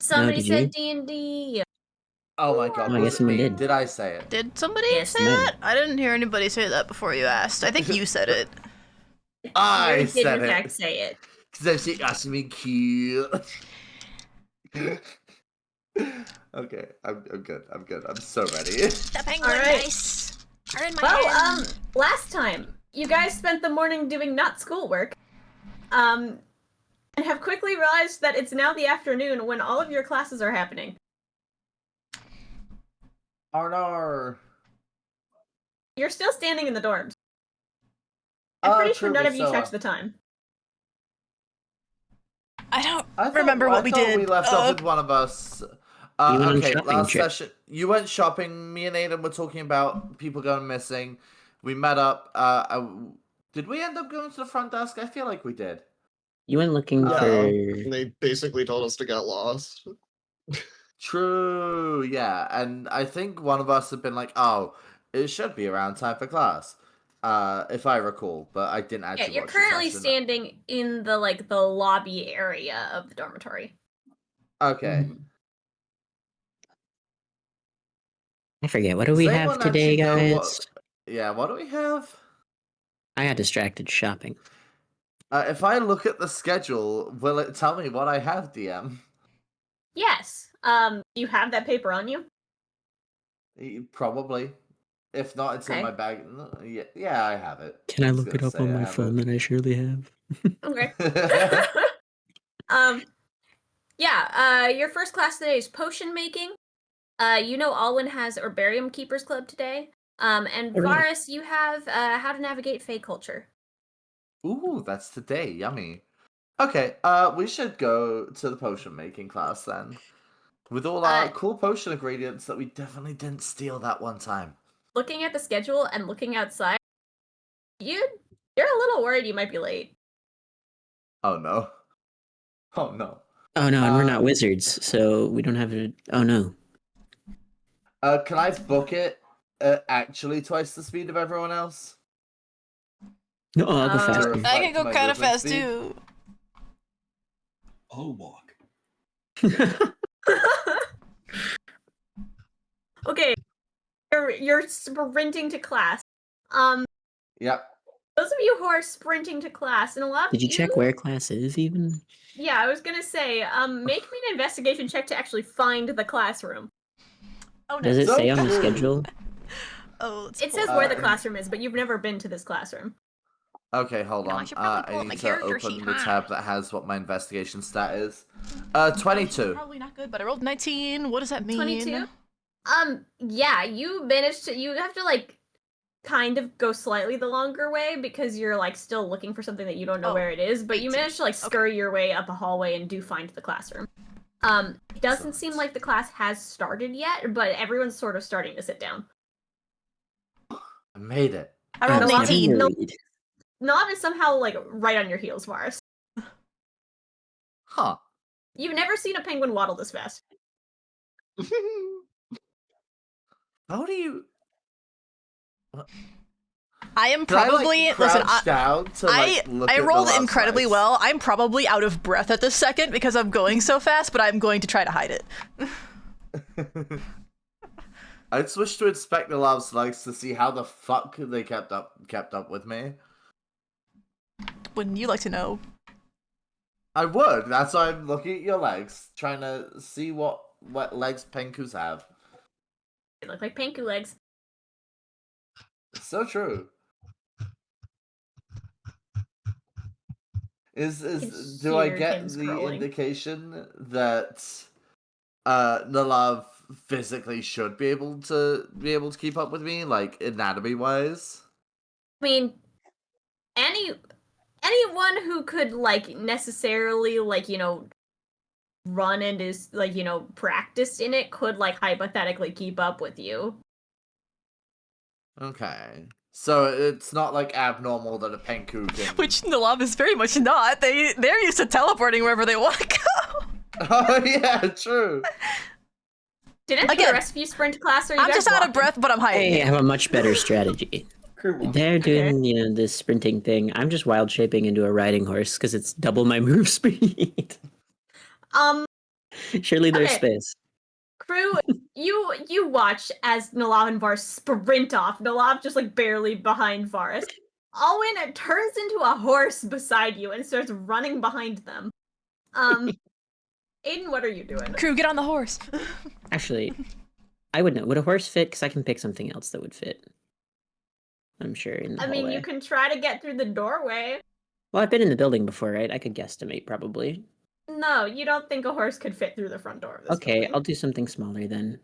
Somebody did said you? D&D. Oh my god, I guess someone did. Did I say it? Did somebody Yes. say that? I didn't hear anybody say that before you asked. I think you said it. I You said did in fact it. say it. Because she asked me cute. Okay, I'm good. I'm so ready. The penguin dice are in my Well, hand. last time you guys spent the morning doing not schoolwork, and have quickly realized that it's now the afternoon when all of your classes are happening. Oh no. You're still standing in the dorms. I'm pretty sure none of you checked the time. I don't remember what we did. We left off with one of us. Okay, last session. You went shopping. Me and Aiden were talking about people going missing. We met up. Did we end up going to the front desk? I feel like we did. You went looking for... They basically told us to get lost. True, yeah. And I think one of us had been like, oh, it should be around time for class. If I recall, but I didn't actually. Yeah, you're currently standing in the the lobby area of the dormitory. Okay. I forget. What do we have today, guys? What do we have? I got distracted shopping. If I look at the schedule, will it tell me what I have, DM? Yes. You have that paper on you? Probably. If not, it's in my bag. Yeah, I have it. Can I look it up on my phone that I surely have? Okay. Your first class today is potion making. Alwyn has Herbarium Keepers Club today. And Varas, you have how to navigate Fey culture. Ooh, that's today. Yummy. Okay, we should go to the potion making class then. With all our cool potion ingredients that we definitely didn't steal that one time. Looking at the schedule and looking outside, you're a little worried you might be late. Oh no. Oh no. Oh no, and we're not wizards, so we don't have to... Oh no. Can I book it actually twice the speed of everyone else? No, I'll go faster. I can go kind of fast too. I'll walk. Okay. You're sprinting to class. Yep. Those of you who are sprinting to class, and a lot of Did you check where class is even? Yeah, I was gonna say, make me an investigation check to actually find the classroom. Oh no. Does it say on the schedule? Oh, it says where the classroom is, but you've never been to this classroom. Okay, hold on. I need to open the tab that has what my investigation stat is. 22. Probably not good, but I rolled 19. What does that mean? 22? Yeah, you managed to, you have to, kind of go slightly the longer way because you're, still looking for something that you don't know where it is, but you managed to, scurry your way up a hallway and do find the classroom. It doesn't seem like the class has started yet, but everyone's sort of starting to sit down. I made it. I rolled 19. Nellav is somehow, right on your heels, Varas. Huh. You've never seen a penguin waddle this fast. How do you... I am probably... I rolled incredibly well. I'm probably out of breath at this second because I'm going so fast, but I'm going to try to hide it. I'd switch to inspect the Nellav's legs to see how the fuck they kept up with me. Wouldn't you like to know? I would. That's why I'm looking at your legs, trying to see what legs pengkus have. They look like pengku legs. It's so true. Do I get the indication that Nellav physically should be able to keep up with me, anatomy wise? I mean, anyone who could necessarily run and is practiced in it could hypothetically keep up with you. Okay. So it's not abnormal that a pengku can... Which Nellav is very much not. They're used to teleporting wherever they want to go. Oh yeah, true. Didn't the rest of you sprint class, or you I'm guys just out of breath, but I'm hiding. I have a much better strategy. They're doing, this sprinting thing. I'm just wild shaping into a riding horse because it's double my move speed. Surely there's space. Kruu, you watch as Nellav and Varas sprint off. Nellav just like barely behind Varas. Alwyn turns into a horse beside you and starts running behind them. Aiden, what are you doing? Kruu, get on the horse. Actually, I would know. Would a horse fit? Because I can pick something else that would fit. I'm sure in the hallway. mean, you can try to get through the doorway. Well, I've been in the building before, right? I could guesstimate, probably. No, you don't think a horse could fit through the front door of this building. I'll do something smaller then.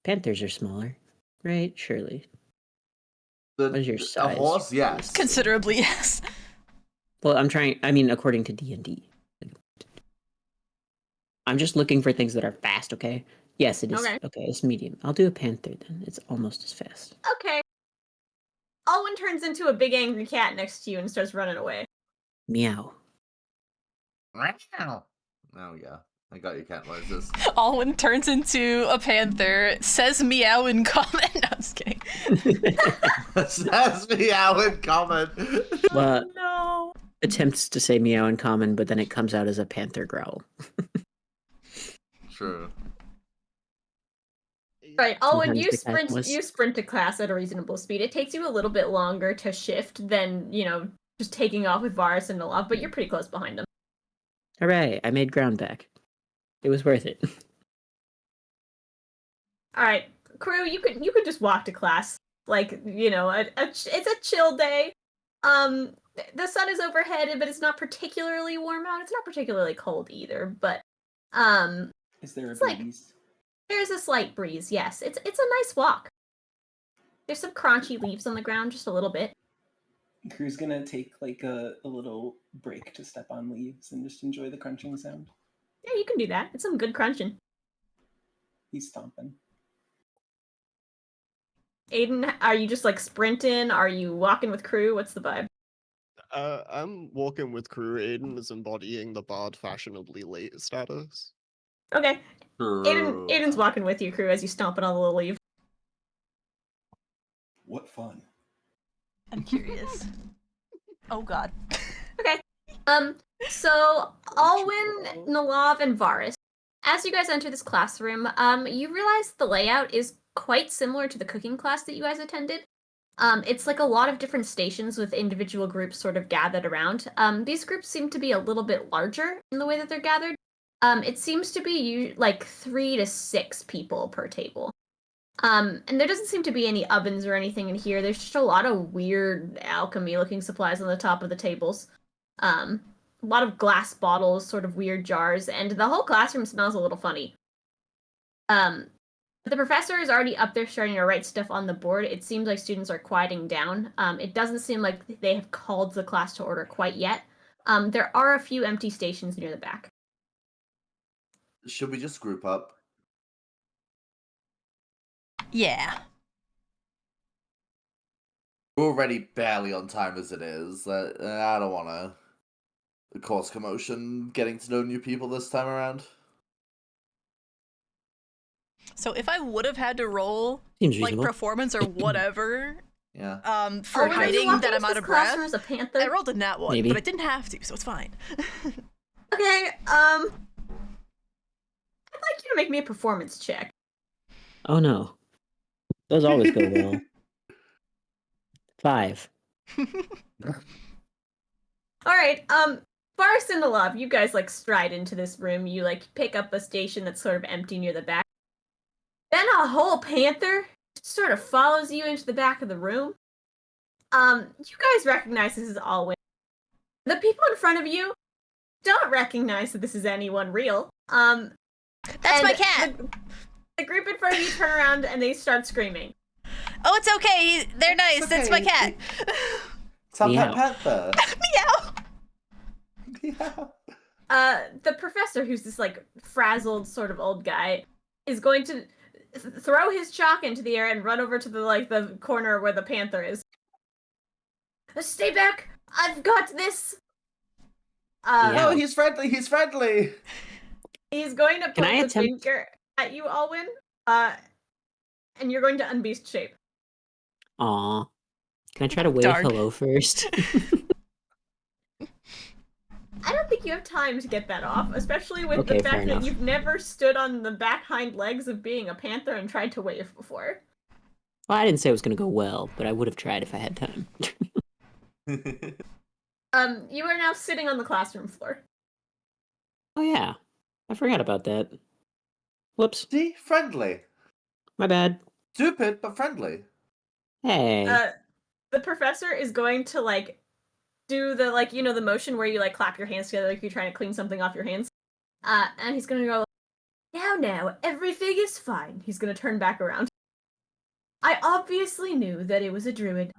Panthers are smaller, right? Surely. What is your size? A horse, yes. Considerably, yes. Well, according to D&D. I'm just looking for things that are fast, okay? Yes, it is. Okay, it's medium. I'll do a panther then. It's almost as fast. Okay. Alwyn turns into a big angry cat next to you and starts running away. Meow. Meow. Oh, yeah. I got your cat noises. Alwyn turns into a panther, says meow in common. No, I'm just kidding. Says meow in common. Well, No. attempts to say meow in common, but then it comes out as a panther growl. True. Right, Alwyn, you Sometimes sprint to class at a reasonable speed. It takes you a little bit longer to shift than, just taking off with Varas and Nellav, but you're pretty close behind them. Hooray, I made ground back. It was worth it. Alright, Kruu, you could just walk to class. Like, it's a chill day. The sun is overhead, but it's not particularly warm out. It's not particularly cold either, but is there a breeze? There's a slight breeze, yes. It's a nice walk. There's some crunchy leaves on the ground, just a little bit. Kruu's gonna take like a little break to step on leaves and just enjoy the crunching sound. Yeah, you can do that. It's some good crunching. He's stomping. Aiden, are you just like sprinting? Are you walking with Kruu? What's the vibe? I'm walking with Kruu. Aiden is embodying the bard fashionably late status. Okay. Aiden's walking with you, Kruu, as you stomp on all the little leaves. What fun. I'm curious. Oh god. Okay. So Alwyn, Nellav, and Varas, as you guys enter this classroom, you realize the layout is quite similar to the cooking class that you guys attended. It's like a lot of different stations with individual groups sort of gathered around. These groups seem to be a little bit larger in the way that they're gathered. It seems to be like 3 to 6 people per table. And there doesn't seem to be any ovens or anything in here. There's just a lot of weird alchemy-looking supplies on the top of the tables. A lot of glass bottles, sort of weird jars, and the whole classroom smells a little funny. The professor is already up there starting to write stuff on the board. It seems like students are quieting down. It doesn't seem like they have called the class to order quite yet. There are a few empty stations near the back. Should we just group up? Yeah. We're already barely on time as it is. I don't want to cause commotion getting to know new people this time around. So if I would have had to roll like performance or whatever, for hiding that I'm out of breath, as a panther? I rolled a nat 1, Maybe. but I didn't have to, so it's fine. Okay, I'd like you to make me a performance check. Oh no. Those always go well. 5. Alright, Varas and Nellav, you guys like stride into this room. You like pick up a station that's sort of empty near the back. Then a whole panther sort of follows you into the back of the room. You guys recognize this is Alwyn. The people in front of you don't recognize that this is anyone real. That's my cat! The group in front of you turn around and they start screaming. Oh, it's okay. They're nice. It's okay. That's my cat. It's a Meow. panther. Meow. Yeah. The professor, who's this like frazzled sort of old guy, is going to throw his chalk into the air and run over to the corner where the panther is. Stay back! I've got this. No, he's friendly. He's friendly. He's going to point the finger at you, Alwyn. And you're going to unbeast shape. Aw. Can I try to wave hello first? don't think you have time to get that off, especially with Okay, the fact fair that enough. you've never stood on the back hind legs of being a panther and tried to wave before. Well, I didn't say it was going to go well, but I would have tried if I had time. You are now sitting on the classroom floor. Oh yeah, I forgot about that. Whoops. See? Friendly. My bad. Stupid, but friendly. Hey. The professor is going to, like, do the, like, you know, the motion where you, like, clap your hands together like you're trying to clean something off your hands. And he's gonna go, now, everything is fine. He's gonna turn back around. I obviously knew that it was a druid.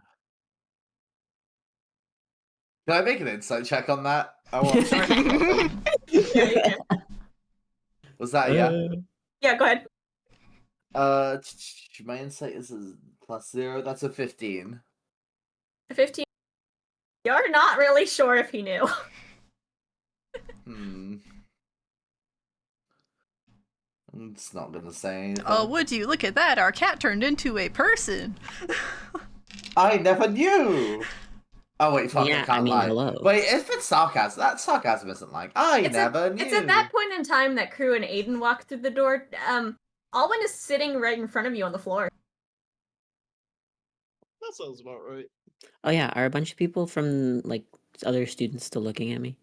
Can I make an insight check on that? I want to. Yeah, you can. Was that yeah? Yeah, go ahead. My insight is a +0. That's a 15. 15. You're not really sure if he knew. It's not gonna say anything. Oh, would you look at that? Our cat turned into a person. I never knew. Oh wait, fuck! Yeah, I can't I mean, lie. hello. Wait, if it's sarcasm, that sarcasm isn't like I never knew. It's at that point in time that Kruu and Aiden walk through the door. Alwyn is sitting right in front of you on the floor. That sounds about right. Oh yeah, are a bunch of people from like other students still looking at me?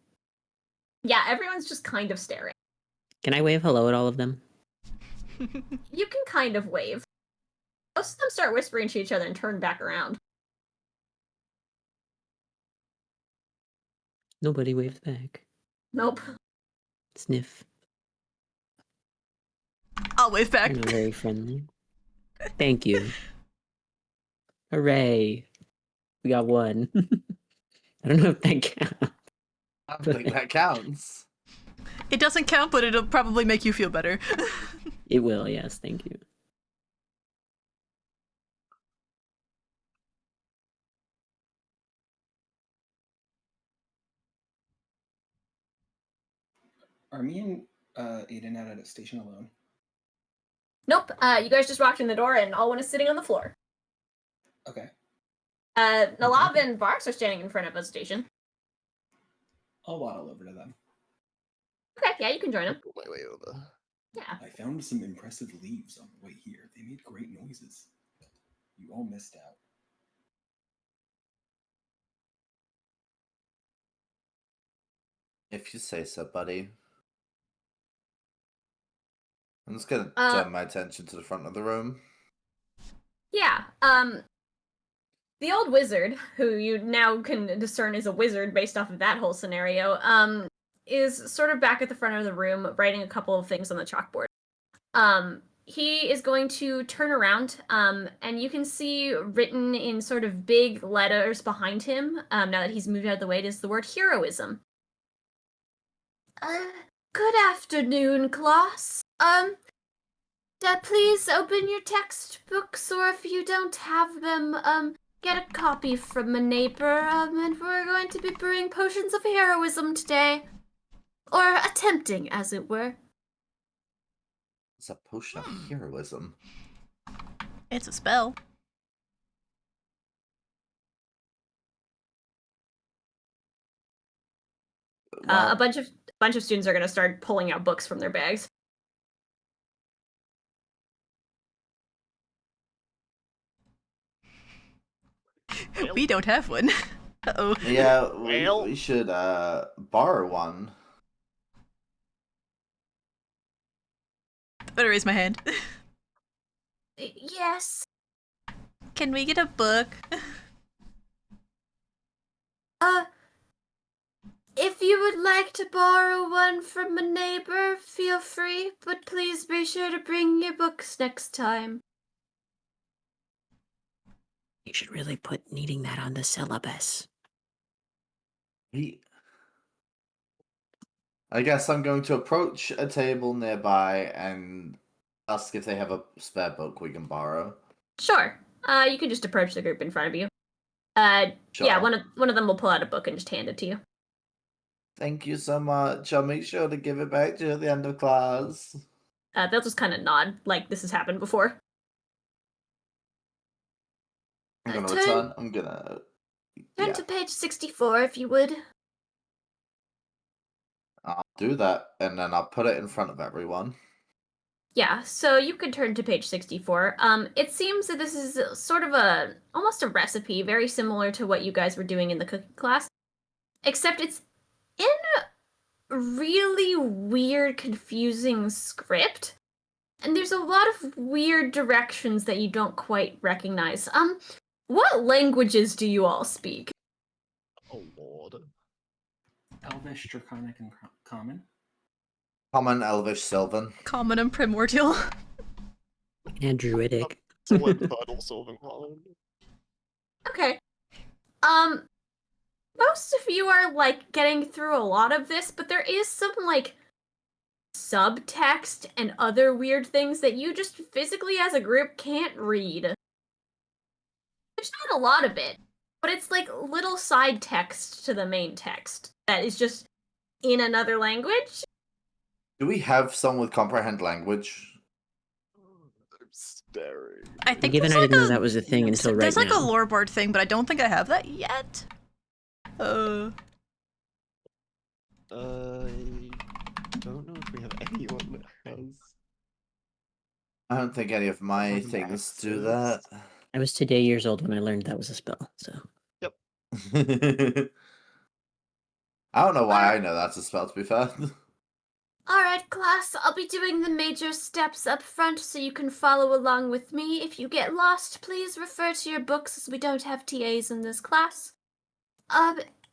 Yeah, everyone's just kind of staring. Can I wave hello at all of them? You can kind of wave. Most of them start whispering to each other and turn back around. Nobody waves back. Nope. Sniff. I'll wave back. You're not very friendly. Thank you. Hooray. We got one. I don't know if that counts. I don't think that counts. It doesn't count, but it'll probably make you feel better. It will, yes, thank you. Are me and Aiden out at a station alone? Nope. You guys just walked in the door and Alwyn is sitting on the floor. Okay. Nellav and Varas are standing in front of a station. I'll waddle over to them. Okay, yeah, you can join them. Go my way over. Yeah. I found some impressive leaves on the way here. They made great noises. But you all missed out. If you say so, buddy. I'm just gonna turn my attention to the front of the room. Yeah. The old wizard, who you now can discern is a wizard based off of that whole scenario, is sort of back at the front of the room writing a couple of things on the chalkboard. He is going to turn around, and you can see written in sort of big letters behind him, now that he's moved out of the way, it is the word heroism. Good afternoon, class. Please open your textbooks, or if you don't have them, get a copy from a neighbor, and we're going to be brewing potions of heroism today. Or attempting, as it were. It's a potion of heroism. It's a spell. A bunch of students are going to start pulling out books from their bags. We don't have one. Uh-oh. Yeah, we should borrow one. Better raise my hand. Yes. Can we get a book? If you would like to borrow one from a neighbor, feel free, but please be sure to bring your books next time. You should really put needing that on the syllabus. I guess I'm going to approach a table nearby and ask if they have a spare book we can borrow. Sure. You can just approach the group in front of you. Sure. Yeah, one of them will pull out a book and just hand it to you. Thank you so much. I'll make sure to give it back to you at the end of class. They'll just kind of nod, like this has happened before. I'm gonna return. I'm gonna turn to page 64 if you would. I'll do that, and then I'll put it in front of everyone. Yeah, so you could turn to page 64. It seems that this is sort of almost a recipe, very similar to what you guys were doing in the cooking class, except it's in a really weird, confusing script, and there's a lot of weird directions that you don't quite recognize. What languages do you all speak? Oh lord. Elvish, Draconic, and Common. Common, Elvish, Sylvan. Common and primordial. And druidic. So what Puddle Sylvan Common? Okay. Most of you are, like, getting through a lot of this, but there is some, like, subtext and other weird things that you just physically as a group can't read. There's not a lot of it, but it's like little side text to the main text that is just in another language. Do we have someone with comprehend language? I'm staring. I think Given I didn't know that was a thing until right now. There's like a lore board thing, but I don't think I have that yet. I don't know if we have anyone that has. I don't think any of my things do that. I was today years old when I learned that was a spell, so. Yep. I don't know why I know that's a spell, to be fair. Alright, class, I'll be doing the major steps up front so you can follow along with me. If you get lost, please refer to your books as we don't have TAs in this class.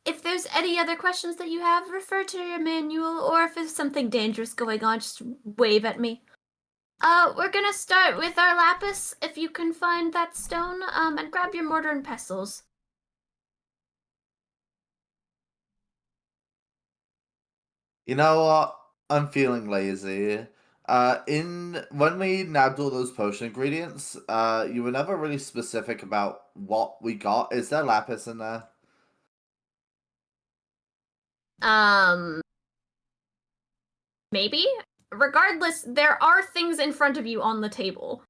If there's any other questions that you have, refer to your manual, or if there's something dangerous going on, just wave at me. We're gonna start with our lapis, if you can find that stone, and grab your mortar and pestles. You know what? I'm feeling lazy. When we nabbed all those potion ingredients, you were never really specific about what we got. Is there lapis in there? Maybe? Regardless, there are things in front of you on the table.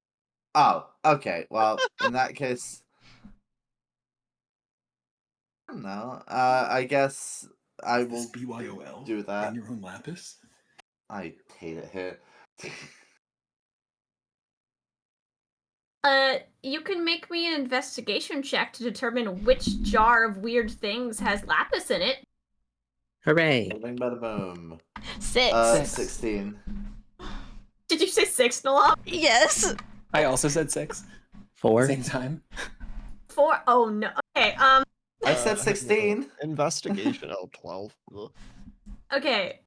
Oh, okay. Well, in that case, I don't know. I guess I will BYOL do that. and your own lapis. I hate it here. You can make me an investigation check to determine which jar of weird things has lapis in it. Hooray! Bing, bada, boom. 6. 16. Did you say 6, Nellav? Yes. I also said 6. 4. Same time. 4? Oh no. Okay, I said 16. Investigation L12. Ugh. okay.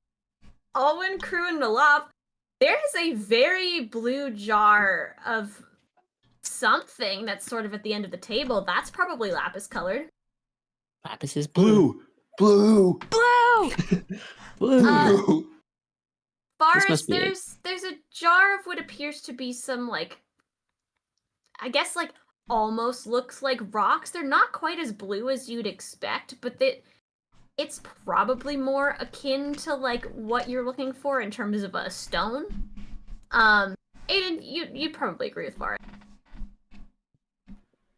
Alwyn, Kruu, and Nellav, there is a very blue jar of something that's sort of at the end of the table. That's probably lapis colored. Lapis is blue. Blue. Blue. Blue. Varas, there's a jar of what appears to be some, like, I guess, like, almost looks like rocks. They're not quite as blue as you'd expect, but it's probably more akin to, like, what you're looking for in terms of a stone. Aiden, you'd probably agree with Varas.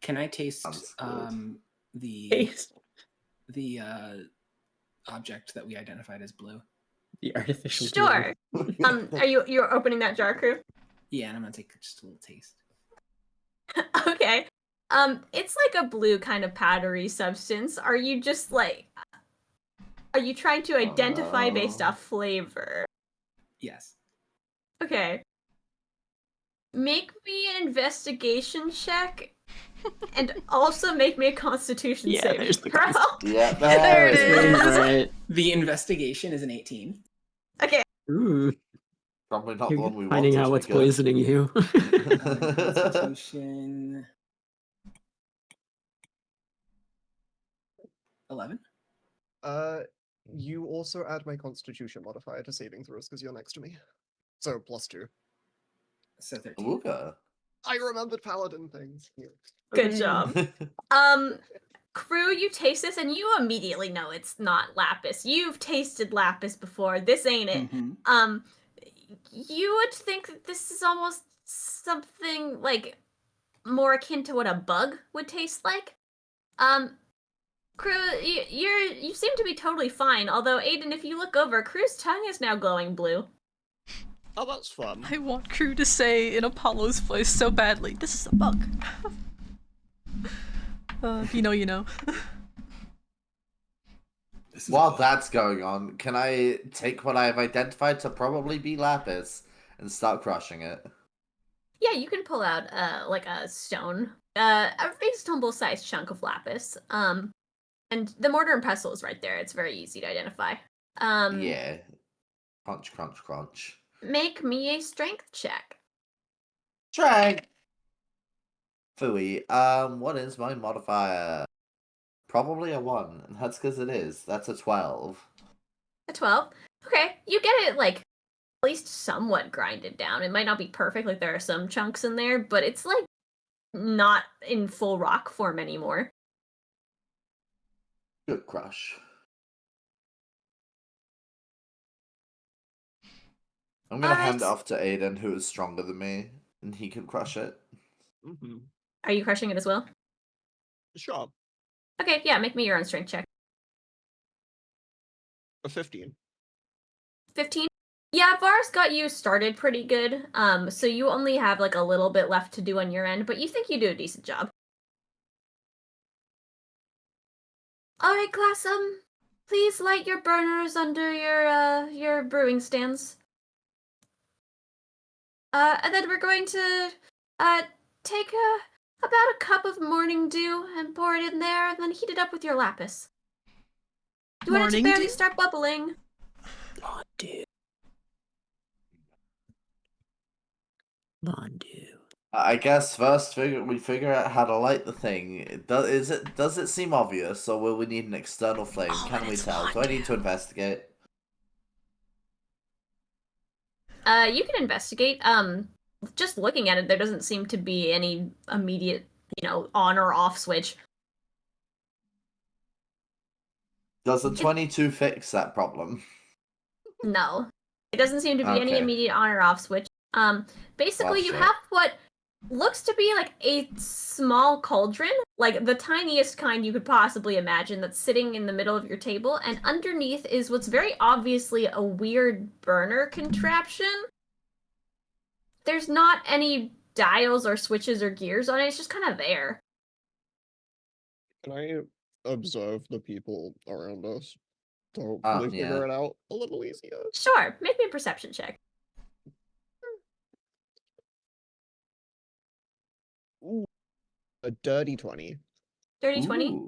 Can I taste the object that we identified as blue? The artificial. Sure. You're opening that jar, Kruu? Yeah, and I'm gonna take just a little taste. Okay. It's like a blue kind of powdery substance. Are you just like, are you trying to identify based off flavor? Yes. Okay. Make me an investigation check, and also make me a Constitution save. There's the throw. Yeah, There it is. Right. The investigation is an 18. Okay. Ooh, Probably not the one we you're want. finding out what's poisoning you. Constitution 11. You also add my Constitution modifier to saving throws because you're next to me. So +2. So 13. Ooga. I remembered paladin things. Here. Good job. Kruu, you taste this and you immediately know it's not lapis. You've tasted lapis before. This ain't it. Mm-hmm. You would think that this is almost something like more akin to what a bug would taste like. Kruu, you seem to be totally fine. Although, Aiden, if you look over, Kruu's tongue is now glowing blue. Oh, that's fun. I want Kruu to say in Apollo's voice so badly, "This is a bug." If you know, you know. While that's going on, can I take what I have identified to probably be lapis and start crushing it? Yeah, you can pull out like a stone, a reasonable-sized chunk of lapis. And the mortar and pestle is right there. It's very easy to identify. Yeah. Crunch, crunch, crunch. Make me a strength check. Strength! Phooey. What is my modifier? Probably a 1, and that's because it is. That's a 12. A 12? Okay, you get it, like, at least somewhat grinded down. It might not be perfect, like, there are some chunks in there, but it's, like, not in full rock form anymore. Good crush. I'm gonna hand it off to Aiden, who is stronger than me, and he can crush it. Mm-hmm. Are you crushing it as well? Sure. Okay, yeah, make me your own strength check. A 15. 15? Yeah, Varas got you started pretty good, so you only have, like, a little bit left to do on your end, but you think you do a decent job. Alright, class, please light your burners under your brewing stands. And then we're going to, take about a cup of morning dew and pour it in there, and then heat it up with your lapis. You want it to barely start bubbling. Mon dew. Mon dew. I guess first we figure out how to light the thing. Does it seem obvious, or will we need an external flame? Can we tell? Do I need to investigate? You can investigate. Just looking at it, there doesn't seem to be any immediate, on or off switch. Does a 22 fix that problem? No. It doesn't seem to be any immediate on or off switch. Basically, you have what looks to be like a small cauldron, like the tiniest kind you could possibly imagine, that's sitting in the middle of your table, and underneath is what's very obviously a weird burner contraption. There's not any dials or switches or gears on it, it's just kind of there. Can I observe the people around us to hopefully figure it out a little easier? Sure, make me a perception check. Ooh, a dirty 20. Dirty 20?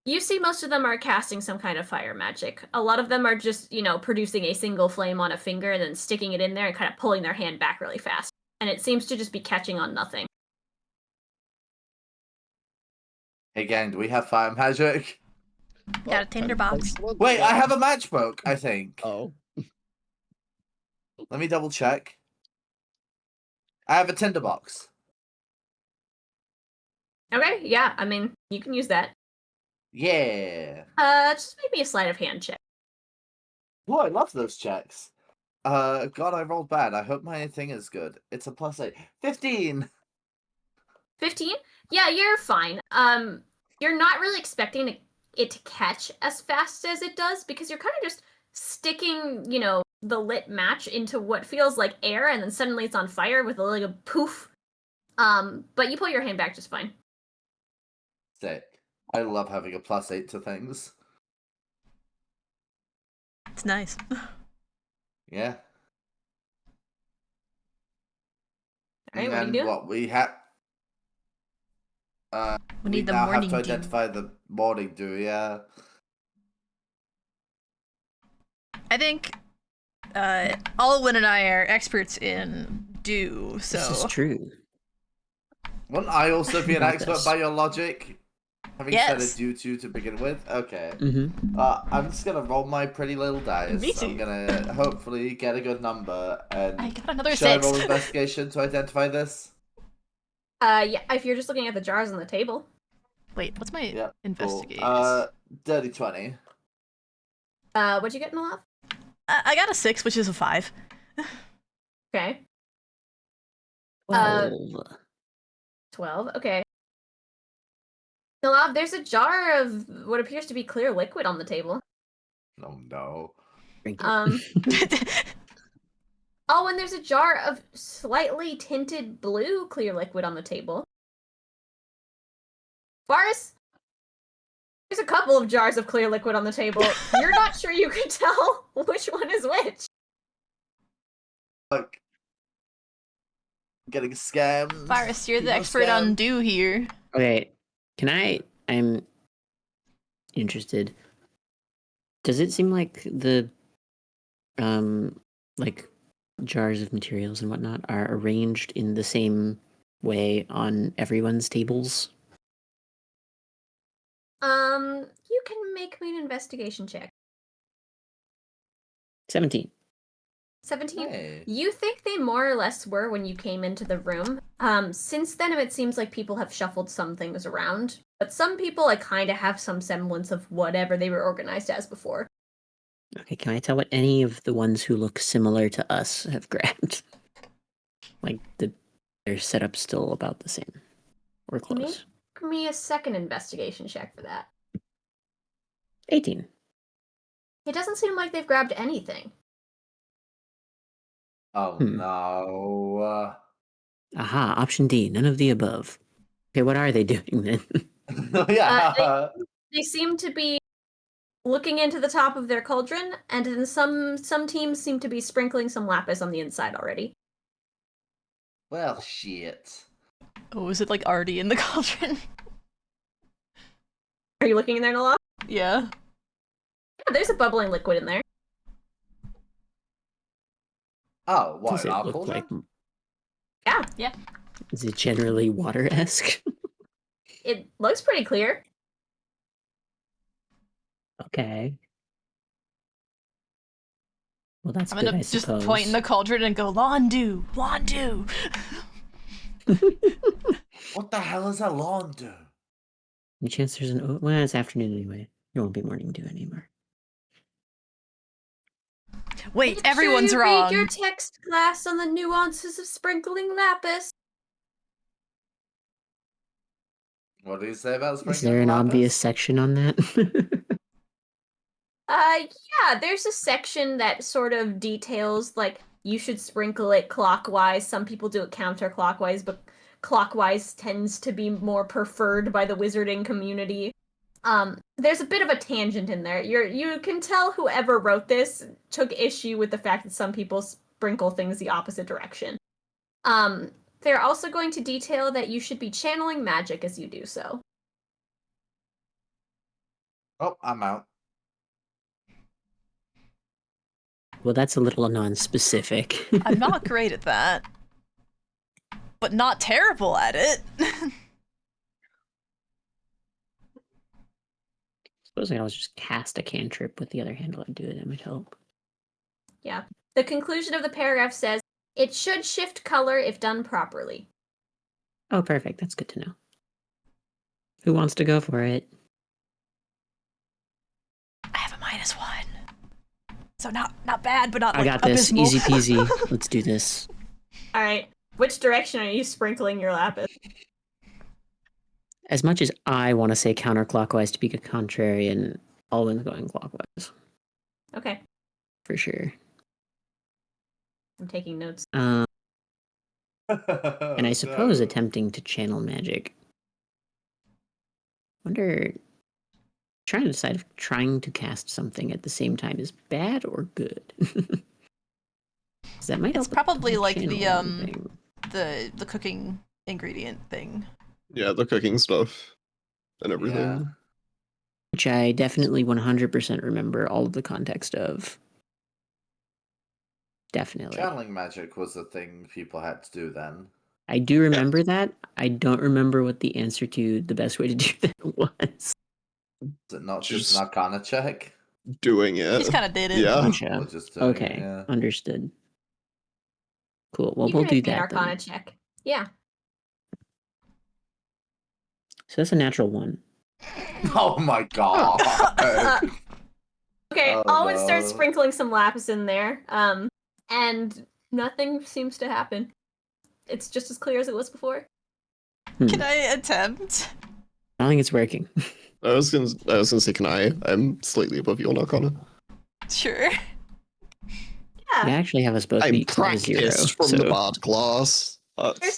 You see most of them are casting some kind of fire magic. A lot of them are just, producing a single flame on a finger and then sticking it in there and kind of pulling their hand back really fast. And it seems to just be catching on nothing. Hey gang, do we have fire magic? Got a tinderbox. Wait, I have a matchbook, I think. Oh. Let me double check. I have a tinderbox. Okay, yeah, I mean, you can use that. Yeah. Just maybe a sleight of hand check. Oh, I love those checks. God, I rolled bad. I hope my thing is good. It's a +8. 15! 15? Yeah, you're fine. You're not really expecting it to catch as fast as it does, because you're kind of just sticking, the lit match into what feels like air, and then suddenly it's on fire with like a poof. But you pull your hand back just fine. Sick. I love having a +8 to things. It's nice. Yeah. Alright, what do you do? What we have... we need the now morning have to dew. identify the morning dew, yeah. I think Alwyn and I are experts in dew, so... This is true. Wouldn't I also be an expert by your logic? Having said Yes. a due to begin with? Okay. Mm-hmm. I'm just gonna roll my pretty little dice. Me too. I'm gonna hopefully get a good number and I got another should I 6. roll investigation to identify this? Yeah, if you're just looking at the jars on the table. Wait, what's my Yeah. investigate? Cool. Dirty 20. What'd you get, Nellav? I got a 6, which is a 5. Okay. 12. 12, okay. Nellav, there's a jar of what appears to be clear liquid on the table. Oh no. Drink it. Alwyn, there's a jar of slightly tinted blue clear liquid on the table. Varas, there's a couple of jars of clear liquid on the table. You're not sure you can tell which one is which. Look. Getting scammed. Varas, you're the expert on do here. Okay, I'm interested. Does it seem like the, like, jars of materials and whatnot are arranged in the same way on everyone's tables? You can make me an investigation check. 17. 17. Hey. You think they more or less were when you came into the room. Since then, it seems like people have shuffled some things around, but some people kind of have some semblance of whatever they were organized as before. Okay, can I tell what any of the ones who look similar to us have grabbed? Like, their setup's still about the same. Or close. Make me a second investigation check for that. 18. It doesn't seem like they've grabbed anything. Oh no. Aha, option D, none of the above. Okay, what are they doing then? Yeah. They seem to be looking into the top of their cauldron, and then some teams seem to be sprinkling some lapis on the inside already. Well, shit. Oh, is it already in the cauldron? Are you looking in there, Nellav? Yeah. Yeah, there's a bubbling liquid in there. Oh, what? Does it look cauldron? like? Yeah. Is it generally water-esque? It looks pretty clear. Okay. Well, that's I'm good, gonna I just suppose. point in the cauldron and go, Londu! Londu! What the hell is a laundry? Any chance there's an... Well, it's afternoon anyway. It won't be morning dew anymore. Wait, Make everyone's sure you wrong. read your text class on the nuances of sprinkling lapis. What do you say about sprinkling Is there an lapis? obvious section on that? Yeah, there's a section that sort of details, you should sprinkle it clockwise. Some people do it counterclockwise, but clockwise tends to be more preferred by the wizarding community. There's a bit of a tangent in there. You can tell whoever wrote this took issue with the fact that some people sprinkle things the opposite direction. They're also going to detail that you should be channeling magic as you do so. Oh, I'm out. Well, that's a little non-specific. I'm not great at that. But not terrible at it. Suppose I always just cast a cantrip with the other handle and do it. That might help. Yeah. The conclusion of the paragraph says, it should shift color if done properly. Oh, perfect. That's good to know. Who wants to go for it? I have a -1. So not bad, but not I got this. abysmal. Easy peasy. Let's do this. Alright. Which direction are you sprinkling your lapis? As much as I want to say counterclockwise to be a contrarian, Alwyn's going clockwise. Okay. For sure. I'm taking notes. And I suppose No. attempting to channel magic. Wonder... Trying to decide if trying to cast something at the same time is bad or good. That might It's help probably with like channeling the cooking ingredient thing. Yeah, the cooking stuff and everything. Yeah. which I definitely 100% remember all of the context of. Definitely. Channeling magic was a thing people had to do then. I do remember that. I don't remember what the answer to the best way to do that was. Is it not just an arcana check? Doing it. Just kind of did it. Yeah. Or just doing Okay, it, yeah. understood. Cool. Well, You we'll can do make me an that Arcana then. check. Yeah. So that's a natural 1. Oh my god. Okay, Oh, Alwyn starts no. sprinkling some lapis in there, and nothing seems to happen. It's just as clear as it was before. Can I attempt? I don't think it's working. I was gonna say, can I? I'm slightly above you on Arcana. Sure. Yeah. You actually have us both I'm beat 0, practiced from the bard class.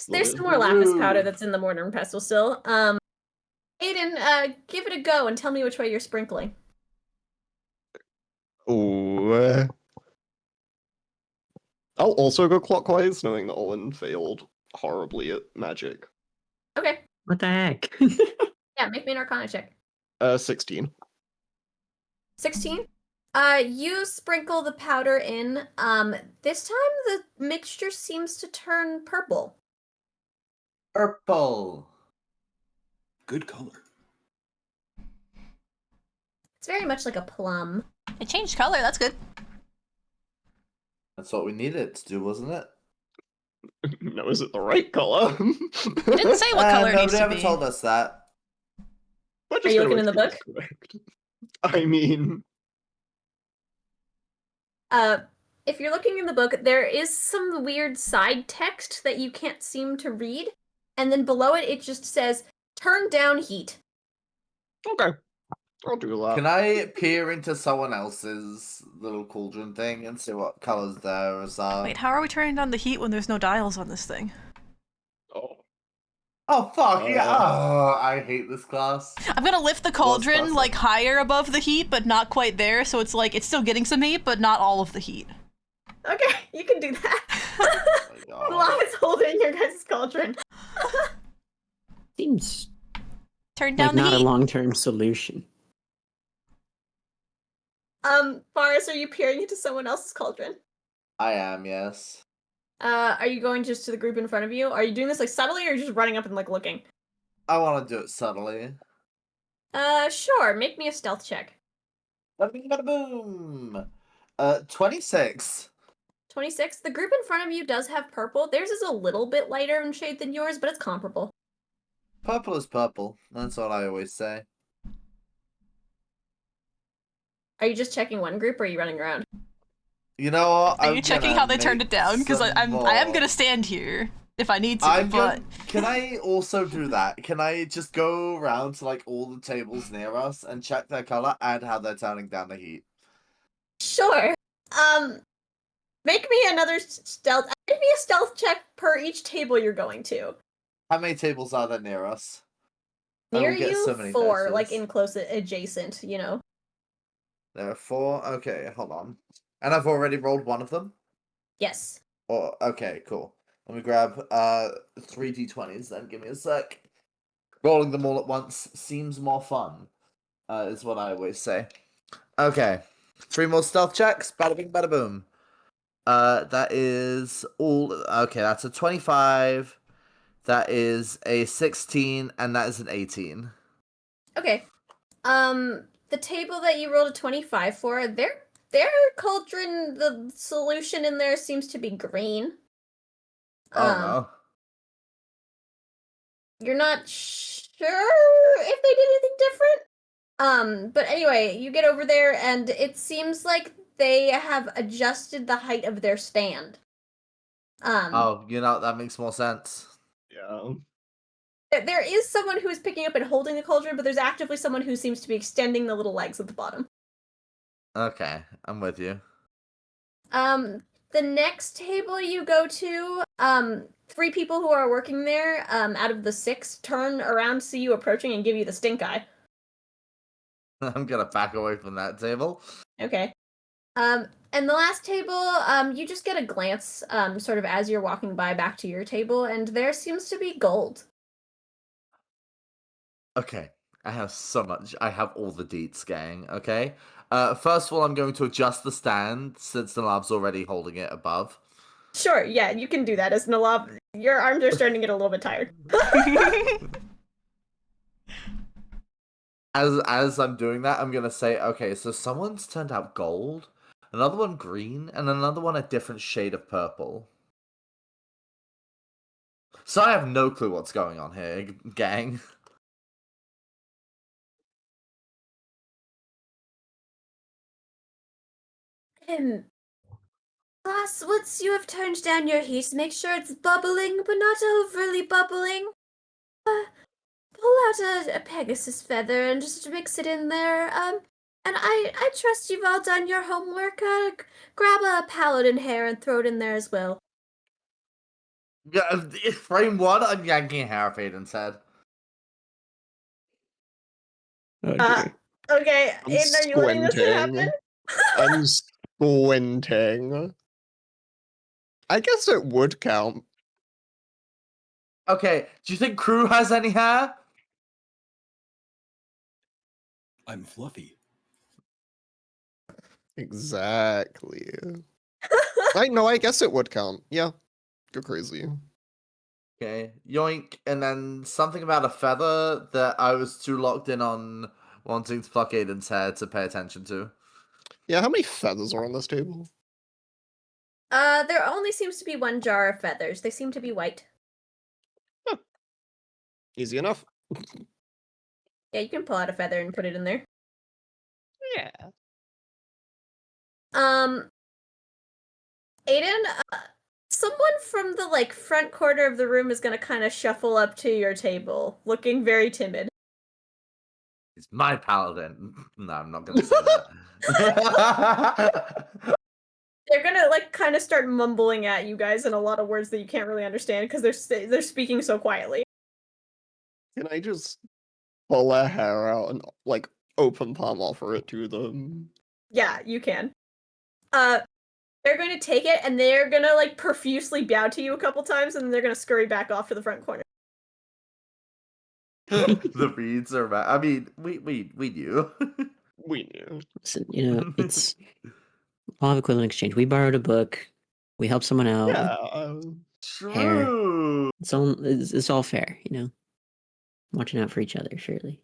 There's some more lapis powder that's in the mortar and pestle still. Aiden, give it a go and tell me which way you're sprinkling. Oh. I'll also go clockwise, knowing that Alwyn failed horribly at magic. Okay. What the heck? Yeah, make me an Arcana check. 16. 16. You sprinkle the powder in. This time the mixture seems to turn purple. Purple. Good color. It's very much like a plum. It changed color, that's good. That's what we needed to do, wasn't it? No, is it the right color? It didn't say what color it needs nobody to ever be. told us that. Are you looking in the book? Correct. I mean... If you're looking in the book, there is some weird side text that you can't seem to read. And then below it, it just says, turn down heat. Okay. I'll do that. Can I peer into someone else's little cauldron thing and see what colors theirs are? Wait, how are we turning down the heat when there's no dials on this thing? Oh, fuck, yeah. Oh, I hate this class. I'm gonna lift the cauldron, like, higher above the heat, but not quite there, so it's like, it's still getting some heat, but not all of the heat. Okay, you can do that. As long as holding your guys' cauldron. Seems Turn down like the not heat. a long-term solution. Varas, are you peering into someone else's cauldron? I am, yes. Are you going just to the group in front of you? Are you doing this like subtly or just running up and like looking? I want to do it subtly. Sure. Make me a stealth check. Bada boom. 26. 26. The group in front of you does have purple. Theirs is a little bit lighter in shade than yours, but it's comparable. Purple is purple. That's what I always say. Are you just checking one group or are you running around? You know what? Are you checking how they turned it down? Because I am gonna stand here if I need to. Can I also do that? Can I just go around to like all the tables near us and check their color and how they're turning down the heat? Sure. Make me another stealth. Make me a stealth check per each table you're going to. How many tables are there near us? Near you, so 4, dices. like in close adjacent, you know. There are 4. Okay, hold on. And I've already rolled one of them? Yes. Oh, okay, cool. Let me grab 3 d20s then. Give me a sec. Rolling them all at once seems more fun, is what I always say. Okay. 3 more stealth checks. Bada bing, bada boom. That is all. Okay, that's a 25. That is a 16, and that is an 18. Okay. The table that you rolled a 25 for, their cauldron, the solution in there seems to be green. Oh no. You're not sure if they did anything different? But anyway, you get over there and it seems like they have adjusted the height of their stand. Oh, you know, that makes more sense. Yeah. There is someone who is picking up and holding the cauldron, but there's actively someone who seems to be extending the little legs at the bottom. Okay, I'm with you. The next table you go to, 3 people who are working there, out of the 6, turn around, see you approaching, and give you the stink eye. I'm gonna back away from that table. Okay. And the last table, you just get a glance, sort of as you're walking by back to your table, and there seems to be gold. Okay, I have so much. I have all the deets, gang, okay? First of all, I'm going to adjust the stand, since Nellav's already holding it above. Sure, yeah, you can do that as Nellav. Your arms are starting to get a little bit tired. As I'm doing that, I'm gonna say, okay, so someone's turned out gold, another one green, and another one a different shade of purple. So I have no clue what's going on here, gang. Class, once you have turned down your heat, make sure it's bubbling, but not overly bubbling. pull out a Pegasus feather and just mix it in there. And I trust you've all done your homework. Grab a paladin hair and throw it in there as well. Yeah, frame one, I'm yanking hair off Aiden's head. Okay, Aiden, are you letting this happen? I'm squinting. I guess it would count. Okay, do you think Kruu has any hair? I'm fluffy. Exactly. I guess it would count. Yeah. Go crazy. Okay, yoink, and then something about a feather that I was too locked in on wanting to pluck Aiden's hair to pay attention to. Yeah, how many feathers are on this table? There only seems to be one jar of feathers. They seem to be white. Huh. Easy enough. Yeah, you can pull out a feather and put it in there. Yeah. Aiden, someone from the front corner of the room is gonna kind of shuffle up to your table, looking very timid. It's my paladin. No, I'm not gonna say that. They're gonna kind of start mumbling at you guys in a lot of words that you can't really understand because they're speaking so quietly. Can I just pull a hair out and open palm offer it to them? Yeah, you can. They're going to take it and they're gonna profusely bow to you a couple times and then they're gonna scurry back off to the front corner. The reeds are bad. I mean, we knew. We knew. Listen, it's law of equivalent exchange. We borrowed a book. We helped someone out. Yeah. True. It's all fair, Watching out for each other, surely.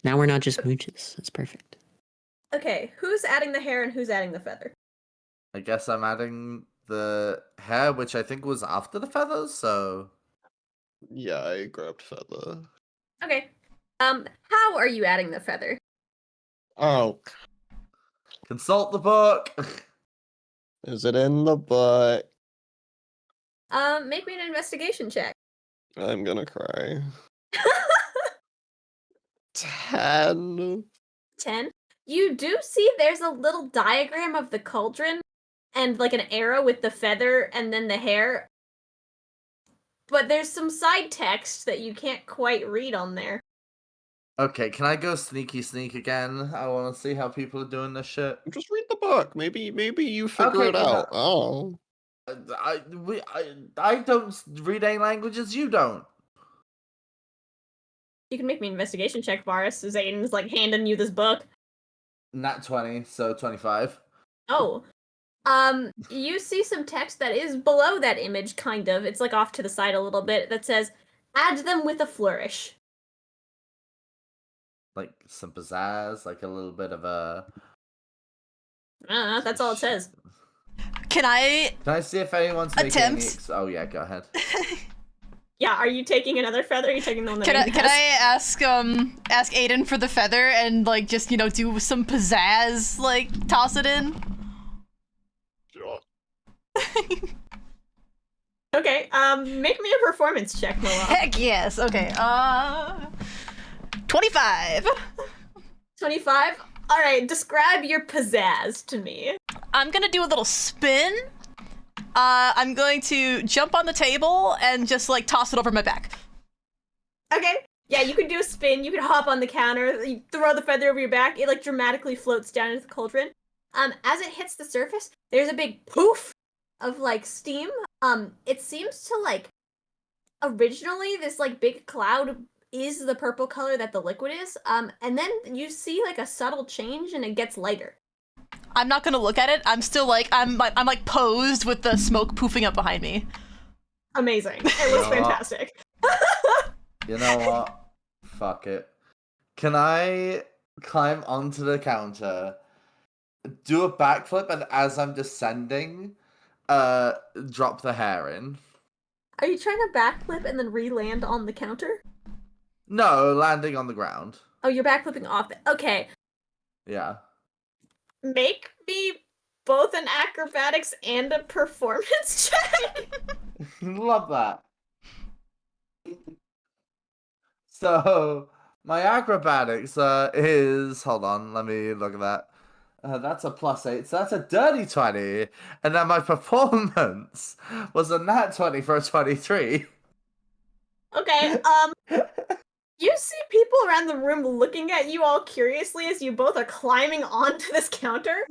Now we're not just mooches. That's perfect. Okay, who's adding the hair and who's adding the feather? I guess I'm adding the hair, which I think was after the feathers, so... Yeah, I grabbed feather. Okay. How are you adding the feather? Oh. Consult the book! Is it in the book? Make me an investigation check. I'm gonna cry. 10. 10. You do see there's a little diagram of the cauldron and an arrow with the feather and then the hair. But there's some side text that you can't quite read on there. Okay, can I go sneaky sneak again? I want to see how people are doing this shit. Just read the book. Maybe you figure it out. Oh. I don't read any languages you don't. You can make me an investigation check, Varas, as Aiden's handing you this book. Nat 20, so 25. Oh. You see some text that is below that image, kind of. It's off to the side a little bit that says, add them with a flourish. Some pizzazz, a little bit of a... That's all it says. Can I see if anyone's making any... Oh yeah, go ahead. Yeah, are you taking another feather? Or are you taking the one that Can I ask Aiden for the feather and just do some pizzazz, toss it in? Sure. Okay, make me a performance check, Nellav. Heck yes. Okay. 25. 25? Alright, describe your pizzazz to me. I'm gonna do a little spin. I'm going to jump on the table and just toss it over my back. Okay. Yeah, you can do a spin, you can hop on the counter, you throw the feather over your back, it dramatically floats down into the cauldron. As it hits the surface, there's a big poof of steam. It seems to originally this big cloud is the purple color that the liquid is. And then you see a subtle change and it gets lighter. I'm not gonna look at it. I'm still I'm posed with the smoke poofing up behind me. Amazing. It looks fantastic. You know what? Fuck it. Can I climb onto the counter, do a backflip, and as I'm descending, drop the hair in? Are you trying to backflip and then re-land on the counter? No, landing on the ground. Oh, you're backflipping off it. Okay. Yeah. Make me both an acrobatics and a performance check. Love that. So my acrobatics is, hold on, let me look at that. That's a +8, so that's a dirty 20. And then my performance was a nat 20 for a 23. Okay, you see people around the room looking at you all curiously as you both are climbing onto this counter.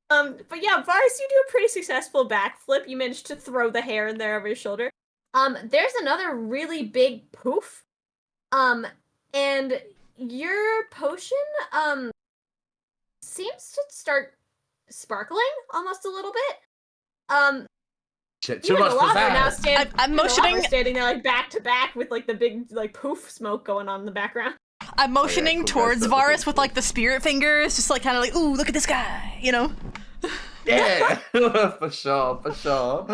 But yeah, Varas, you do a pretty successful backflip. You managed to throw the hair in there over your shoulder. There's another really big poof. And your potion, seems to start sparkling almost a little bit. Shit, you too and much Nellav are now pizzazz. I'm motioning. Standing there like back to back with like the big like poof smoke going on in the background. I'm motioning towards Varas with like the spirit fingers, just like kind of like, ooh, look at this guy, you know? Yeah, for sure, for sure.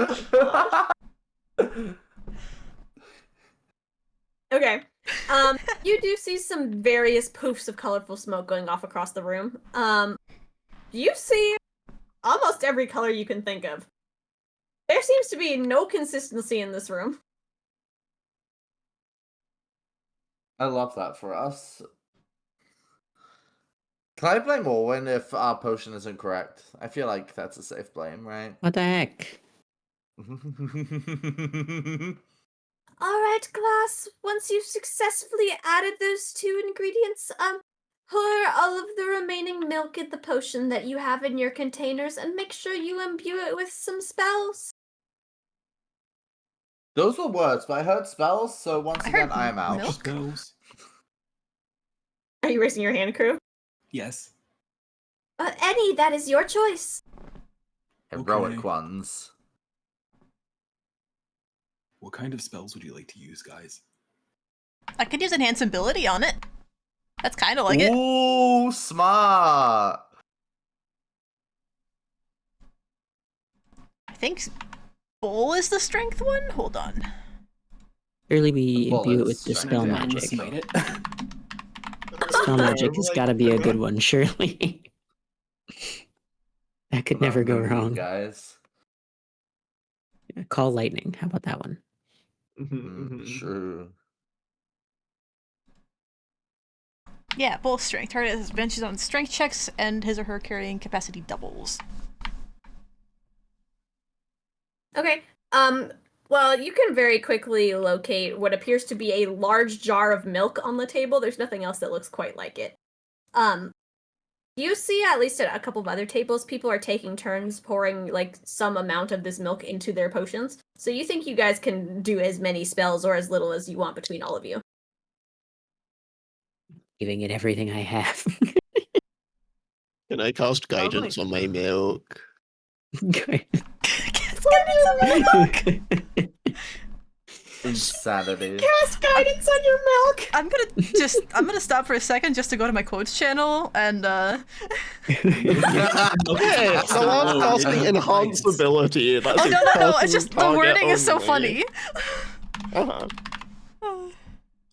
Okay. You do see some various poofs of colorful smoke going off across the room. You see almost every color you can think of. There seems to be no consistency in this room. I love that for us. Can I blame Alwyn if our potion isn't correct? I feel like that's a safe blame, right? What the heck? Alright, class. Once you've successfully added those 2 ingredients, pour all of the remaining milk in the potion that you have in your containers and make sure you imbue it with some spells. Those were words, but I heard spells, so once again, I am out. milk? Spells. Are you raising your hand, Kruu? Yes. Any, that is your choice. Heroic Okay. ones. What kind of spells would you like to use, guys? I could use enhance ability on it. That's kind of like it. Ooh, smart. I think Bull is the strength one? Hold on. Surely we Well, imbue it with it's dispel strength, Can I magic. smite it? Dispel magic has got to be a good one, surely. That could never go wrong. Guys. Call lightning. How about that one? True. Yeah, Bull's strength. Target has advantages on strength checks, and his or her carrying capacity doubles. Okay. Well, you can very quickly locate what appears to be a large jar of milk on the table. There's nothing else that looks quite like it. You see, at least at a couple of other tables, people are taking turns pouring, like, some amount of this milk into their potions. So you think you guys can do as many spells or as little as you want between all of you. Giving it everything I have. Can I cast guidance on my milk? Insanity. Cast guidance on your milk! I'm gonna stop for a second just to go to my quotes channel and Okay, so I'm casting enhance ability. That's oh no, it's just the wording is so funny. Uh-huh.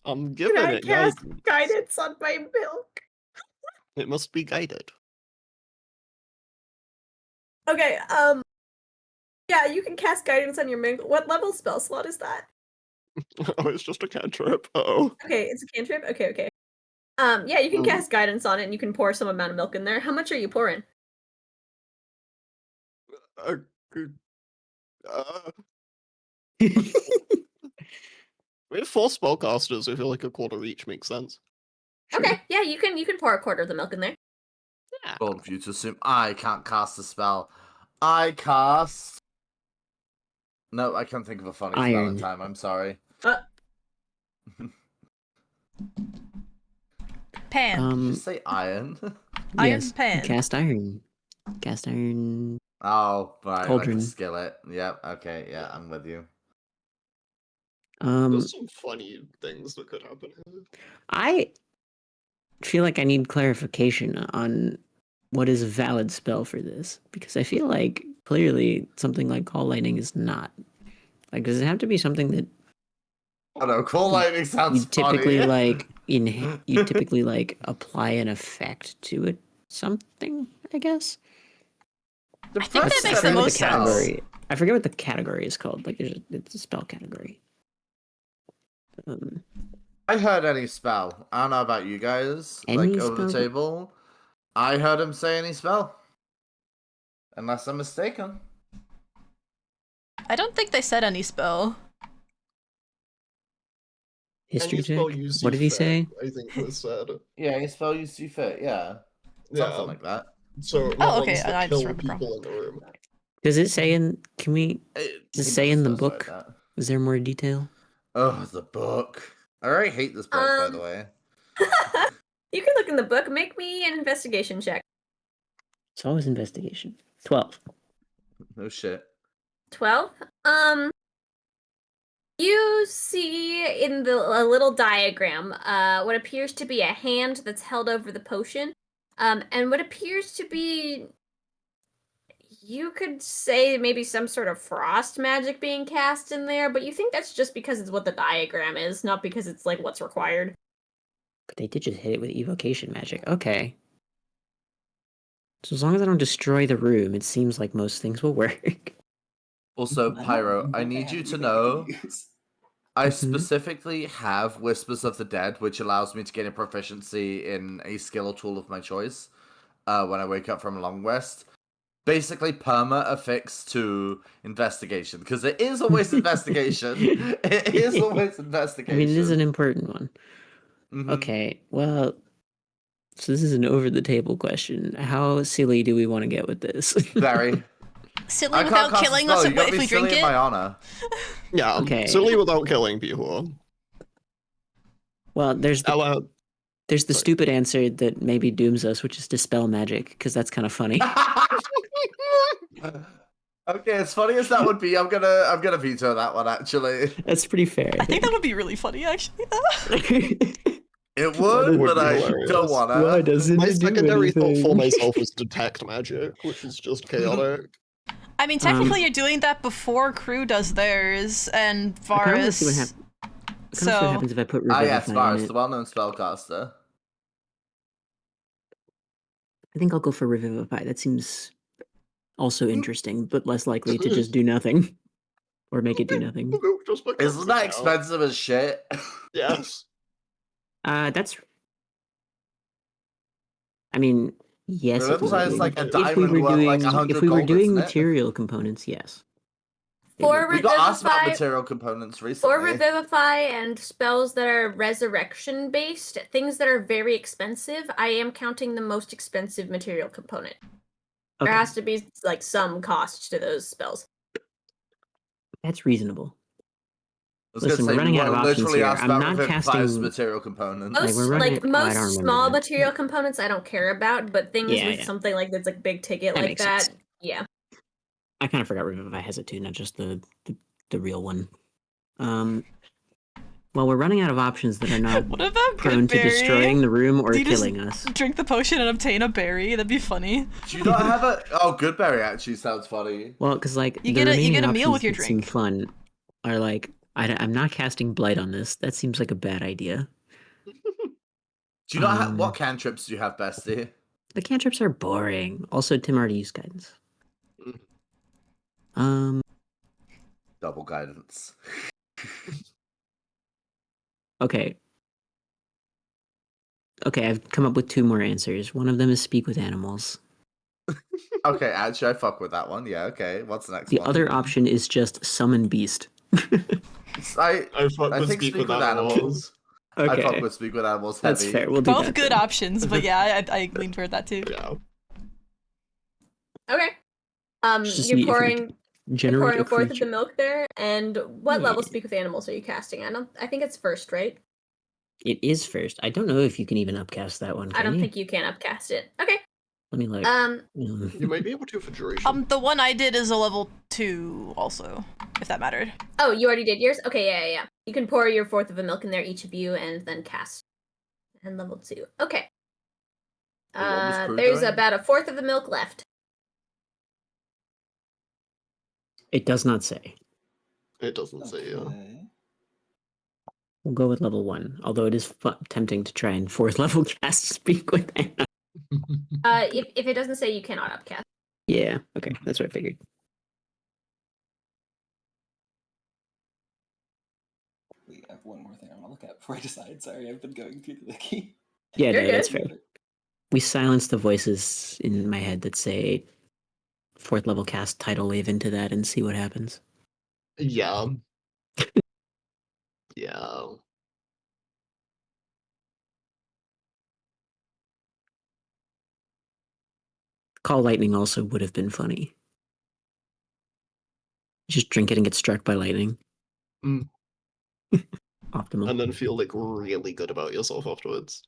I'm giving Can I it cast guidance. guidance on my milk? It must be guided. Okay, yeah, you can cast guidance on your milk. What level spell slot is that? Oh, it's just a cantrip. Oh. Okay, it's a cantrip? Okay. Yeah, you can cast guidance on it and you can pour some amount of milk in there. How much are you pouring? We have 4 spellcasters. I feel like a quarter each makes sense. Okay, yeah, you can pour a quarter of the milk in there. Yeah. Bold you to assume I can't cast a spell. I cast. No, I can't think of a funny spell Iron. in time. I'm sorry. Pan. Did you say iron? Iron Yes, pan. Cast iron. Cast iron. Oh, right, Cauldron. like a skillet. Yep. Okay. Yeah, I'm with you. There's some funny things that could happen here. I feel like I need clarification on what is a valid spell for this, because I feel like clearly something like Call Lightning is not. Like, does it have to be something that I don't know. Call lightning sounds you typically funny. you typically like apply an effect to it? Something, I guess. I think that I makes the forget what most sense. category. I forget what the category is called. Like, it's a spell category. I heard any spell. I don't know about you guys. Any over the spell? table. I heard him say any spell. Unless I'm mistaken. I don't think they said any spell. History Any spell check? you see What did he fit, say? I think was said. Yeah, any spell you see fit, yeah. Something like that. So not okay, ones that I just kill remember people in the room. Does it say in? Can we? Does it say in the book? That. Is there more detail? Oh, the book. I already hate this book, by the way. You can look in the book. Make me an investigation check. It's always investigation. 12. No shit. 12. You see in a little diagram what appears to be a hand that's held over the potion, and what appears to be, you could say maybe some sort of frost magic being cast in there, but you think that's just because it's what the diagram is, not because it's like what's required. But they did just hit it with evocation magic. Okay. So as long as I don't destroy the room, it seems like most things will work. Also, Pyro, I need you to know I specifically have Whispers of the Dead, which allows me to gain a proficiency in a skill or tool of my choice when I wake up from a long rest. Basically, perma affixed to investigation, because it is always investigation. It is always investigation. I mean, it is an important one. Okay, well, so this is an over-the-table question. How silly do we want to get with this? Very. Silly without killing us if we drink it? My honor. Yeah, okay. Silly without killing people. Well, there's the stupid answer that maybe dooms us, which is dispel magic, because that's kind of funny. Okay, as funny as that would be, I'm gonna veto that one actually. That's pretty fair. I think that would be really funny, actually. It would, but I don't wanna. Why doesn't My it do secondary thought for anything? myself was detect magic, which is just chaotic. I mean, technically, you're doing that before Kruu does theirs, and Varas. I kind of see what happens if I put Revivify yes, in Varas, it. the well-known spellcaster. I think I'll go for Revivify. That seems also interesting, but less likely to just do nothing. Or make it do nothing. Isn't that expensive as shit? Yes. That's... I mean, yes. If we were doing material components, yes. We got asked about material components recently. For Revivify and spells that are resurrection based, things that are very expensive, I am counting the most expensive material component. Okay. There has to be like some cost to those spells. That's reasonable. Listen, we're running out of options here. I'm not casting material components. Most small material components I don't care about, but things with something like that's like big ticket like that, yeah. I kind of forgot Revivify has it too, not just the real one. Well, we're running out of options that are not prone to destroying the room or killing us. Drink the potion and obtain a berry. That'd be funny. Do you not have a? Oh, good berry actually sounds funny. Well, because like you get a meal with your drink. Seem fun. Are like I'm not casting blight on this. That seems like a bad idea. Do you not have what cantrips do you have, Bestie? The cantrips are boring. Also, Tim already used guidance. Double guidance. Okay, I've come up with 2 more answers. One of them is speak with animals. Okay, actually, I fuck with that one. Yeah, okay. What's the next one? The other option is just summon beast. I think speak with animals. Okay. I fuck with speak with animals heavy. That's fair. We'll do both good options, but yeah, I lean toward that too. Yeah. Okay. You're pouring a fourth of the milk there, and what level speak with animals are you casting? I think it's first, right? It is first. I don't know if you can even upcast that one. I don't think you can upcast it. Okay. Let me look. You might be able to for duration. The one I did is a level 2 also, if that mattered. Oh, you already did yours? Okay, yeah. You can pour your fourth of the milk in there, each of you, and then cast. And level 2. Okay. There's about a fourth of the milk left. It does not say. It doesn't say, yeah. We'll go with level 1, although it is tempting to try and 4th level cast speak with animals. If it doesn't say, you cannot upcast. Yeah, okay, that's what I figured. We have one more thing I want to look at before I decide. Sorry, I've been going through the wiki. Yeah, You're no, good. that's fair. We silence the voices in my head that say 4th level cast tidal wave into that and see what happens. Yeah. Yeah. Call lightning also would have been funny. Just drink it and get struck by lightning. Mm. Optimal. And then feel like really good about yourself afterwards.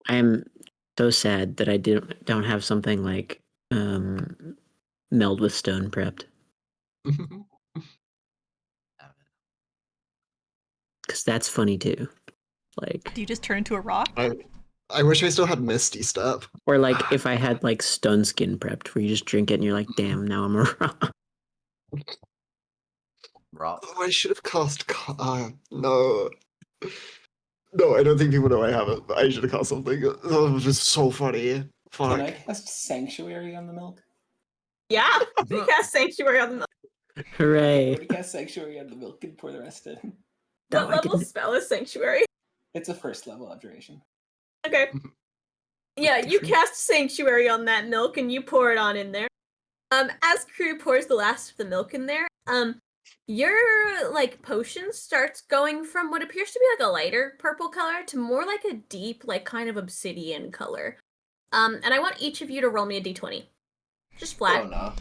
I am so sad that I don't have something like meld with stone prepped. Because that's funny too. Like, do you just turn into a rock? I wish I still had Misty Step. Or like if I had like stone skin prepped, where you just drink it and you're like, damn, now I'm a rock. Rock. Oh, I should have cast. No. No, I don't think people know I have it, but I should have cast something. That was just so funny. Fuck. Can I cast Sanctuary on the milk? Yeah, you cast Sanctuary on the milk. Hooray. I'm gonna cast Sanctuary on the milk and pour the rest in. No, What level spell is Sanctuary? It's a 1st level abjuration. Okay. Yeah, you cast Sanctuary on that milk and you pour it on in there. As Kruu pours the last of the milk in there, your like potion starts going from what appears to be like a lighter purple color to more like a deep, like kind of obsidian color. And I want each of you to roll me a d20. Just flat. Oh no.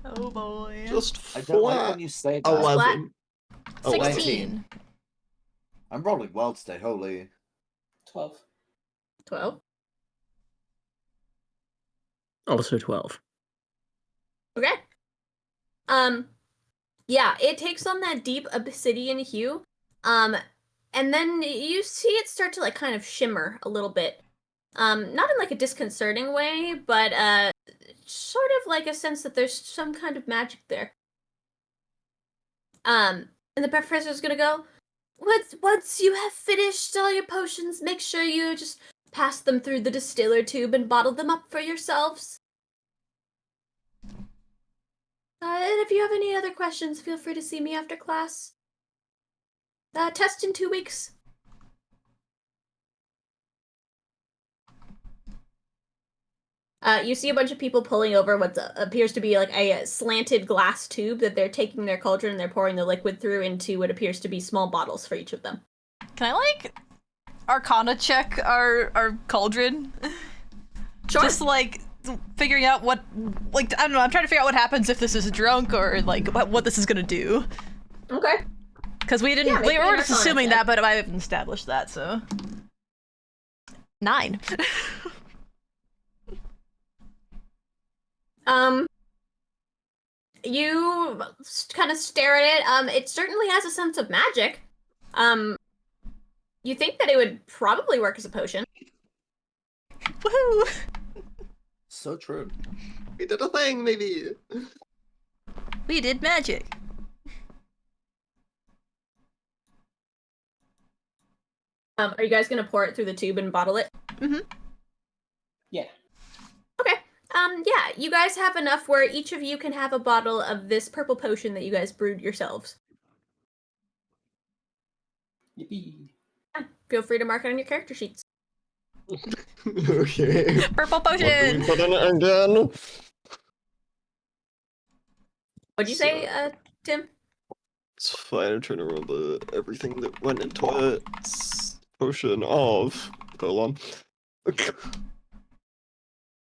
Oh boy. Just I don't like flat. when you say that. 11. 16. I'm rolling well today, holy. 12. 12. Also 12. Okay. Yeah, it takes on that deep obsidian hue. And then you see it start to like kind of shimmer a little bit. Not in like a disconcerting way, but sort of like a sense that there's some kind of magic there. And the professor's gonna go, once you have finished all your potions, make sure you just pass them through the distiller tube and bottle them up for yourselves. And if you have any other questions, feel free to see me after class. Test in 2 weeks. You see a bunch of people pulling over what appears to be like a slanted glass tube that they're taking their cauldron and they're pouring the liquid through into what appears to be small bottles for each of them. Can I, like, Arcana check our cauldron? Sure. Just, like, figuring out what, like, I don't know, I'm trying to figure out what happens if this is drunk or, like, what this is gonna do. Okay. Because we didn't, we were just assuming that, but I haven't established that, so. 9. You kind of stare at it. It certainly has a sense of magic. You think that it would probably work as a potion. Woohoo! So true. We did a thing, maybe. We did magic. Are you guys gonna pour it through the tube and bottle it? Mm-hmm. Yeah. Okay. Yeah, you guys have enough where each of you can have a bottle of this purple potion that you guys brewed yourselves. Yippee. Yeah, feel free to mark it on your character sheets. Okay. Purple What do potion! we put in it again? What'd you say, Tim? It's fine, I'm trying to remember everything that went into it. It's potion of... colon.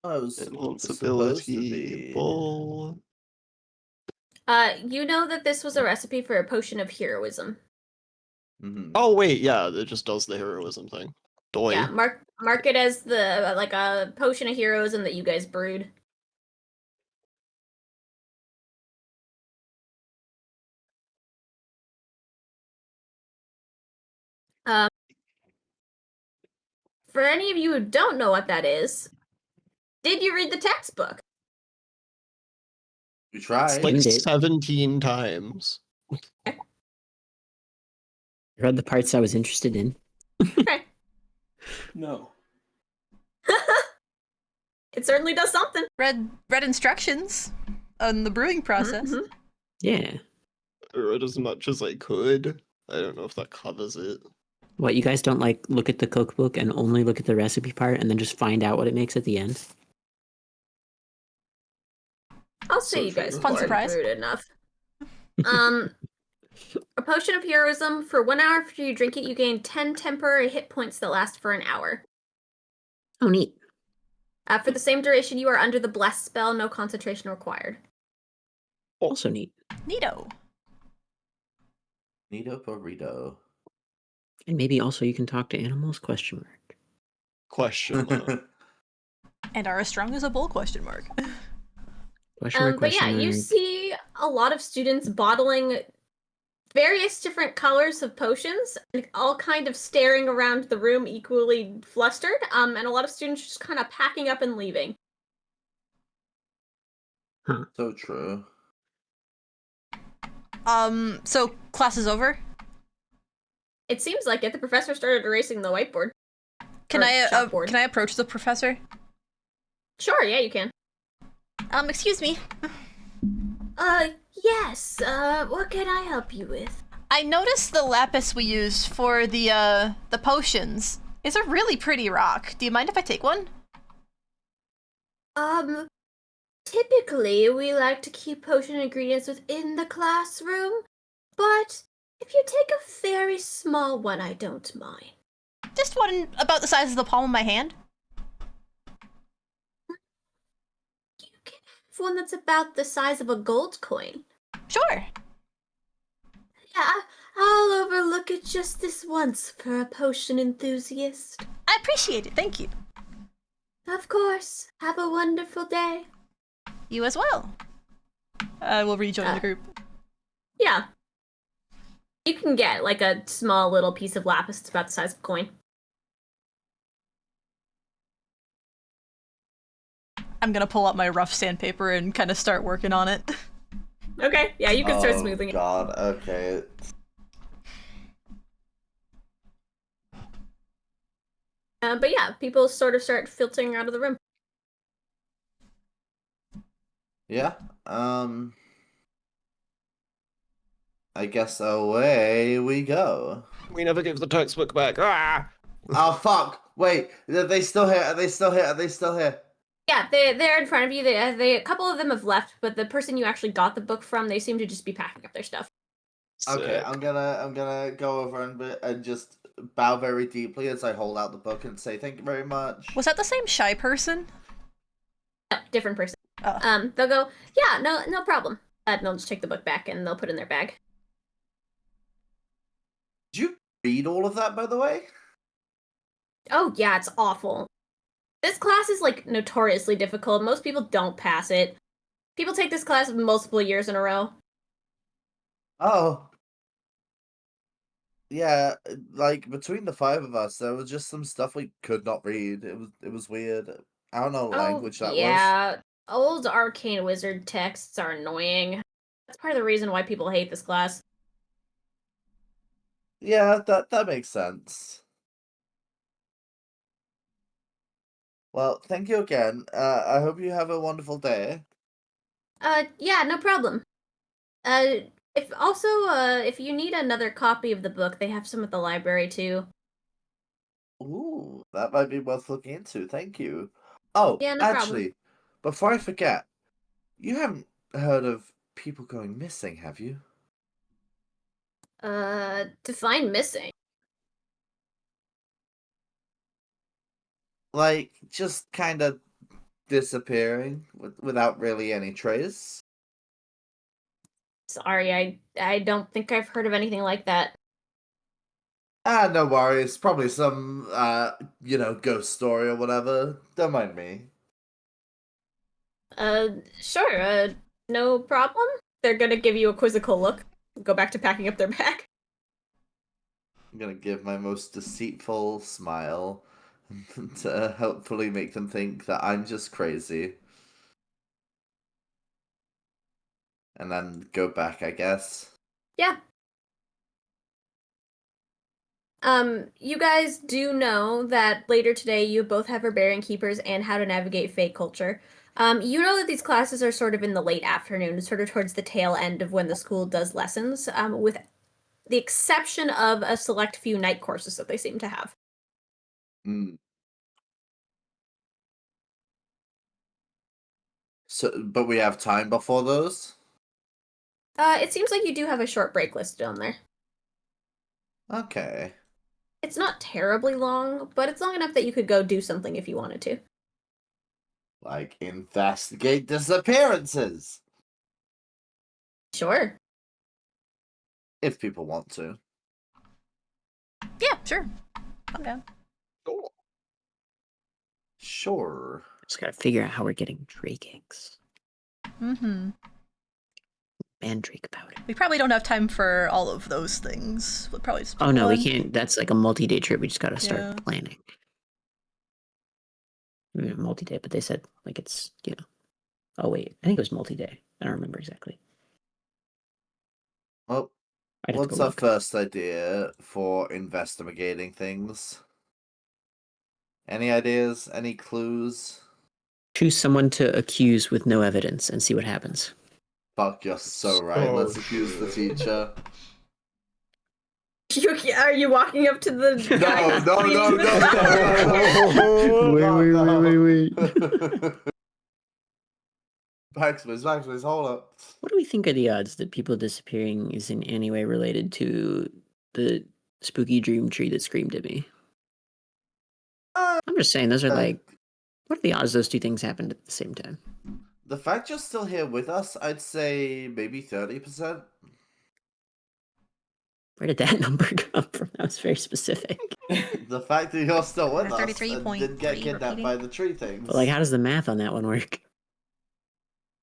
Invincibility ball. You know that this was a recipe for a potion of heroism. Mm-hmm. Oh wait, yeah, it just does the heroism thing. Doy. Yeah, mark it as the like a potion of heroism that you guys brewed. For any of you who don't know what that is, did you read the textbook? You tried. It's like 17 times. I read the parts I was interested in. Okay. No. It certainly does something. Read instructions on the brewing process. Mm-hmm. Yeah. I read as much as I could. I don't know if that covers it. What, you guys don't like look at the cookbook and only look at the recipe part and then just find out what it makes at the end? I'll say you guys Fun surprise. Druid enough. A potion of heroism. For 1 hour after you drink it, you gain 10 temporary hit points that last for an hour. Oh, neat. For the same duration, you are under the blessed spell. No concentration required. Also neat. Neato. Neato burrito. And maybe also you can talk to animals? Question mark. Question mark. And are as strong as a bull? Question mark. Question mark, but yeah, question you mark. see a lot of students bottling various different colors of potions, and all kind of staring around the room equally flustered, and a lot of students just kind of packing up and leaving. Huh. So true. So class is over? It seems like it. The professor started erasing the whiteboard. Can I chalkboard. approach the professor? Sure, yeah, you can. Excuse me. Yes, what can I help you with? I noticed the lapis we used for the potions is a really pretty rock. Do you mind if I take one? Typically we like to keep potion ingredients within the classroom, but if you take a very small one, I don't mind. Just one about the size of the palm of my hand. You can have one that's about the size of a gold coin. Sure. Yeah, I'll overlook it just this once for a potion enthusiast. I appreciate it, thank you. Of course. Have a wonderful day. You as well. I will rejoin the group. Yeah. You can get like a small little piece of lapis. It's about the size of a coin. I'm gonna pull out my rough sandpaper and kind of start working on it. Okay, yeah, you can start smoothing it. Oh god, okay. But yeah, people sort of start filtering out of the room. Yeah, I guess away we go. We never give the textbook back. Ah! Oh fuck! Wait, are they still here? Are they still here? Are they still here? Yeah, they're in front of you. They a couple of them have left, but the person you actually got the book from, they seem to just be packing up their stuff. Okay, Sick. I'm gonna go over and just bow very deeply as I hold out the book and say thank you very much. Was that the same shy person? No, different person. Oh. They'll go, yeah, no problem. And they'll just take the book back and they'll put it in their bag. Did you read all of that, by the way? Oh yeah, it's awful. This class is like notoriously difficult. Most people don't pass it. People take this class multiple years in a row. Oh. Yeah, like between the 5 of us, there was just some stuff we could not read. It was weird. I don't know what language that was. Yeah, old arcane wizard texts are annoying. That's part of the reason why people hate this class. Yeah, that makes sense. Well, thank you again. I hope you have a wonderful day. Yeah, no problem. If you need another copy of the book, they have some at the library too. Ooh, that might be worth looking into. Thank you. Oh, Yeah, no actually, before I forget, you haven't heard of people going missing, have you? Define missing. Like, just kind of disappearing without really any trace? Sorry, I don't think I've heard of anything like that. No worries. Probably some, ghost story or whatever. Don't mind me. Sure, no problem. They're gonna give you a quizzical look. Go back to packing up their bag. I'm gonna give my most deceitful smile to hopefully make them think that I'm just crazy. And then go back, I guess. Yeah. You guys do know that later today you both have Barbarian Keepers and How to Navigate Fey Culture. You know that these classes are sort of in the late afternoon, sort of towards the tail end of when the school does lessons, with the exception of a select few night courses that they seem to have. So, but we have time before those? It seems like you do have a short break listed on there. Okay. It's not terribly long, but it's long enough that you could go do something if you wanted to. Like, investigate disappearances! Sure. If people want to. Yeah, sure. I'm down. Sure. Just gotta figure out how we're getting Drake eggs. Mm-hmm. Mandrake powder. We probably don't have time for all of those things. We'll probably just Oh no, we one. can't. That's like a multi-day trip. We just gotta start planning. Multi-day, but they said like it's, you know. Oh wait, I think it was multi-day. I don't remember exactly. Well, what's our first idea for investigating things? Any ideas? Any clues? Choose someone to accuse with no evidence and see what happens. Fuck, you're so right. Let's accuse the teacher. Are you walking up to the guy? Wait. Maximus, hold up. What do we think are the odds that people disappearing is in any way related to the spooky dream tree that screamed at me? I'm just saying, those are like, what are the odds those two things happened at the same time? The fact you're still here with us, I'd say maybe 30%. Where did that number come from? That was very specific. The fact that you're still with us 33 and point didn't get three kidnapped repeating. by the tree things. But like, how does the math on that one work?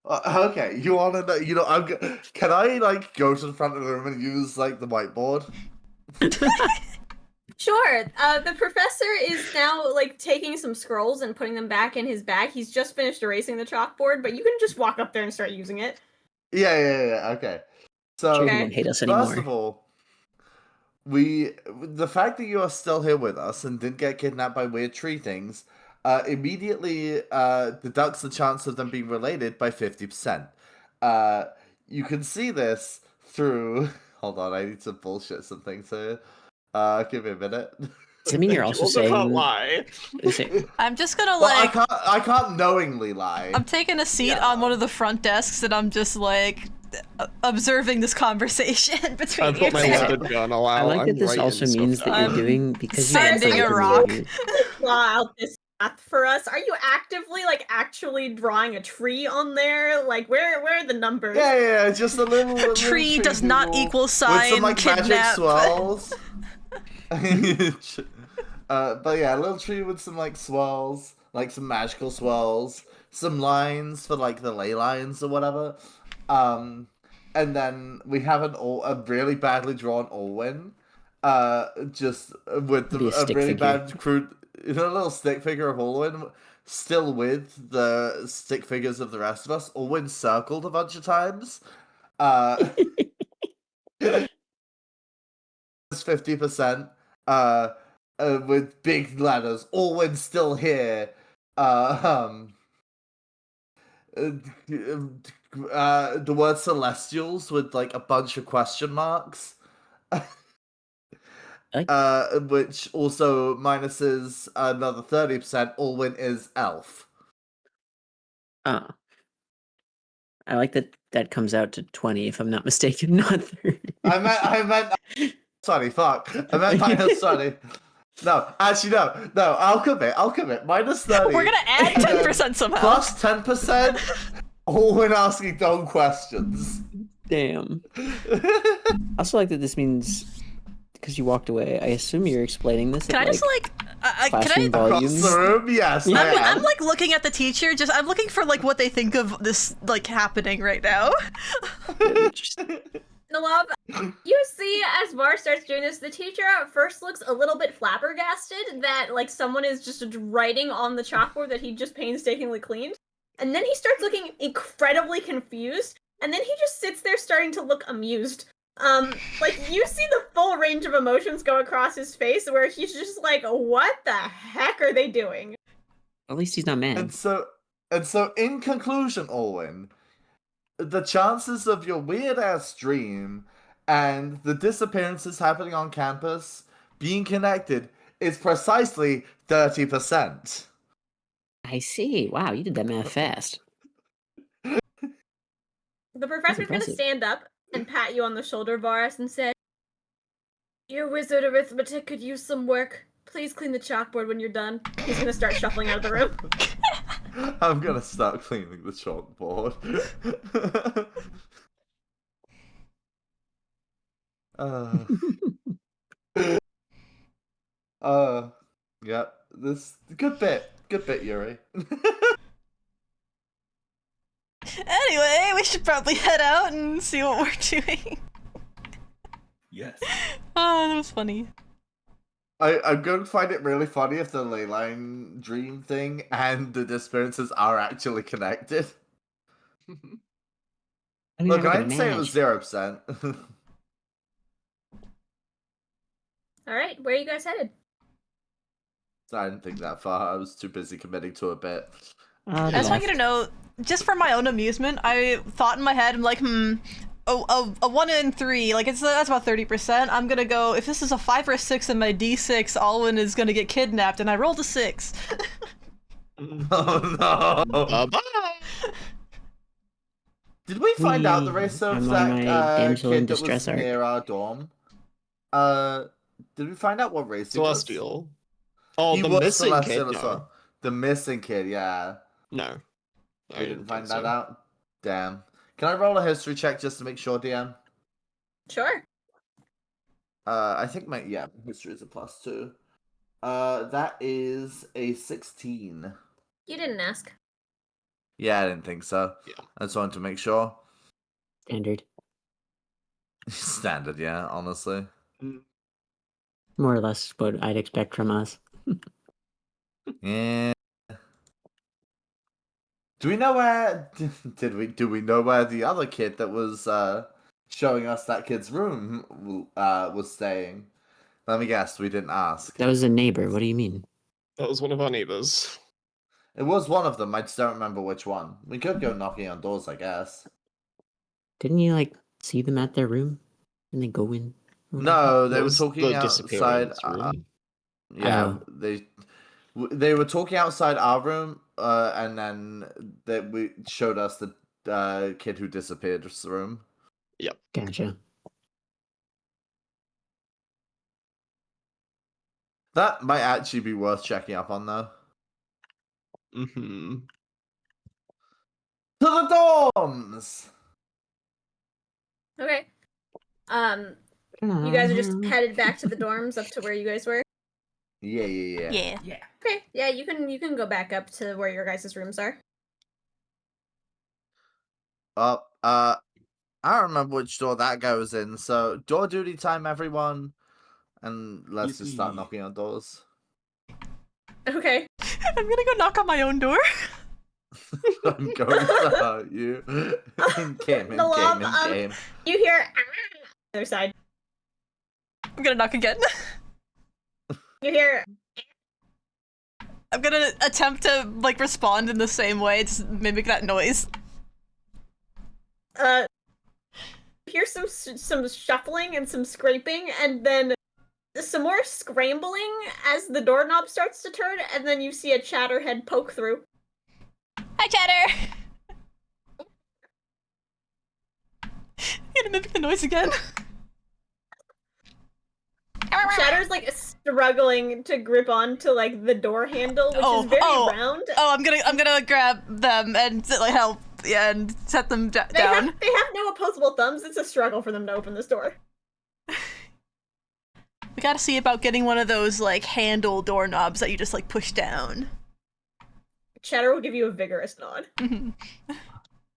Okay, you want to know? You know, can I like go to the front of the room and use like the whiteboard? Sure. The professor is now like taking some scrolls and putting them back in his bag. He's just finished erasing the chalkboard, but you can just walk up there and start using it. Yeah. Okay. So You won't hate us anymore. First of all, the fact that you are still here with us and didn't get kidnapped by weird tree things, immediately deducts the chance of them being related by 50%. You can see this through. Hold on, I need to bullshit some things here. Give me a minute. Does it mean you're also saying lie? I'm just gonna like. Well, I can't knowingly lie. I'm taking a seat on one of the front desks and I'm just like observing this conversation between you two. I like that this also means that you're doing because sending a rock. Draw out this math for us. Are you actively actually drawing a tree on there? Like where are the numbers? Yeah, just a little tree does not equal sign with some kidnap. Magic swirls. But yeah, a little tree with some swirls, like some magical swirls, some lines for the ley lines or whatever. And then we have a really badly drawn Alwyn, just with a really bad crude, a little stick figure of Alwyn, still with the stick figures of the rest of us. Alwyn circled a bunch of times. 50%. With big letters. Alwyn still here. The word celestials with a bunch of question marks. Which also minuses another 30%. Alwyn is elf. Oh. I like that comes out to 20 if I'm not mistaken, not 30. I meant sorry, fuck. I meant minus 20. No, actually no, I'll commit. Minus 30. We're gonna add 10% somehow. Plus 10%, all when asking dumb questions. Damn. I also like that this means, because you walked away, I assume you're explaining this Can at, I just classroom volumes? Across the room? Yes, I'm looking at the teacher, I'm looking for what they think of this happening right now. Nellav, you see as Var starts doing this, the teacher at first looks a little bit flabbergasted that someone is just writing on the chalkboard that he just painstakingly cleaned. And then he starts looking incredibly confused, and then he just sits there starting to look amused Like, you see the full range of emotions go across his face, where he's just like, what the heck are they doing? At least he's not mad. And so, in conclusion, Alwyn, the chances of your weird-ass dream and the disappearances happening on campus being connected is precisely 30%. I see. Wow, you did that math fast. The professor's gonna stand up and pat you on the shoulder, Varas, and say, "Your wizard arithmetic could use some work. Please clean the chalkboard when you're done." He's gonna start shuffling out of the room. I'm gonna start cleaning the chalkboard. Yeah, this good bit, Yuri. Anyway, we should probably head out and see what we're doing. Yes. Oh, that was funny. I'm going to find it really funny if the leyline dream thing and the disappearances are actually connected. Look, I'd say it was 0%. Alright, where are you guys headed? I didn't think that far. I was too busy committing to a bit. I just want you to know, just for my own amusement, I thought in my head, I'm like, a 1 in 3, like that's about 30%. I'm gonna go, if this is a 5 or a 6 in my D6, Alwyn is gonna get kidnapped, and I rolled a 6. Oh no! Bye-bye! Did we find out the race of that kid that was arc. near our dorm? Did we find out what race Celestial. Oh, he the was missing Celestial kid. as No. well. The missing kid, yeah. No. We didn't find that out? Damn. Can I roll a history check just to make sure, DM? Sure. I think history is a +2. That is a 16. You didn't ask. Yeah, I didn't think so. Yeah. I just wanted to make sure. Standard. Standard, yeah, honestly. More or less what I'd expect from us. Yeah. Do we know where? Do we know where the other kid that was showing us that kid's room was staying? Let me guess. We didn't ask. That was a neighbor. What do you mean? That was one of our neighbors. It was one of them. I just don't remember which one. We could go knocking on doors, I guess. Didn't you see them at their room and then go in? No, they were Was talking the outside. disappearance room? Yeah, Oh. they were talking outside our room, and then we showed us the kid who disappeared's room. Yep. Gotcha. That might actually be worth checking up on, though. Mm-hmm. To the dorms! Okay. You guys are just headed back to the dorms, up to where you guys were? Yeah. Yeah. Okay, yeah, you can go back up to where your guys' rooms are. I don't remember which door that goes in, so door duty time, everyone. And let's just start knocking on doors. Okay. I'm gonna go knock on my own door. I'm going to hurt you. In game. You hear other side. I'm gonna knock again. You hear. I'm gonna attempt to respond in the same way, just mimic that noise. Hear some shuffling and some scraping, and then some more scrambling as the doorknob starts to turn, and then you see a chatterhead poke through. Hi, Chatter! I'm gonna mimic the noise again. Chatter's struggling to grip onto the door handle, which is very round. Oh, I'm gonna grab them and help and set them down. They have no opposable thumbs. It's a struggle for them to open this door. We gotta see about getting one of those handle doorknobs that you just push down. Chatter will give you a vigorous nod.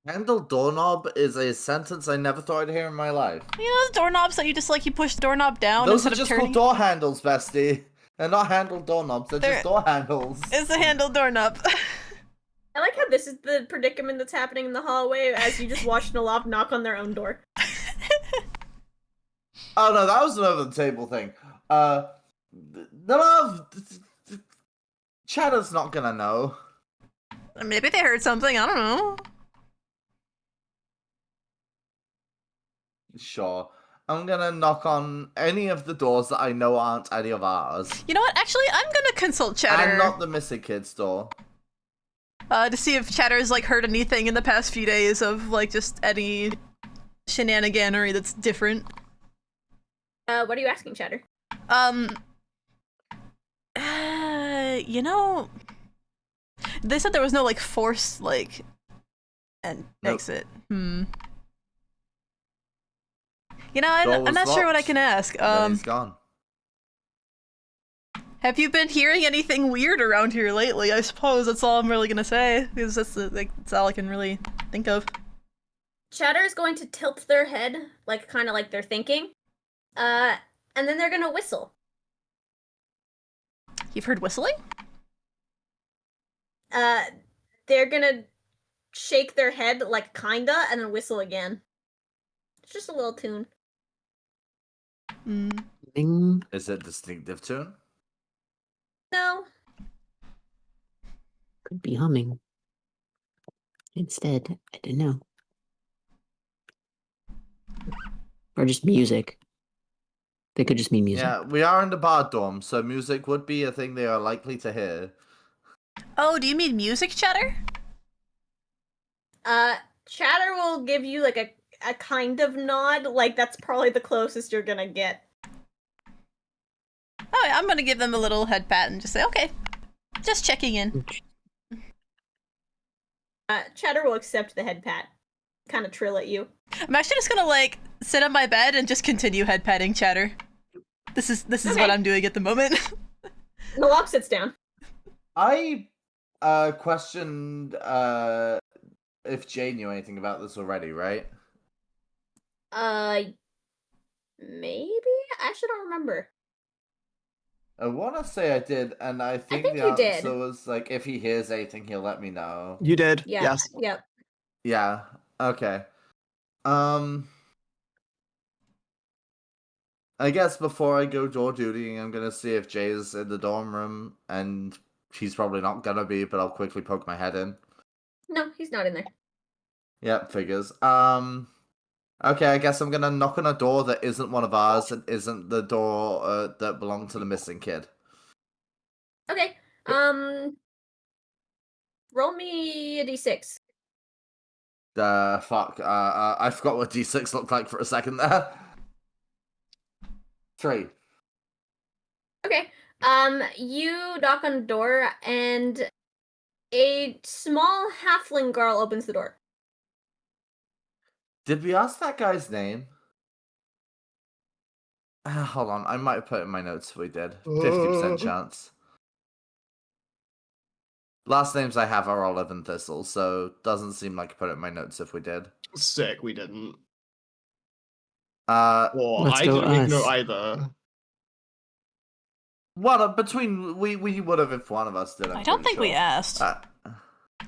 Handle doorknob is a sentence I never thought I'd hear in my life. You know those doorknobs that you just you push the doorknob down Those instead are just of turning? called door handles, bestie. They're not handle doorknobs, they're just door handles. It's a handle doorknob. I like how this is the predicament that's happening in the hallway as you just watch Nellav knock on their own door. Oh no, that was an over the table thing. Nellav, Chadder's not gonna know. Maybe they heard something. I don't know. Sure. I'm gonna knock on any of the doors that I know aren't any of ours. You know what? Actually, I'm gonna consult Chatter. And not the missing kid's door. To see if Chatter's like heard anything in the past few days of like just any shenaniganery that's different. What are you asking, Chatter? You know, they said there was no like force like and exit. You know, I'm not sure what I can ask. He's gone. Have you been hearing anything weird around here lately? I suppose that's all I'm really gonna say, because that's all I can really think of. Chatter is going to tilt their head, like kind of like they're thinking, and then they're gonna whistle. You've heard whistling? They're gonna shake their head, like kinda, and then whistle again. It's just a little tune. Ding. Is it distinctive tune? No. Could be humming. Instead, I don't know. Or just music. They could just mean music. Yeah, we are in the bar dorm, so music would be a thing they are likely to hear. Oh, do you mean music, Chatter? Chatter will give you like a kind of nod, like that's probably the closest you're gonna get. Oh, yeah, I'm gonna give them a little head pat and just say, okay, just checking in. Chatter will accept the head pat, kind of trill at you. I'm actually just gonna like sit on my bed and just continue head patting Chatter. This is Okay. what I'm doing at the moment. Nellav sits down. I questioned if Jay knew anything about this already, right? Maybe? I actually don't remember. I want to say I did, and I think think the you did. answer was like, if he hears anything, he'll let me know. You did. Yeah. Yes. Yep. Yeah. Okay. I guess before I go door dutying, I'm gonna see if Jay's in the dorm room, and he's probably not gonna be, but I'll quickly poke my head in. No, he's not in there. Yep, figures. Okay, I guess I'm gonna knock on a door that isn't one of ours and isn't the door that belonged to the missing kid. Okay. Roll me a d6. Fuck. I forgot what D6 looked like for a second there. 3. Okay. You knock on the door, and a small halfling girl opens the door. Did we ask that guy's name? Hold on, I might have put it in my notes if we did. 50% chance. Last names I have are Olive Thistle, so doesn't seem like I put it in my notes if we did. Sick, we didn't. Well, Let's I go didn't make us. note either. Between we would have if one of us did. I don't think we asked.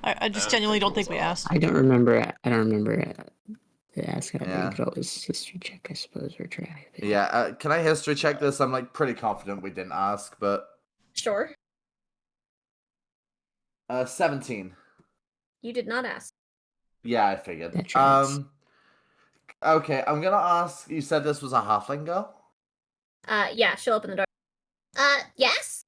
I just genuinely don't think we asked. I don't remember. To ask. Yeah. You could always history check, I suppose, or try. But... Yeah. Can I history check this? I'm like pretty confident we didn't ask, but Sure. 17. You did not ask. Yeah, I figured. That tracks. Okay, I'm gonna ask. You said this was a halfling girl? Yeah, she'll open the door. Yes?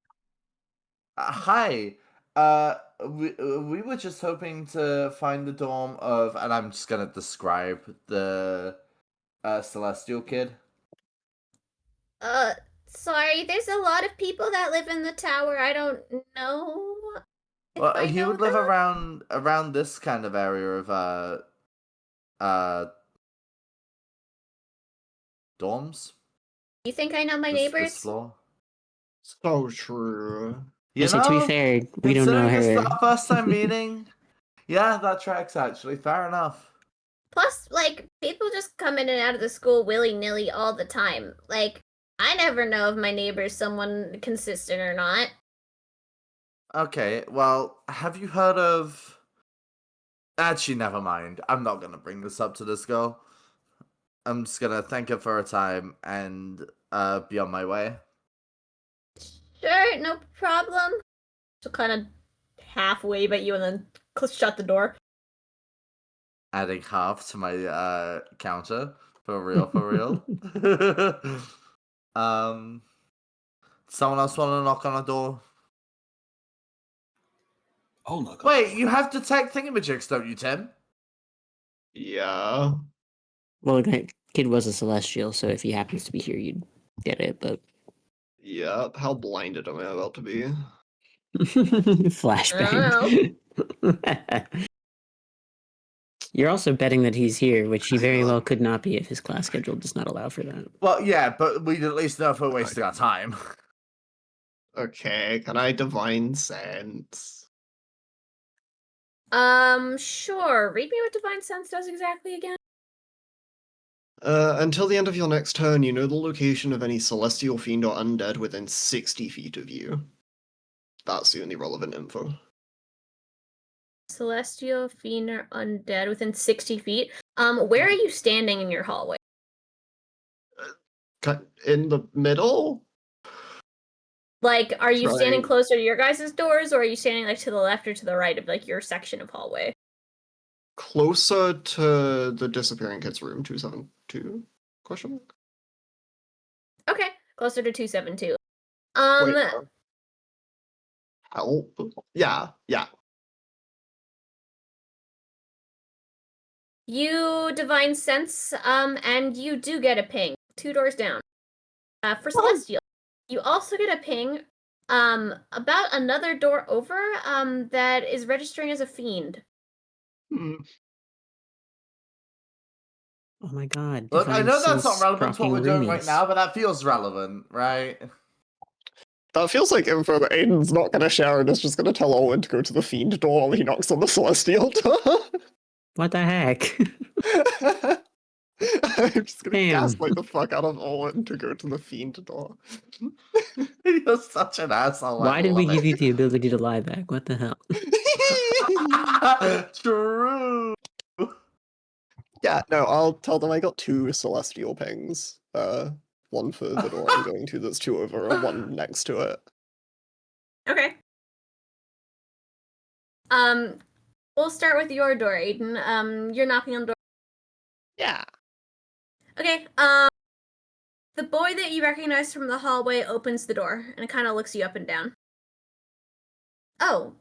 Hi. We were just hoping to find the dorm of, and I'm just gonna describe the celestial kid. Sorry, there's a lot of people that live in the tower. I don't know. Well, he would live around this kind of area of dorms. You think I know my This neighbors? floor. So true. You To be fair, we don't know considering this is her. our first time meeting. Yeah, that tracks actually. Fair enough. Plus, like, people just come in and out of the school willy-nilly all the time. Like, I never know if my neighbor's someone consistent or not. Okay, well, have you heard of... Actually, never mind. I'm not gonna bring this up to this girl. I'm just gonna thank her for her time and be on my way. Sure, no problem. She'll kind of half wave at you and then shut the door. Adding half to my counter. For real, for real. Someone else want to knock on a door? I'll knock. Wait, you have detect thingamajigs, don't you, Tim? Yeah. Well, that kid was a celestial, so if he happens to be here, you'd get it, but... Yeah, how blinded am I about to be? Flashbang. You're also betting that he's here, which he very well could not be if his class schedule does not allow for that. Well, yeah, but we'd at least know if we're wasting our time. Okay, can I divine sense? Sure. Read me what Divine Sense does exactly again. Until the end of your next turn, you know the location of any celestial fiend or undead within 60 feet of you. That's the only relevant info. Celestial, fiend, or undead within 60 feet. Where are you standing in your hallway? In the middle? Like, are you standing Right. closer to your guys' doors, or are you standing like to the left or to the right of like your section of hallway? Closer to the disappearing kid's room, 272? Question mark? Okay, closer to 272. Wait, help? Yeah. You Divine Sense, and you do get a ping 2 doors down. For Celestial, you also get a ping, about another door over, that is registering as a fiend. Hmm. Oh my god. Look, I Divine know that's not Sense relevant to what we're proccing doing right roomies. now, but that feels relevant, right? That feels like info that Aiden's not going to share and is just going to tell Alwyn to go to the fiend door while he knocks on the celestial door. What the heck? I'm just going to Damn. gaslight the fuck out of Alwyn to go to the fiend door. You're such an asshole. Why I did we love give it. you the ability to lie back? What the hell? True. Yeah, no, I'll tell them I got 2 celestial pings. One for the door I'm going to that's 2 over, and one next to it. Okay. We'll start with your door, Aiden. You're knocking on the door. Yeah. Okay, the boy that you recognize from the hallway opens the door and kind of looks you up and down. Oh,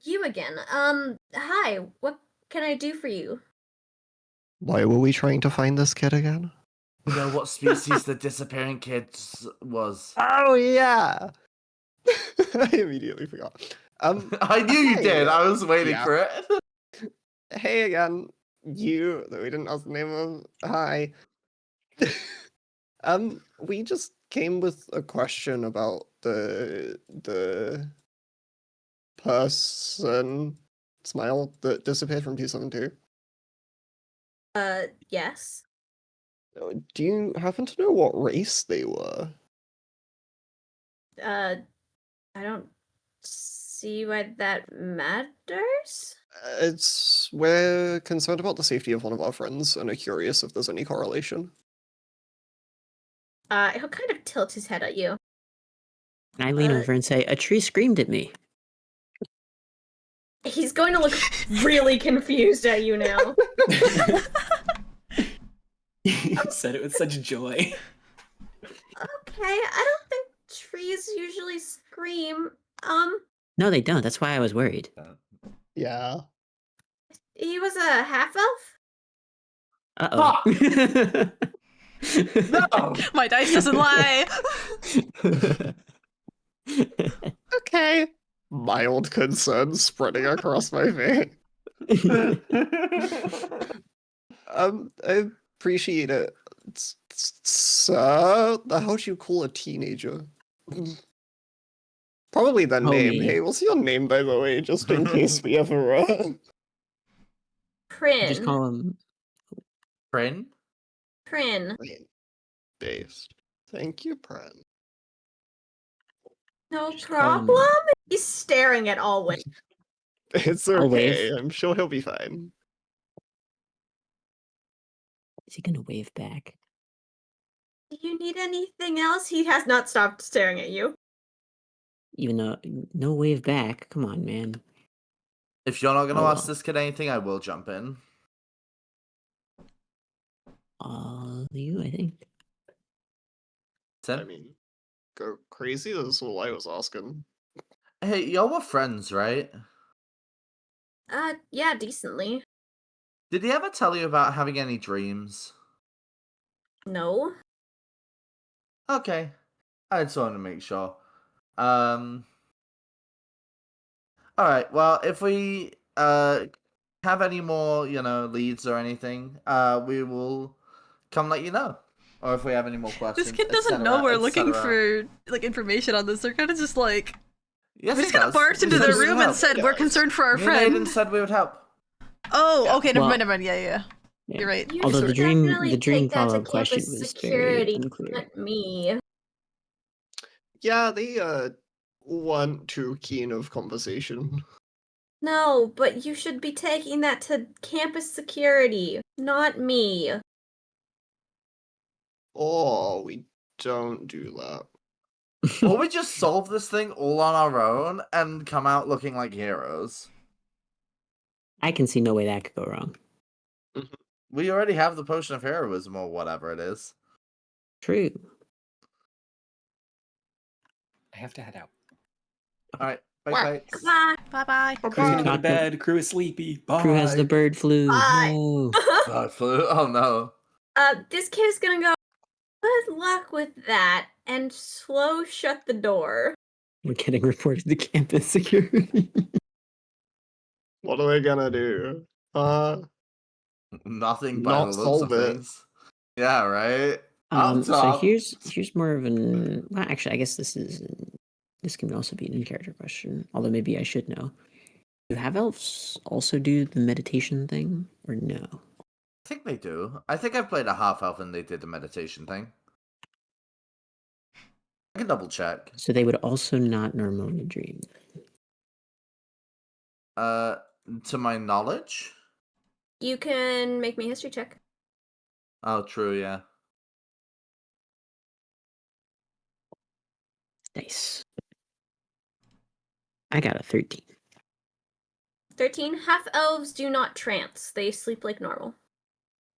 you again. Hi, what can I do for you? Why were we trying to find this kid again? You know what species the disappearing kid was? Oh, yeah! I immediately forgot. I knew you did. I was waiting Yeah. for it. Hey again. You, that we didn't ask the name of. Hi. We just came with a question about the person smile that disappeared from 272. Yes. Do you happen to know what race they were? I don't see why that matters. We're concerned about the safety of one of our friends and are curious if there's any correlation. He'll kind of tilt his head at you. I lean over and say, a tree screamed at me. He's going to look really confused at you now. You said it with such joy. Okay, I don't think trees usually scream. No, they don't. That's why I was worried. Yeah. He was a half-elf? Uh-oh. No. My dice doesn't lie. Okay. Mild concern spreading across my face. I appreciate it. Sir, how do you call a teenager? Probably the name. Homie. Hey, what's your name, by the way, just in case we ever Prin. Just call him. Prin? Prin. based. Thank you, Pren. No Just call him- problem? He's staring at Alwyn. It's I'll okay. wave. I'm sure he'll be fine. Is he gonna wave back? Do you need anything else? He has not stopped staring at you. Even though no wave back. Come on, man. If you're not gonna Oh, ask well. this kid anything, I will jump in. You, I think. Tim? I mean, go crazy. That's all I was asking. Hey, y'all were friends, right? Yeah, decently. Did he ever tell you about having any dreams? No. Okay. I just wanted to make sure. Alright, well, if we have any more, leads or anything, we will come let you know. Or if we have any more questions. This kid doesn't know we're looking for like information on this. They're kind of just like, yes, we just kind of barged into their room and said, "We're concerned for our friend." Aiden said we would help. Oh, okay, Well, never mind. Yeah. You're right. You Although should the dream definitely take that to follow-up question campus was security, very unclear. not me. Yeah, they weren't too keen of conversation. No, but you should be taking that to campus security, not me. Oh, we don't do that. Or we just solve this thing all on our own and come out looking like heroes. I can see no way that could go wrong. We already have the potion of heroism or whatever it is. True. I have to head out. Alright, bye. Bye. Bye. Krew's gonna go to Talk to- bed. Krew is sleepy. Bye. Kruu has the bird flu. Bye. No. Bird flu? Oh no. This kid is gonna go, good luck with that, and slow shut the door. We're getting reported to campus security. What are they gonna do? Nothing by Not the looks of solve it. things. Yeah, right? Up So top. here's more of an. Well, actually, I guess this can also be an in-character question. Although maybe I should know. Do have elves also do the meditation thing, or no? I think they do. I think I've played a half elf and they did the meditation thing. I can double check. So they would also not normally dream. To my knowledge. You can make me a history check. Oh, true, yeah. Nice. I got a 13. 13. Half elves do not trance. They sleep like normal.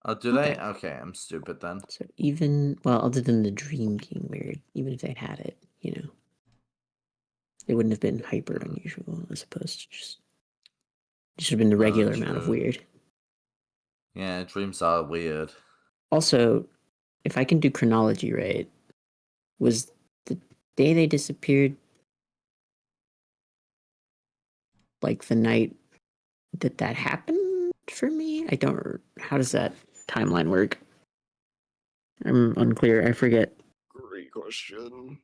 Oh, do they? Okay. Okay, I'm stupid then. So even, well, other than the dream being weird, even if they had it, it wouldn't have been hyper unusual as opposed to just would have been the regular amount of true. weird. Yeah, dreams are weird. Also, if I can do chronology right, was the day they disappeared like the night that happened for me? I don't. How does that timeline work? I'm unclear. I forget. Great question.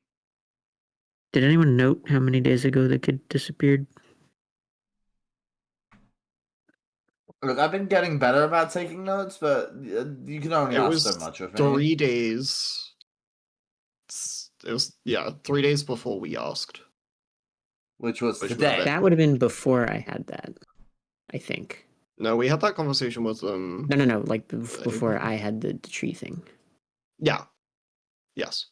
Did anyone note how many days ago the kid disappeared? Mm-hmm. Look, I've been getting better about taking notes, but you can only It ask was so much of me. 3 days. It was 3 days before we asked. Which was Which was today. That would have been before I had that, I think. No, we had that conversation with them. No, like before I had the tree thing. Yeah. Yes.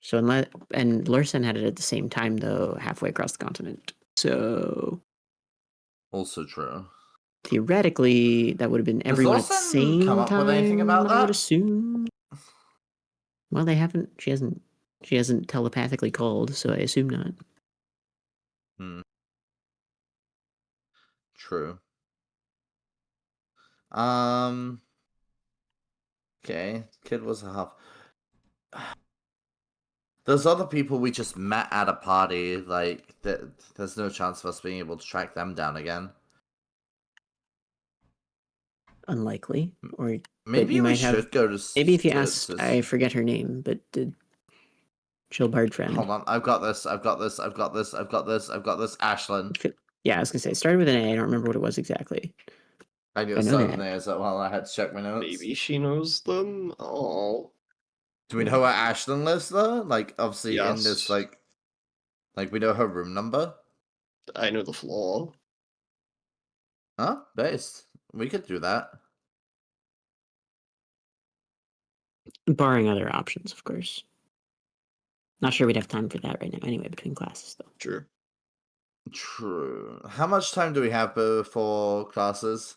So and Lorsen had it at the same time though, halfway across the continent. So Also true. theoretically, that would have been everyone at the Lorsen same come up time. with anything about I would that? assume. Well, they haven't. She hasn't telepathically called, so I assume not. True. Okay, kid was a half. Those other people we just met at a party, like, there's no chance of us being able to track them down again. Unlikely, or Maybe you we might have. should go to. Maybe if you asked, I forget her name, but the Chillbard friend. Hold on, I've got this. Ashlyn. Yeah, I was gonna say it started with an A. I don't remember what it was exactly. I knew I it know started that. with an A as well. I had to check my notes. Maybe she knows them. Oh. Do we know where Ashlyn lives though? Like, obviously in this Yes. like we know her room number. I know the floor. Huh? Based. We could do that. Barring other options, of course. Not sure we'd have time for that right now. Anyway, between classes, though. True. True. How much time do we have before classes?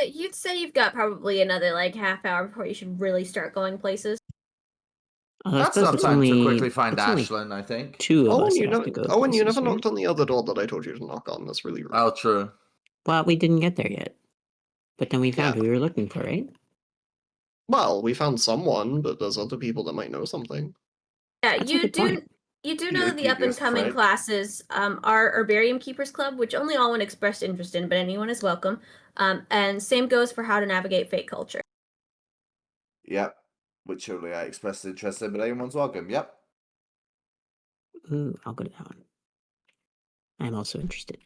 You'd say you've got probably another like half hour before you should really start going places. That's enough time to quickly find Ashlyn, I think. Two of us have to go. Owen, you never right? knocked on the other door that I told you to knock on. That's really rude. Oh, true. Well, we didn't get there yet. But then we found who we were looking for, right? Well, we found someone, but there's other people that might know something. Yeah, That's a you good do. point. You do know that the up-and-coming Fred. classes are Herbarium Keepers Club, which only Alwyn expressed interest in, but anyone is welcome. And same goes for how to navigate fake culture. Yep. Which only I expressed interest in, but anyone's welcome. Yep. Ooh, I'll go to that one. I'm also interested.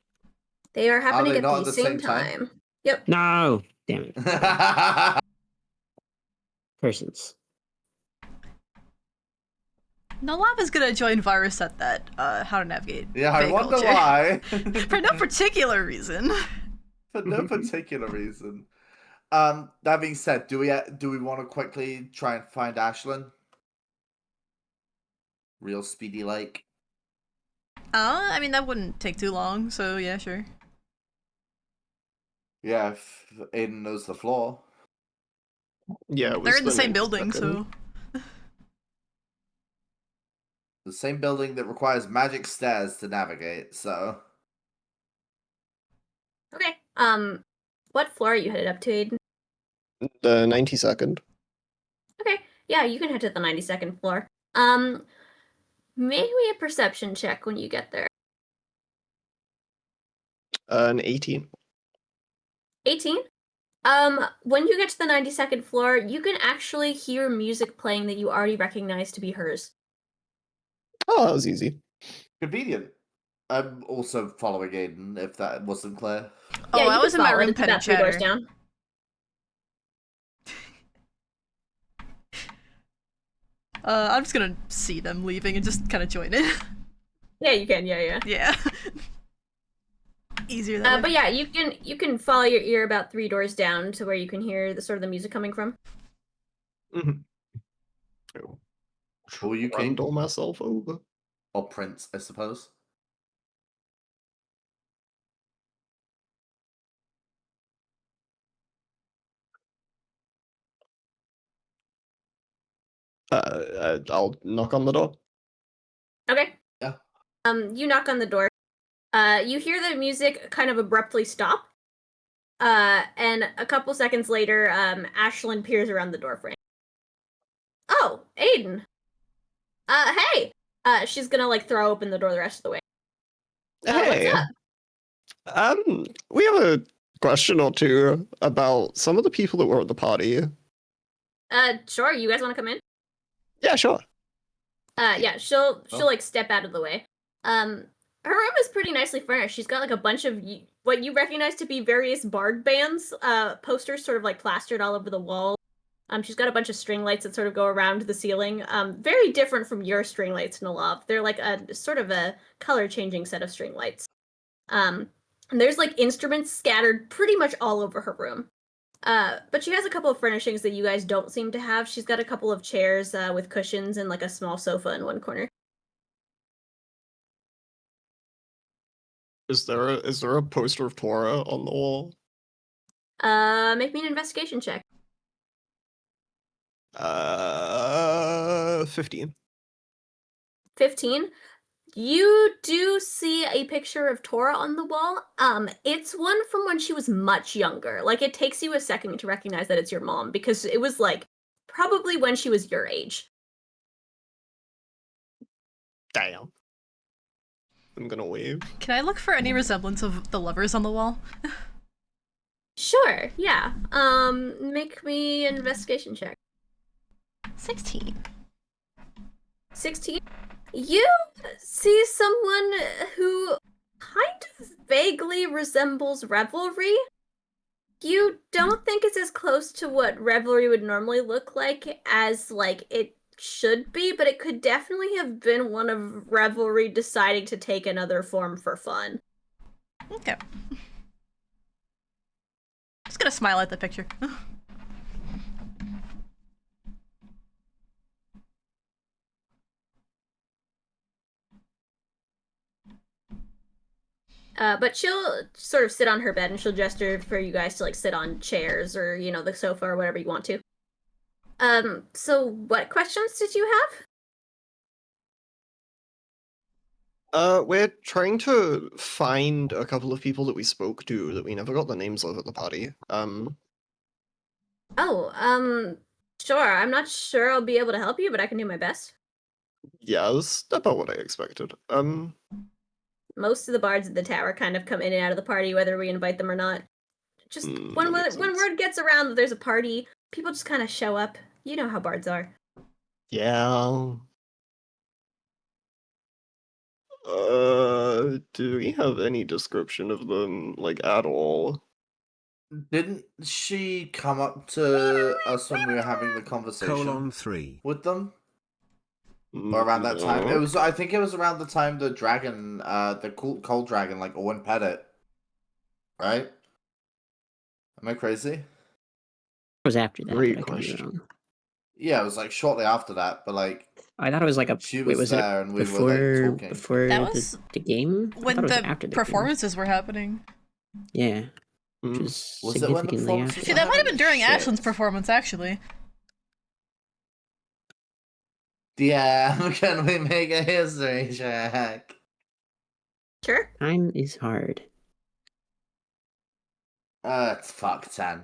They are happening they at not the at the same same time? time. Yep. No! Damn it. Persons. Nellav is gonna join Varas at that, how to navigate. Yeah, I fake wonder culture. why. For no particular reason. For no particular reason. That being said, do we want to quickly try and find Ashlyn? Real speedy like. I mean, that wouldn't take too long, so yeah, sure. Yeah, if Aiden knows the floor. Yeah, it was They're in the same 90 building, second. so... The same building that requires magic stairs to navigate, so. Okay. What floor are you headed up to, Aiden? The 92nd. Okay. Yeah, you can head to the 92nd floor. Make me a perception check when you get there. An 18. 18? When you get to the 92nd floor, you can actually hear music playing that you already recognize to be hers. Oh, that was easy. Convenient. I'm also following Aiden, if that wasn't clear. Oh, Yeah, I was in my room it's petting about 3 doors chatter. down. I'm just gonna see them leaving and just kind of join in. Yeah, you can. Yeah. Yeah. Easier that way. But yeah, you can follow your ear about 3 doors down to where you can hear the sort of the music coming from. Mm-hmm. Who you king? Randall myself over. Or prince, I suppose. I'll knock on the door. Okay. Yeah. You knock on the door. You hear the music kind of abruptly stop. And a couple seconds later, Ashlyn peers around the doorframe. Oh, Aiden. Hey. She's gonna like throw open the door the rest of the way. Hey. What's up? We have a question or two about some of the people that were at the party. Sure. You guys want to come in? Yeah, sure. Yeah. She'll like step out of the way. Her room is pretty nicely furnished. She's got like a bunch of what you recognize to be various bard bands, posters sort of like plastered all over the wall. She's got a bunch of string lights that sort of go around the ceiling. Very different from your string lights, Nellav. They're like a sort of a color-changing set of string lights. And there's like instruments scattered pretty much all over her room. But she has a couple of furnishings that you guys don't seem to have. She's got a couple of chairs with cushions and like a small sofa in one corner. Is there a poster of Tora on the wall? Make me an investigation check. 15. 15. You do see a picture of Tora on the wall. It's one from when she was much younger. Like, it takes you a second to recognize that it's your mom, because it was, like, probably when she was your age. Damn. I'm gonna wave. Can I look for any resemblance of the lovers on the wall? Sure, yeah. Make me an investigation check. 16. 16? You see someone who kind of vaguely resembles Revelry. You don't think it's as close to what Revelry would normally look like as, like, it should be, but it could definitely have been one of Revelry deciding to take another form for fun. Okay. Just gonna smile at the picture. But she'll sort of sit on her bed and she'll gesture for you guys to like sit on chairs or, you know, the sofa or whatever you want to. So what questions did you have? We're trying to find a couple of people that we spoke to that we never got the names of at the party. Sure. I'm not sure I'll be able to help you, but I can do my best. Yeah, that's about what I expected. Most of the bards at the tower kind of come in and out of the party, whether we invite them or not. Just when word gets around that there's a party, people just kind of show up. You know how bards are. Yeah. Do we have any description of them, like, at all? Didn't she come up to us when we were having the conversation with them? Or around that time? It was. I think it was around the time the dragon, the cold dragon, like Owen pet it. Right? Am I crazy? It was after that. Great question. Yeah, it was like shortly after that, but like I thought it was like a. She was there, and we before, were like talking. Before that was the game. When the performances were happening. Yeah. Which was significantly after. See, that might have been during Ashlyn's performance, actually. Yeah, can we make a history check? Sure. Time is hard. It's fuck 10.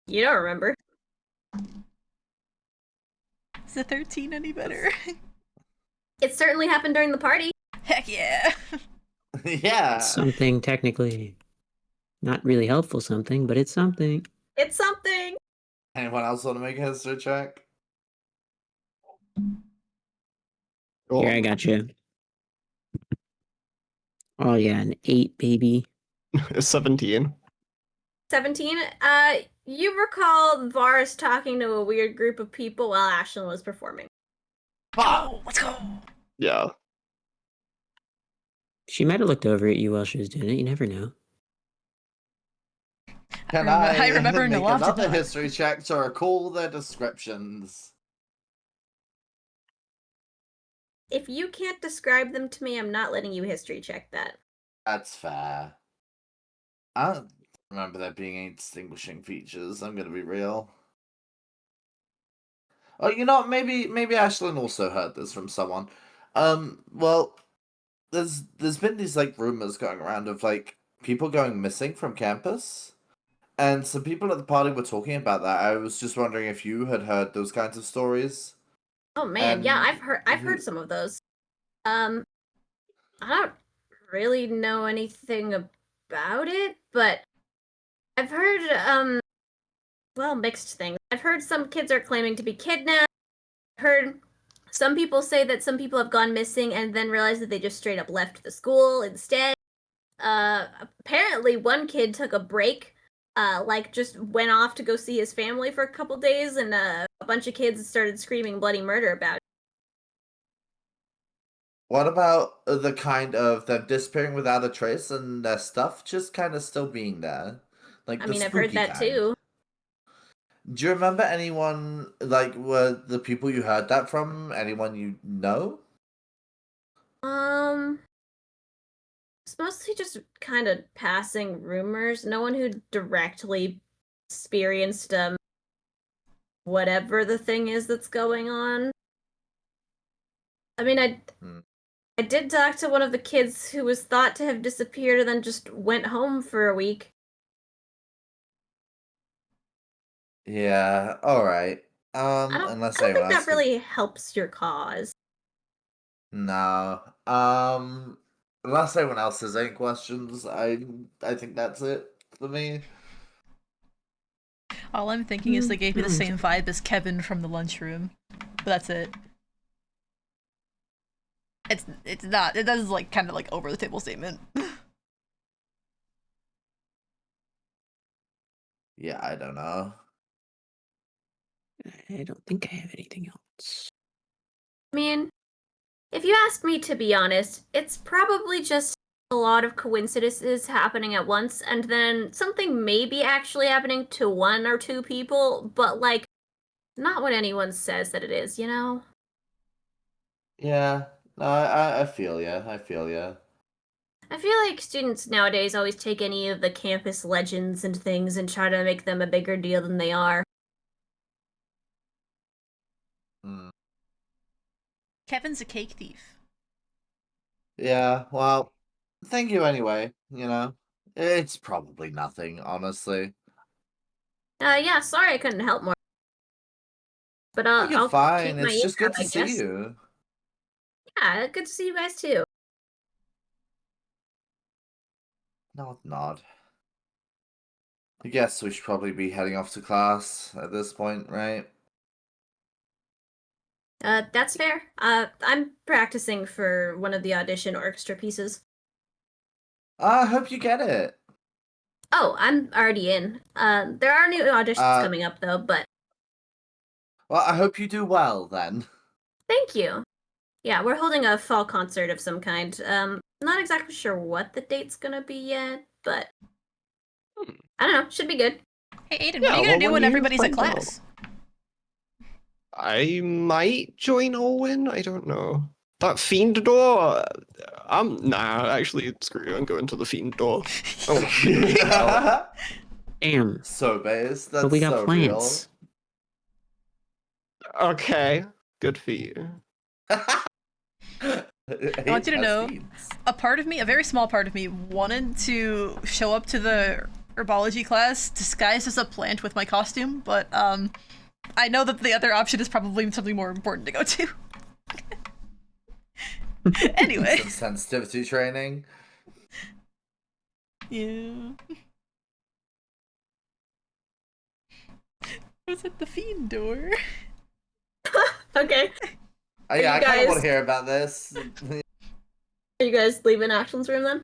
You don't remember. Is the 13 any better? It certainly happened during the party. Heck yeah. Yeah. It's something technically not really helpful something, but it's something. It's something. Anyone else want to make a history check? Here, I got you. Oh yeah, an 8, baby. 17. 17. You recall Varas talking to a weird group of people while Ashlyn was performing. Oh, let's go. Yeah. She might have looked over at you while she was doing it. You never know. Can I remember make Nellav did another that. history check to recall their descriptions? If you can't describe them to me, I'm not letting you history check that. That's fair. I don't remember there being any distinguishing features. I'm gonna be real. Oh, you know, maybe Ashlyn also heard this from someone. Well, there's been these like rumors going around of like people going missing from campus, and some people at the party were talking about that. I was just wondering if you had heard those kinds of stories. Oh man, yeah, I've heard some of those. I don't really know anything about it, but I've heard well, mixed things. I've heard some kids are claiming to be kidnapped. I've heard some people say that some people have gone missing and then realized that they just straight up left the school instead. Apparently one kid took a break, like just went off to go see his family for a couple days, and a bunch of kids started screaming bloody murder about it. What about the kind of them disappearing without a trace and their stuff just kind of still being there? Like, I mean, I've heard that too. Do you remember anyone, like, were the people you heard that from anyone you know? It's mostly just kind of passing rumors. No one who directly experienced whatever the thing is that's going on. I mean, I did talk to one of the kids who was thought to have disappeared and then just went home for a week. Yeah, alright. I don't think that really helps your cause. No. Unless anyone else has any questions, I think that's it for me. All I'm thinking is they gave me the same vibe as Kevin from the lunchroom. But that's it. It's not. It does like kind of like over the table statement. Yeah, I don't know. I don't think I have anything else. I mean, if you ask me to be honest, it's probably just a lot of coincidences happening at once, and then something may be actually happening to one or two people, but like, not what anyone says that it is, you know? Yeah, no, I feel ya. I feel ya. I feel like students nowadays always take any of the campus legends and things and try to make them a bigger deal than they are. Kevin's a cake thief. Yeah, well, thank you anyway, you know. It's probably nothing, honestly. Yeah, sorry I couldn't help more. But You're I'll fine. keep my It's just ear good out, to I see guess. you. Yeah, good to see you guys too. No, nod. I guess we should probably be heading off to class at this point, right? That's fair. I'm practicing for one of the audition orchestra pieces. I hope you get it. Oh, I'm already in. There are new auditions coming up though, but well, I hope you do well then. thank you. Yeah, we're holding a fall concert of some kind. Not exactly sure what the date's gonna be yet, but I don't know. Should be good. Hey, Aiden, what are you gonna do when everybody's at class? I might join Alwyn. I don't know. That fiend door. Actually, screw you. I'm going to the fiend door. Oh. Damn. So base. That's But we got so plants. Real. Okay. Good for you. I want you to know, a very small part of me, wanted to show up to the herbology class disguised as a plant with my costume, but I know that the other option is probably something more important to go to. Anyway. Some sensitivity training. Yeah. Was it the fiend door? Okay. Yeah, I kind of want to hear about this. Are you guys leaving Ashland's room then?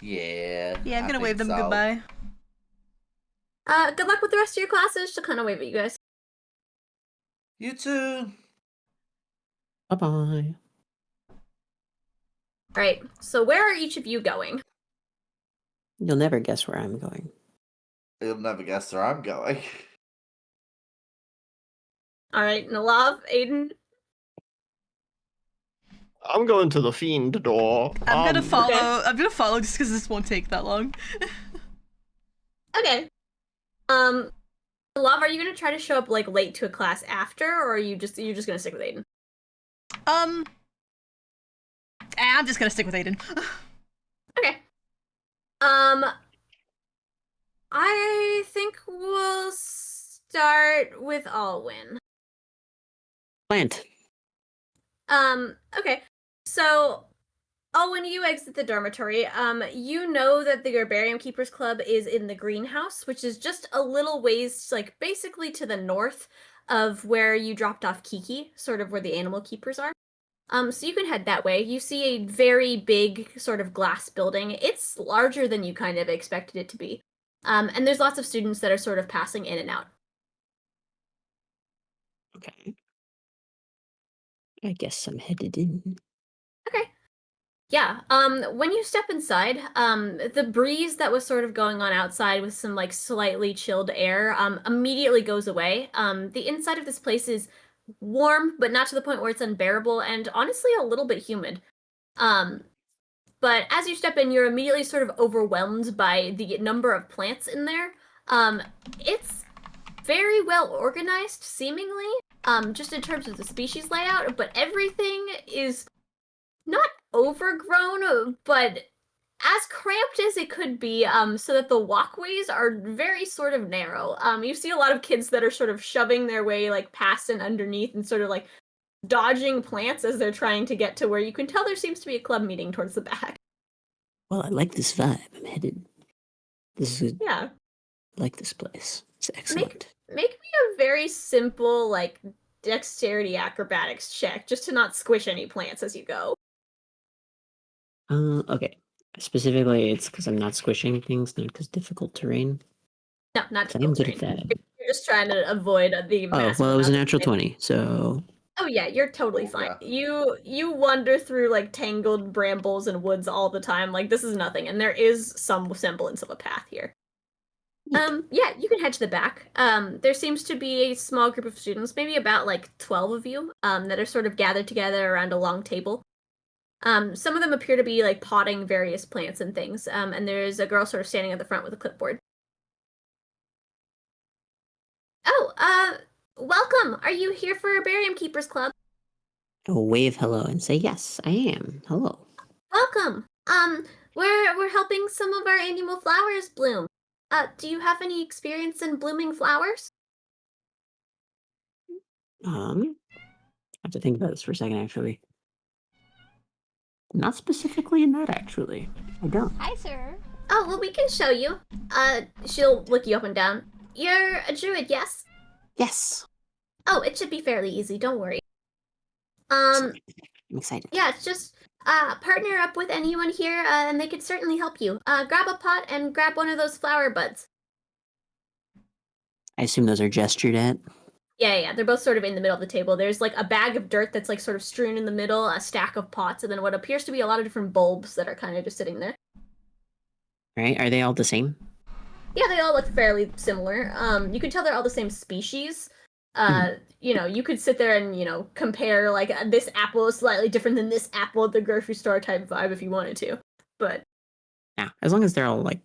Yeah. Yeah, I'm gonna wave them goodbye. Good luck with the rest of your classes. She'll kind of wave at you guys. You too. Bye-bye. Alright, so where are each of you going? You'll never guess where I'm going. You'll never guess where I'm going. Alright, Nellav, Aiden. I'm going to the fiend door. I'm gonna follow. Okay. I'm gonna follow just because this won't take that long. Okay. Nellav, are you gonna try to show up like late to a class after, or are you're just gonna stick with Aiden? I'm just gonna stick with Aiden. Okay. I think we'll start with Alwyn. Plant. Okay. So, Alwyn, you exit the dormitory. You know that the Herbarium Keepers Club is in the greenhouse, which is just a little ways, like, basically to the north of where you dropped off Kiki, sort of where the animal keepers are. So you can head that way. You see a very big sort of glass building. It's larger than you kind of expected it to be. And there's lots of students that are sort of passing in and out. Okay. I guess I'm headed in. Okay. Yeah, when you step inside, the breeze that was sort of going on outside with some, like, slightly chilled air, immediately goes away. The inside of this place is warm, but not to the point where it's unbearable, and honestly a little bit humid. But as you step in, you're immediately sort of overwhelmed by the number of plants in there. It's very well organized, seemingly, just in terms of the species layout, but everything is not overgrown, but as cramped as it could be, so that the walkways are very sort of narrow. You see a lot of kids that are sort of shoving their way, like, past and underneath and sort of, like, dodging plants as they're trying to get to where you can tell there seems to be a club meeting towards the back. Well, I like this vibe. I'm headed. This is Yeah. I like this place. It's excellent. Make me a very simple, like, dexterity acrobatics check, just to not squish any plants as you go. Okay. Specifically, it's because I'm not squishing things, not because difficult terrain. No, not I'm good difficult at terrain. that. You're just trying to avoid the Oh, massive well, it was a amount of natural plants. 20, so... Oh yeah, you're totally fine. Yeah. You wander through, like, tangled brambles and woods all the time. Like, this is nothing, and there is some semblance of a path here. Yeah, you can head to the back. There seems to be a small group of students, maybe about, like, 12 of you, that are sort of gathered together around a long table. Some of them appear to be like potting various plants and things. And there's a girl sort of standing at the front with a clipboard. Oh, welcome. Are you here for Barium Keepers Club? Oh, wave hello and say yes, I am. Hello. Welcome. We're helping some of our annual flowers bloom. Do you have any experience in blooming flowers? I have to think about this for a second, actually. Not specifically in that, actually. I don't. Hi, sir. Oh, well, we can show you. She'll look you up and down. You're a druid, yes? Yes. Oh, it should be fairly easy, don't worry. I'm excited. Yeah, it's just, partner up with anyone here, and they could certainly help you. Grab a pot and grab one of those flower buds. I assume those are gestured at? Yeah, they're both sort of in the middle of the table. There's like a bag of dirt that's like sort of strewn in the middle, a stack of pots, and then what appears to be a lot of different bulbs that are kind of just sitting there. Right? Are they all the same? Yeah, they all look fairly similar. You can tell they're all the same species. You know, you could sit there and, you know, compare like this apple is slightly different than this apple at the grocery store type vibe if you wanted to. But yeah, as long as they're all like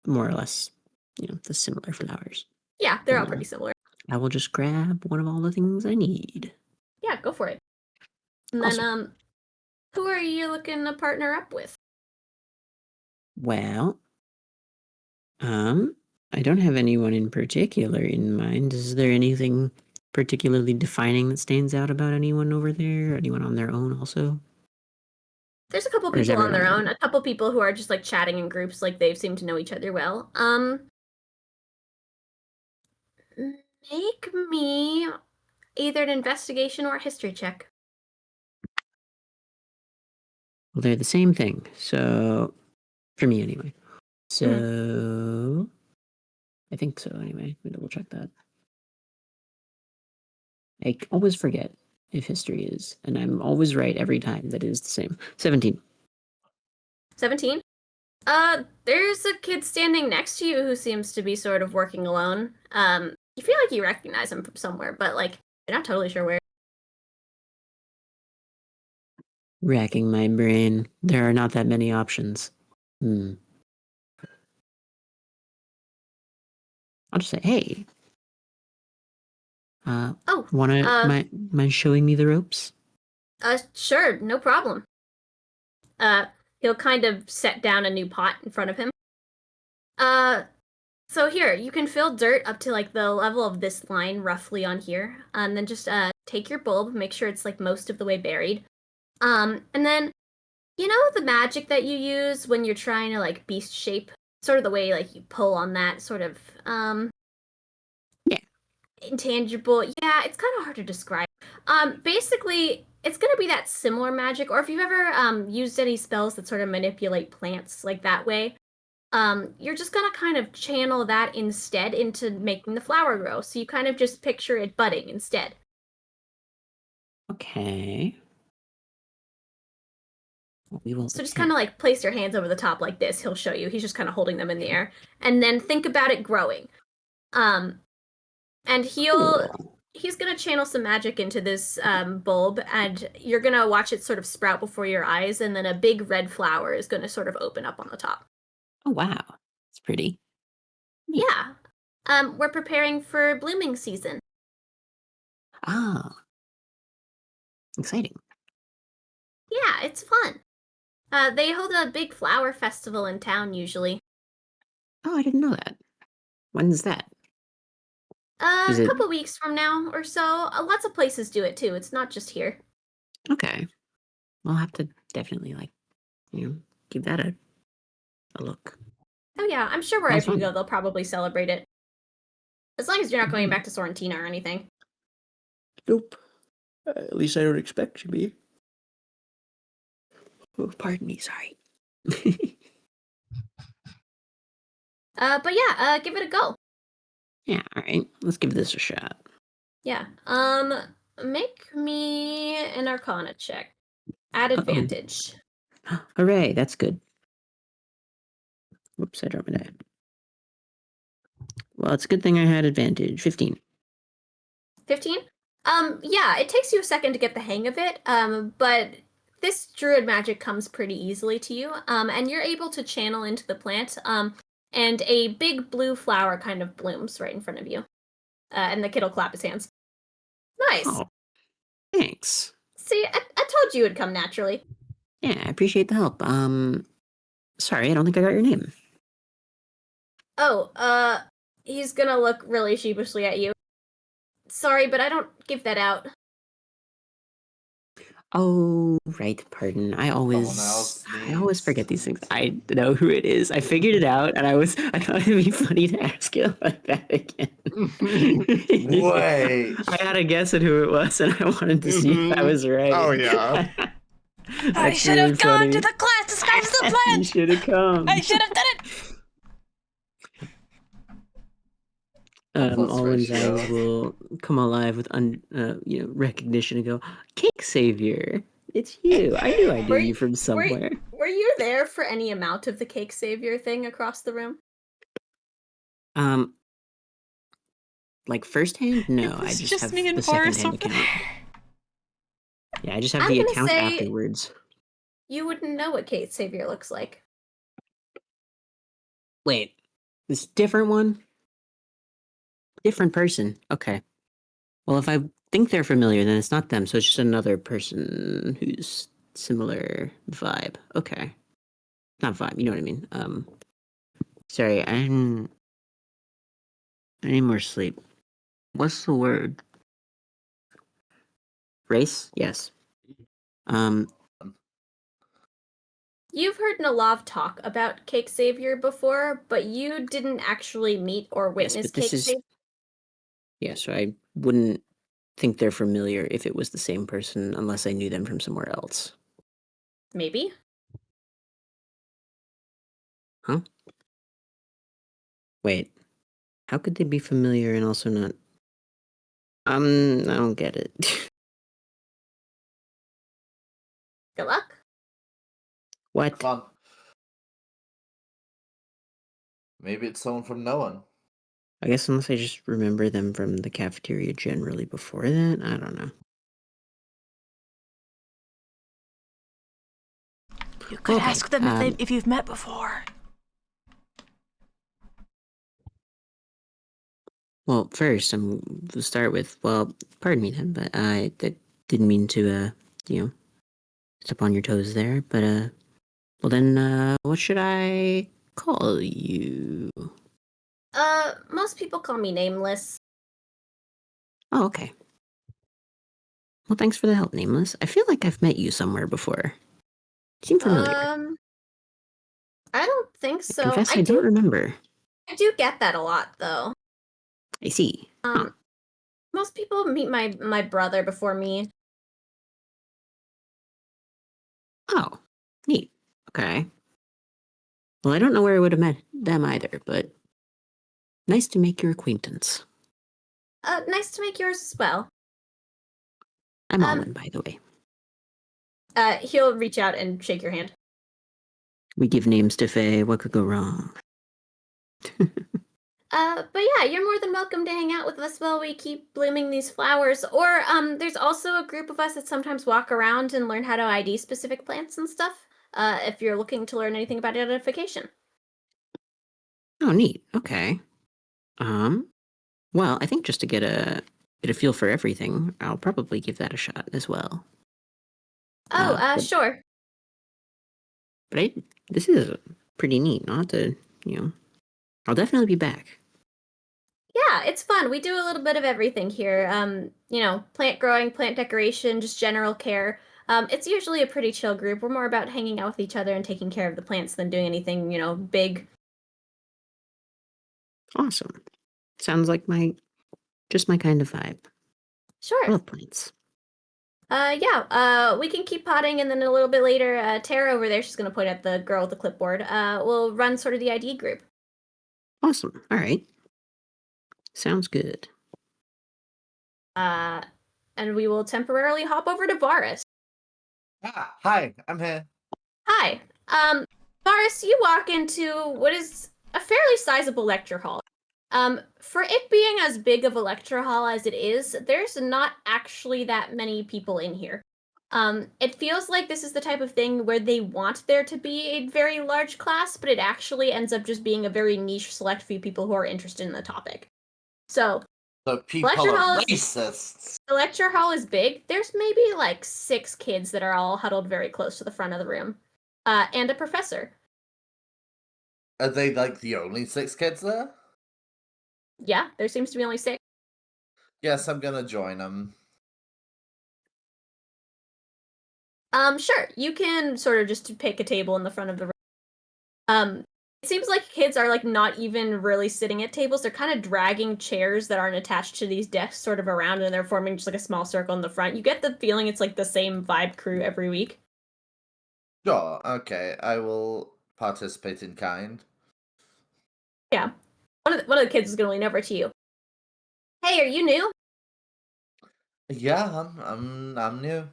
more or less, you know, the similar flowers. Yeah, they're all pretty similar. I will just grab one of all the things I need. Yeah, go for it. And then, who are you looking to partner up with? Well, I don't have anyone in particular in mind. Is there anything particularly defining that stands out about anyone over there? Anyone on their own also? There's a couple people on their own. A couple people who are just like chatting in groups, like they seem to know each other well. Make me either an investigation or a history check. Well, they're the same thing. So, for me anyway. So, I think so anyway. Let me double check that. I always forget if history is, and I'm always right every time that it is the same. 17. 17? There's a kid standing next to you who seems to be sort of working alone. You feel like you recognize him from somewhere, but like, you're not totally sure where. Racking my brain. There are not that many options. I'll just say, hey. Mind showing me the ropes? Sure, no problem. He'll kind of set down a new pot in front of him. So here, you can fill dirt up to like the level of this line roughly on here. And then just take your bulb, make sure it's like most of the way buried. And then, you know the magic that you use when you're trying to like beast shape? Sort of the way like you pull on that sort of intangible. Yeah, it's kind of hard to describe. Basically, it's gonna be that similar magic, or if you've ever used any spells that sort of manipulate plants like that way, you're just gonna kind of channel that instead into making the flower grow. So you kind of just picture it budding instead. Okay. So just kind of like place your hands over the top like this. He'll show you. He's just kind of holding them in the air, and then think about it growing. And he's gonna channel some magic into this bulb, and you're gonna watch it sort of sprout before your eyes, and then a big red flower is gonna sort of open up on the top. Oh wow, it's pretty. Yeah. We're preparing for blooming season. Ah, exciting. Yeah, it's fun. They hold a big flower festival in town usually. Oh, I didn't know that. When's that? A couple weeks from now or so. Lots of places do it too. It's not just here. Okay. I'll have to definitely give that a look. Oh yeah, I'm sure wherever you go, they'll probably celebrate it. As long as you're not going back to Sorrentina or anything. Nope. At least I don't expect you to be. Oh, pardon me, sorry. But yeah, give it a go. Yeah, alright. Let's give this a shot. Yeah. Make me an Arcana check. At advantage. Hooray, that's good. Whoops, I dropped my die. Well, it's a good thing I had advantage. 15. 15? Yeah, it takes you a second to get the hang of it, but this druid magic comes pretty easily to you, and you're able to channel into the plant, and a big blue flower kind of blooms right in front of you. And the kid will clap his hands. Nice. Oh, thanks. See, I told you it would come naturally. Yeah, I appreciate the help. Sorry, I don't think I got your name. Oh, he's gonna look really sheepishly at you. Sorry, but I don't give that out. Oh, right. Pardon. I always forget these things. I know who it is. I figured it out, and I thought it'd be funny to ask it like that again. Wait. I had a guess at who it was, and I wanted to see if I was right. Oh, yeah. I should have gone to the class disguised as a plant. You should have come. I should have done it. Alwyn's eyes will come alive with recognition and go, "Cake Savior, it's you! I knew I knew you from somewhere." Were you there for any amount of the Cake Savior thing across the room? Like firsthand? No, I just have the secondhand account. Yeah, I just have the account afterwards. You wouldn't know what Cake Savior looks like. Wait, this different one? Different person. Okay. Well, if I think they're familiar, then it's not them, so it's just another person who's similar vibe. Okay. Not vibe, you know what I mean. Sorry, I need more sleep. What's the word? Race? Yes. You've heard Nellav talk about Cake Savior before, but you didn't actually meet or witness Cake Savior. Yeah, so I wouldn't think they're familiar if it was the same person unless I knew them from somewhere else. Maybe. Huh? Wait. How could they be familiar and also not? I don't get it. Good luck. What? Fun. Maybe it's someone from no one. I guess unless I just remember them from the cafeteria generally before that, I don't know. You could ask them if you've met before. Well, first, I'm to start with. Well, pardon me then, but I didn't mean to, step on your toes there. But well then, what should I call you? Most people call me Nameless. Oh, okay. Well, thanks for the help, Nameless. I feel like I've met you somewhere before. You seem familiar. I don't think so. I confess I don't remember. I do get that a lot, though. I see. Most people meet my brother before me. Oh, neat. Okay. Well, I don't know where I would have met them either, but nice to make your acquaintance. Nice to make yours as well. I'm Alwyn, by the way. He'll reach out and shake your hand. We give names to Faye. What could go wrong? But yeah, you're more than welcome to hang out with us while we keep blooming these flowers. Or, there's also a group of us that sometimes walk around and learn how to ID specific plants and stuff, if you're looking to learn anything about identification. Oh, neat. Okay. Well, I think just to get a feel for everything, I'll probably give that a shot as well. Sure. But this is pretty neat, not to, I'll definitely be back. Yeah, it's fun. We do a little bit of everything here. Plant growing, plant decoration, just general care. It's usually a pretty chill group. We're more about hanging out with each other and taking care of the plants than doing anything, big. Awesome. Sounds like just my kind of vibe. Sure. I love plants. We can keep potting, and then a little bit later, Tara over there, she's going to point at the girl with the clipboard, will run sort of the ID group. Awesome. All right. Sounds good. And we will temporarily hop over to Varas. Hi, I'm here. Hi. Varas, you walk into what is a fairly sizable lecture hall. For it being as big of a lecture hall as it is, there's not actually that many people in here. It feels like this is the type of thing where they want there to be a very large class, but it actually ends up just being a very niche select few people who are interested in the topic. So people are racists. The lecture hall is big. There's maybe like 6 kids that are all huddled very close to the front of the room, and a professor. Are they like the only 6 kids there? Yeah, there seems to be only 6. Yes, I'm gonna join them. Sure. You can sort of just pick a table in the front of the room. It seems like kids are like not even really sitting at tables. They're kind of dragging chairs that aren't attached to these desks sort of around, and they're forming just like a small circle in the front. You get the feeling it's like the same vibe crew every week. Sure, okay. I will participate in kind. Yeah. One of the kids is gonna lean over to you. Hey, are you new? Yeah, I'm new.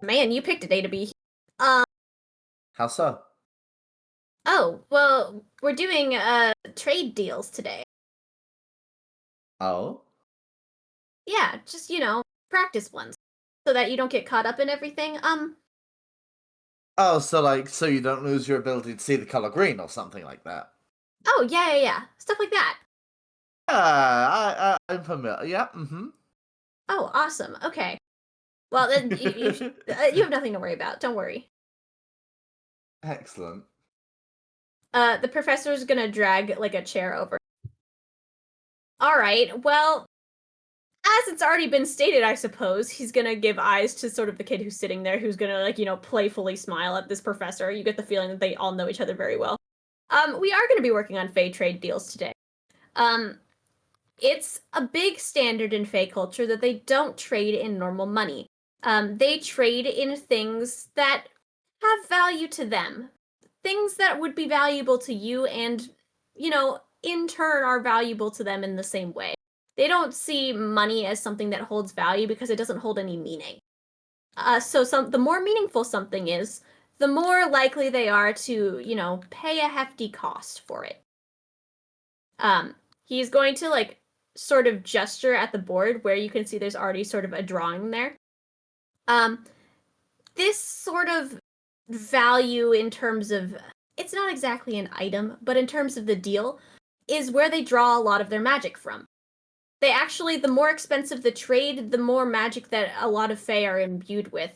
Man, you picked a day to be here. How so? Oh, well, we're doing trade deals today. Oh? Yeah, just, practice ones. So that you don't get caught up in everything. Oh, so you don't lose your ability to see the color green or something like that. Oh, yeah. Stuff like that. I'm familiar. Yeah, mm-hmm. Oh, awesome. Okay. Well, then you have nothing to worry about. Don't worry. Excellent. The professor's gonna drag, like, a chair over. Alright, well, as it's already been stated, I suppose, he's gonna give eyes to sort of the kid who's sitting there, who's gonna, like, playfully smile at this professor. You get the feeling that they all know each other very well. We are gonna be working on Fey trade deals today. It's a big standard in Fey culture that they don't trade in normal money. They trade in things that have value to them. Things that would be valuable to you and, in turn are valuable to them in the same way. They don't see money as something that holds value because it doesn't hold any meaning. So the more meaningful something is, the more likely they are to, pay a hefty cost for it. He's going to, like, sort of gesture at the board where you can see there's already sort of a drawing there. This sort of value in terms of, it's not exactly an item, but in terms of the deal, is where they draw a lot of their magic from. They actually, the more expensive the trade, the more magic that a lot of Fae are imbued with.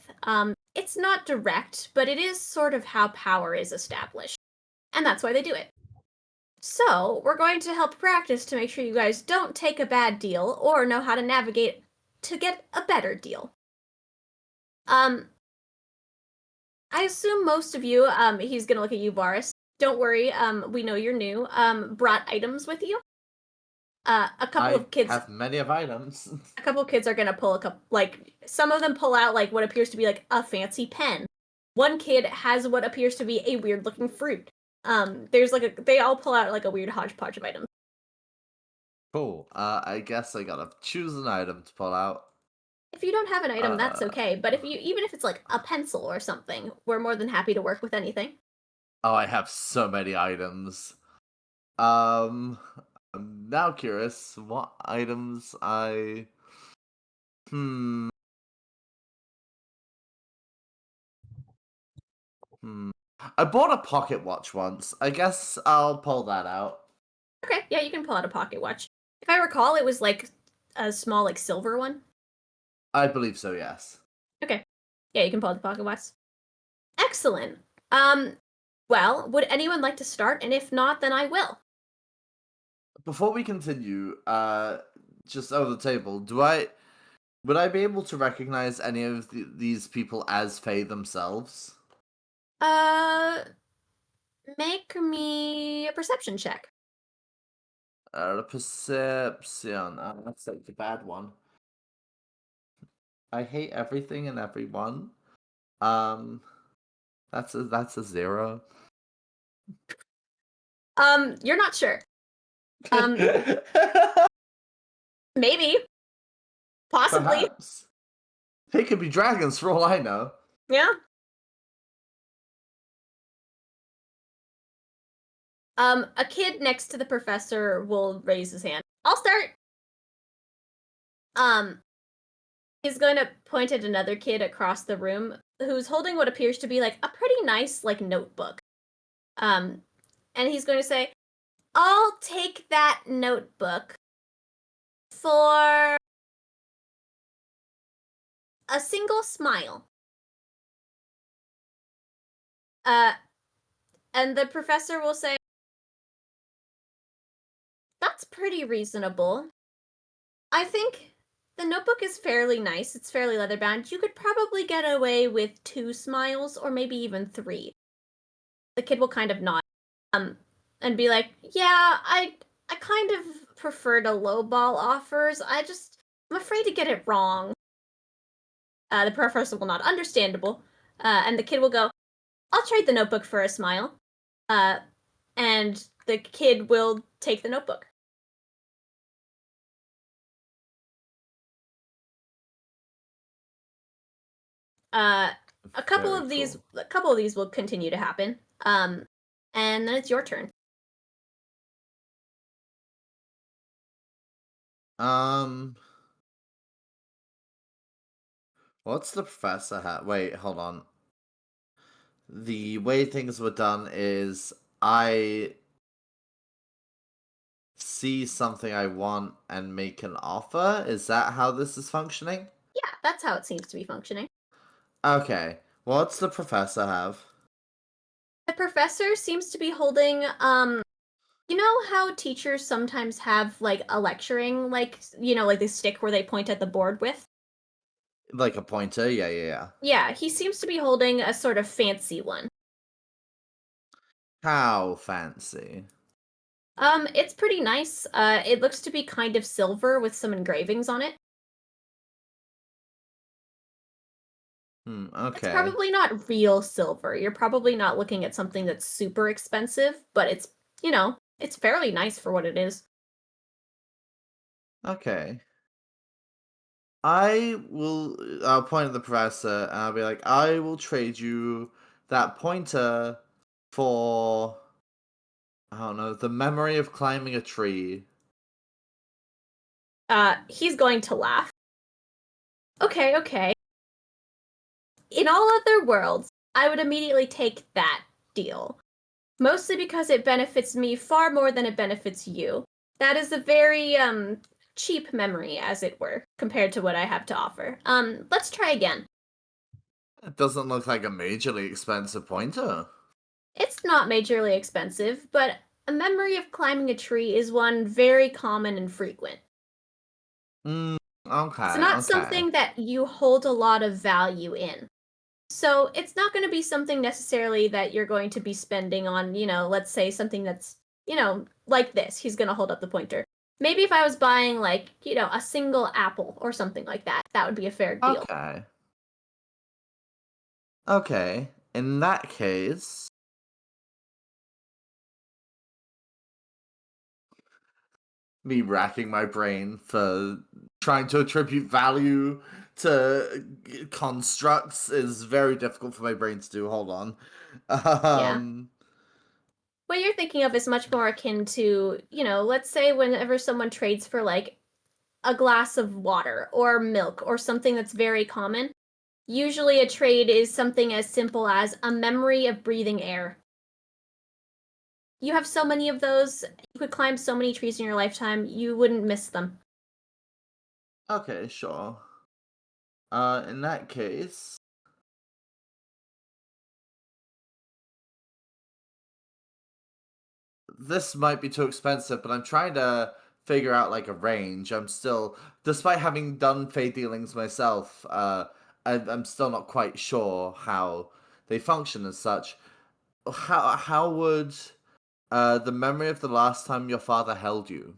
It's not direct, but it is sort of how power is established. And that's why they do it. So, we're going to help practice to make sure you guys don't take a bad deal or know how to navigate to get a better deal. I assume most of you, he's gonna look at you, Varas. Don't worry, we know you're new. Brought items with you. A couple of kids have many of items. A couple of kids are gonna pull some of them pull out like what appears to be like a fancy pen. One kid has what appears to be a weird looking fruit. They all pull out like a weird hodgepodge of items. Cool. I guess I gotta choose an item to pull out. If you don't have an item, that's okay. But even if it's like a pencil or something, we're more than happy to work with anything. Oh, I have so many items. I'm now curious what items I. I bought a pocket watch once. I guess I'll pull that out. Okay, yeah, you can pull out a pocket watch. If I recall, it was like a small, like silver one. I believe so, yes. Okay. Yeah, you can pull out the pocket watch. Excellent. Well, would anyone like to start? And if not, then I will. Before we continue, just over the table, would I be able to recognize any of these people as Fae themselves? Make me a perception check. A perception. That's like the bad one. I hate everything and everyone. That's a 0. You're not sure. Maybe. Possibly. Perhaps. They could be dragons for all I know. Yeah. A kid next to the professor will raise his hand. I'll start. He's going to point at another kid across the room who's holding what appears to be like a pretty nice like notebook. And he's going to say, "I'll take that notebook for a single smile." And the professor will say, "That's pretty reasonable. I think the notebook is fairly nice. It's fairly leather bound. You could probably get away with 2 smiles or maybe even 3. The kid will kind of nod, and be like, "Yeah, I kind of prefer to lowball offers. I'm afraid to get it wrong." The professor will nod, understandable, and the kid will go, "I'll trade the notebook for a smile." And the kid will take the notebook. A couple of these will continue to happen. And then it's your turn. What's the professor have? Wait, hold on. The way things were done is I see something I want and make an offer. Is that how this is functioning? Yeah, that's how it seems to be functioning. Okay. What's the professor have? The professor seems to be holding, you know how teachers sometimes have, like, a lecturing, like, like the stick where they point at the board with? Like a pointer? Yeah. Yeah, he seems to be holding a sort of fancy one. How fancy? It's pretty nice. It looks to be kind of silver with some engravings on it. Okay. It's probably not real silver. You're probably not looking at something that's super expensive, but it's, it's fairly nice for what it is. Okay. I'll point at the professor and I'll be like, "I will trade you that pointer for, I don't know, the memory of climbing a tree." He's going to laugh. Okay. In all other worlds, I would immediately take that deal. Mostly because it benefits me far more than it benefits you. That is a very, cheap memory, as it were, compared to what I have to offer. Let's try again. It doesn't look like a majorly expensive pointer. It's not majorly expensive, but a memory of climbing a tree is one very common and frequent. Okay. It's not something that you hold a lot of value in. So it's not going to be something necessarily that you're going to be spending on, let's say something that's, like this. He's going to hold up the pointer. Maybe if I was buying like, a single apple or something like that, that would be a fair deal. Okay. In that case, me racking my brain for trying to attribute value to constructs is very difficult for my brain to do. Hold on. Yeah. What you're thinking of is much more akin to, let's say whenever someone trades for like a glass of water or milk or something that's very common, usually a trade is something as simple as a memory of breathing air. You have so many of those, you could climb so many trees in your lifetime, you wouldn't miss them. Okay, sure. In that case, this might be too expensive, but I'm trying to figure out like a range. I'm still, despite having done Fey dealings myself, I'm still not quite sure how they function as such. How would the memory of the last time your father held you?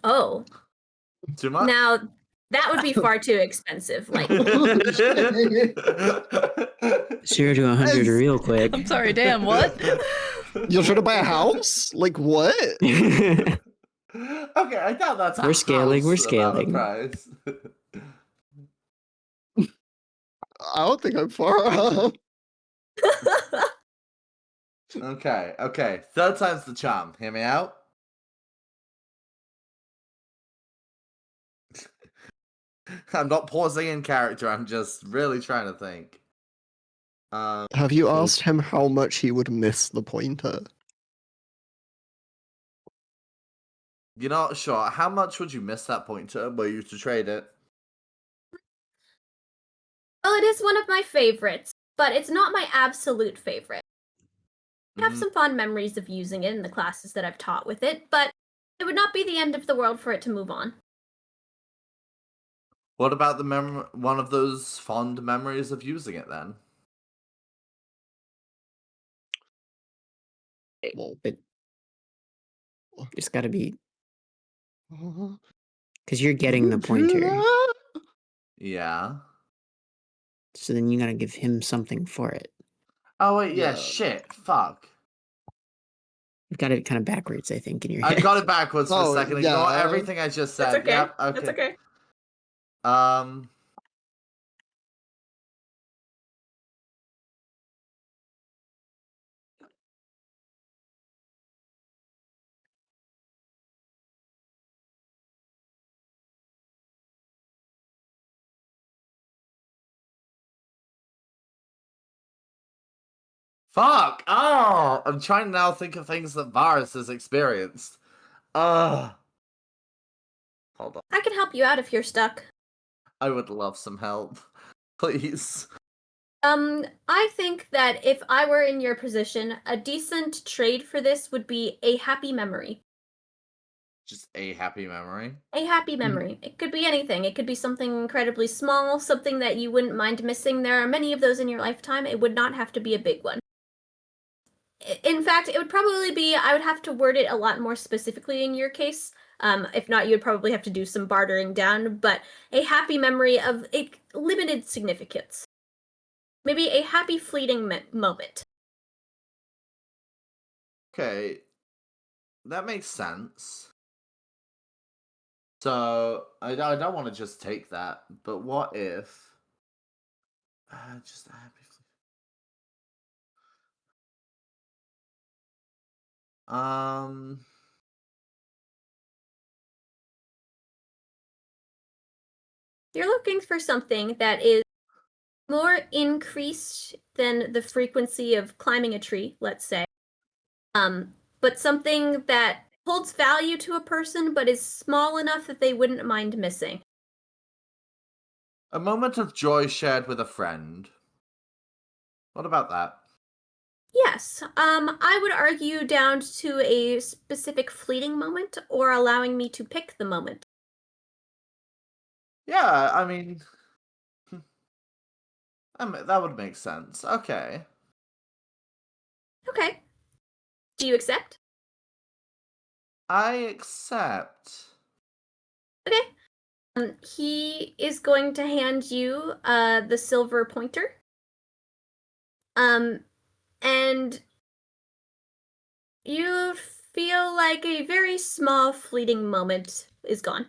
Oh. Too much? Now, that would be far too expensive. Like 0 to 100 real quick. I'm sorry, damn, what? You're trying to buy a house? Like what? Okay, I doubt that's a We're scaling, we're house about the scaling. price. I don't think I'm far off. Okay. Third time's the charm. Hear me out? I'm not pausing in character. I'm just really trying to think. Have you asked him how much he would miss the pointer? You're not sure. How much would you miss that pointer were you to trade it? Well, it is one of my favorites, but it's not my absolute favorite. I have some fond memories of using it in the classes that I've taught with it, but it would not be the end of the world for it to move on. What about the one of those fond memories of using it then? Well, but it's got to be because you're getting the pointer. Yeah. So then you gotta give him something for it. Oh wait, yeah. Shit. Fuck. You've got it kind of backwards, I think, in your head. I got it backwards for a second. Yeah. Ignore everything I just said. That's okay. Yep. Okay. That's okay. Fuck! Oh! I'm trying to now think of things that Varas has experienced. Hold on. I can help you out if you're stuck. I would love some help. Please. I think that if I were in your position, a decent trade for this would be a happy memory. Just a happy memory? A happy memory. It could be anything. It could be something incredibly small, something that you wouldn't mind missing. There are many of those in your lifetime. It would not have to be a big one. In fact, it would probably be, I would have to word it a lot more specifically in your case. If not, you'd probably have to do some bartering down, but a happy memory of a limited significance. Maybe a happy fleeting moment. Okay. That makes sense. So, I don't want to just take that, but what if... just a happy... You're looking for something that is more increased than the frequency of climbing a tree, let's say. But something that holds value to a person but is small enough that they wouldn't mind missing. A moment of joy shared with a friend. What about that? Yes, I would argue down to a specific fleeting moment or allowing me to pick the moment. Yeah, I mean... that would make sense. Okay. Okay. Do you accept? I accept. Okay. He is going to hand you the silver pointer. And you feel like a very small fleeting moment is gone.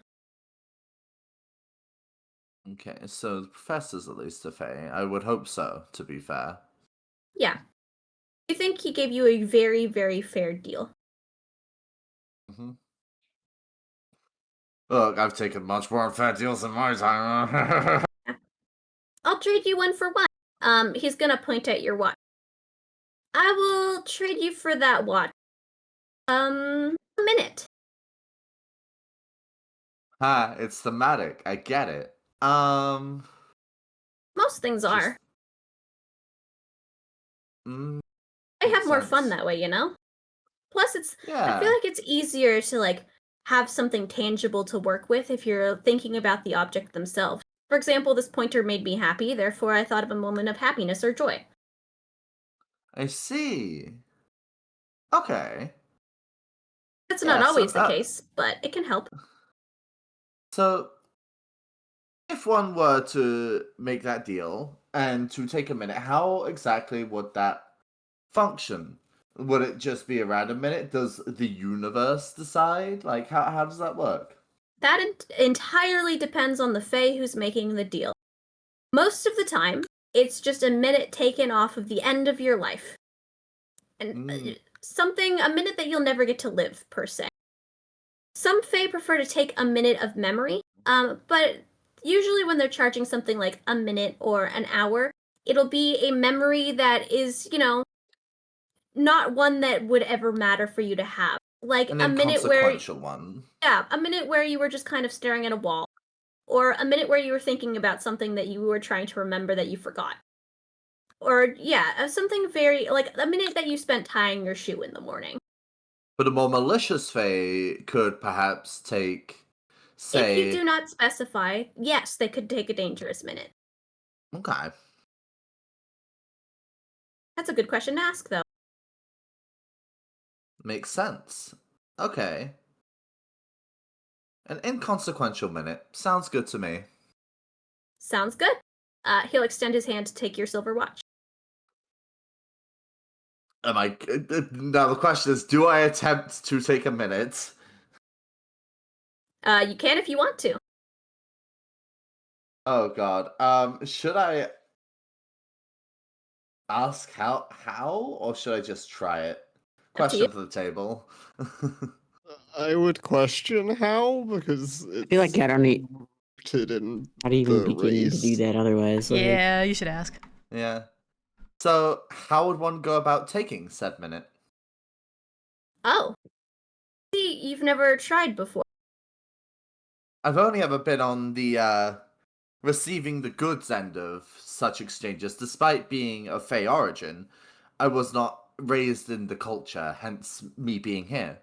Okay, so the professor's at least a fae. I would hope so, to be fair. Yeah. I think he gave you a very, very fair deal. Look, I've taken much more unfair deals in my time. I'll trade you one for one. He's gonna point at your watch. I will trade you for that watch. A minute. It's thematic. I get it. Most things are. I have more fun that way, you know? Plus, I feel like it's easier to, like, have something tangible to work with if you're thinking about the object themselves. For example, this pointer made me happy, therefore I thought of a moment of happiness or joy. I see. Okay. That's not always the case, but it can help. So, if one were to make that deal and to take a minute, how exactly would that function? Would it just be a random minute? Does the universe decide? Like, how does that work? That entirely depends on the fae who's making the deal. Most of the time, it's just a minute taken off of the end of your life. And a minute that you'll never get to live, per se. Some fae prefer to take a minute of memory, but usually when they're charging something like a minute or an hour, it'll be a memory that is, not one that would ever matter for you to have. Like An a minute where inconsequential one. Yeah, a minute where you were just kind of staring at a wall, or a minute where you were thinking about something that you were trying to remember that you forgot. Or something very like a minute that you spent tying your shoe in the morning. But a more malicious fae could perhaps take, say... If you do not specify, yes, they could take a dangerous minute. Okay. That's a good question to ask, though. Makes sense. Okay. An inconsequential minute. Sounds good to me. Sounds good. He'll extend his hand to take your silver watch. Now the question is, do I attempt to take a minute? You can if you want to. Oh god. Should I ask how, or should I just try it? Question for the table. I would question how, because I feel like I don't need. in How do you even the begin to race. do that otherwise? Like, Yeah, you should ask. Yeah. So, how would one go about taking said minute? Oh. See, you've never tried before. I've only ever been on the receiving the goods end of such exchanges. Despite being of Fey origin, I was not raised in the culture, hence me being here.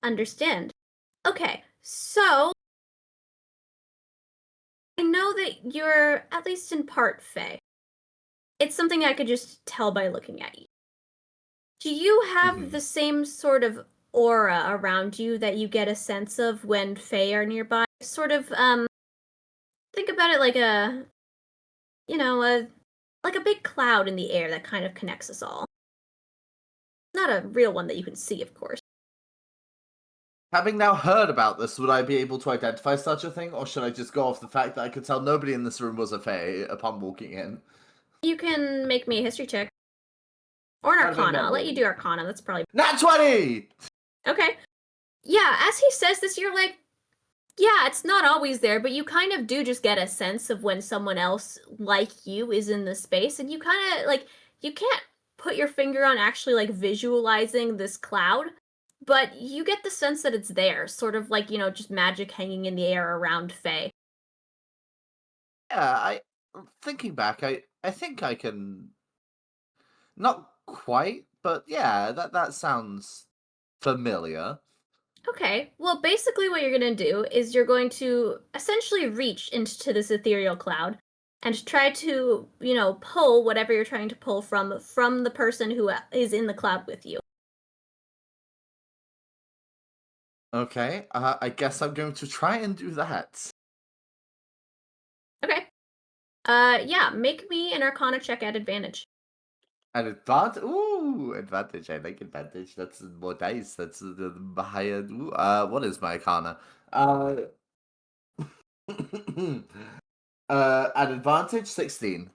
Understand. Okay, so I know that you're at least in part Fey. It's something I could just tell by looking at you. Do you have the same sort of aura around you that you get a sense of when Fey are nearby? Sort of, think about it like a big cloud in the air that kind of connects us all. Not a real one that you can see, of course. Having now heard about this, would I be able to identify such a thing, or should I just go off the fact that I could tell nobody in this room was a Fey upon walking in? You can make me a history check. Or an Arcana. I'll let you do Arcana. That's probably... Nat 20! Okay. Yeah, as he says this, you're like, yeah, it's not always there, but you kind of do just get a sense of when someone else like you is in the space, and you kind of, like, you can't put your finger on actually, like, visualizing this cloud, but you get the sense that it's there, sort of like, just magic hanging in the air around Fae. Yeah, thinking back, I think I can... Not quite, but yeah, that sounds familiar. Okay, well, basically what you're going to do is you're going to essentially reach into this ethereal cloud and try to, pull whatever you're trying to pull from the person who is in the cloud with you. Okay, I guess I'm going to try and do that. Okay. Yeah, make me an Arcana check at advantage. An advantage? Ooh, advantage. I like advantage. That's more dice. That's the higher. Ooh, what is my Arcana? At advantage, 16.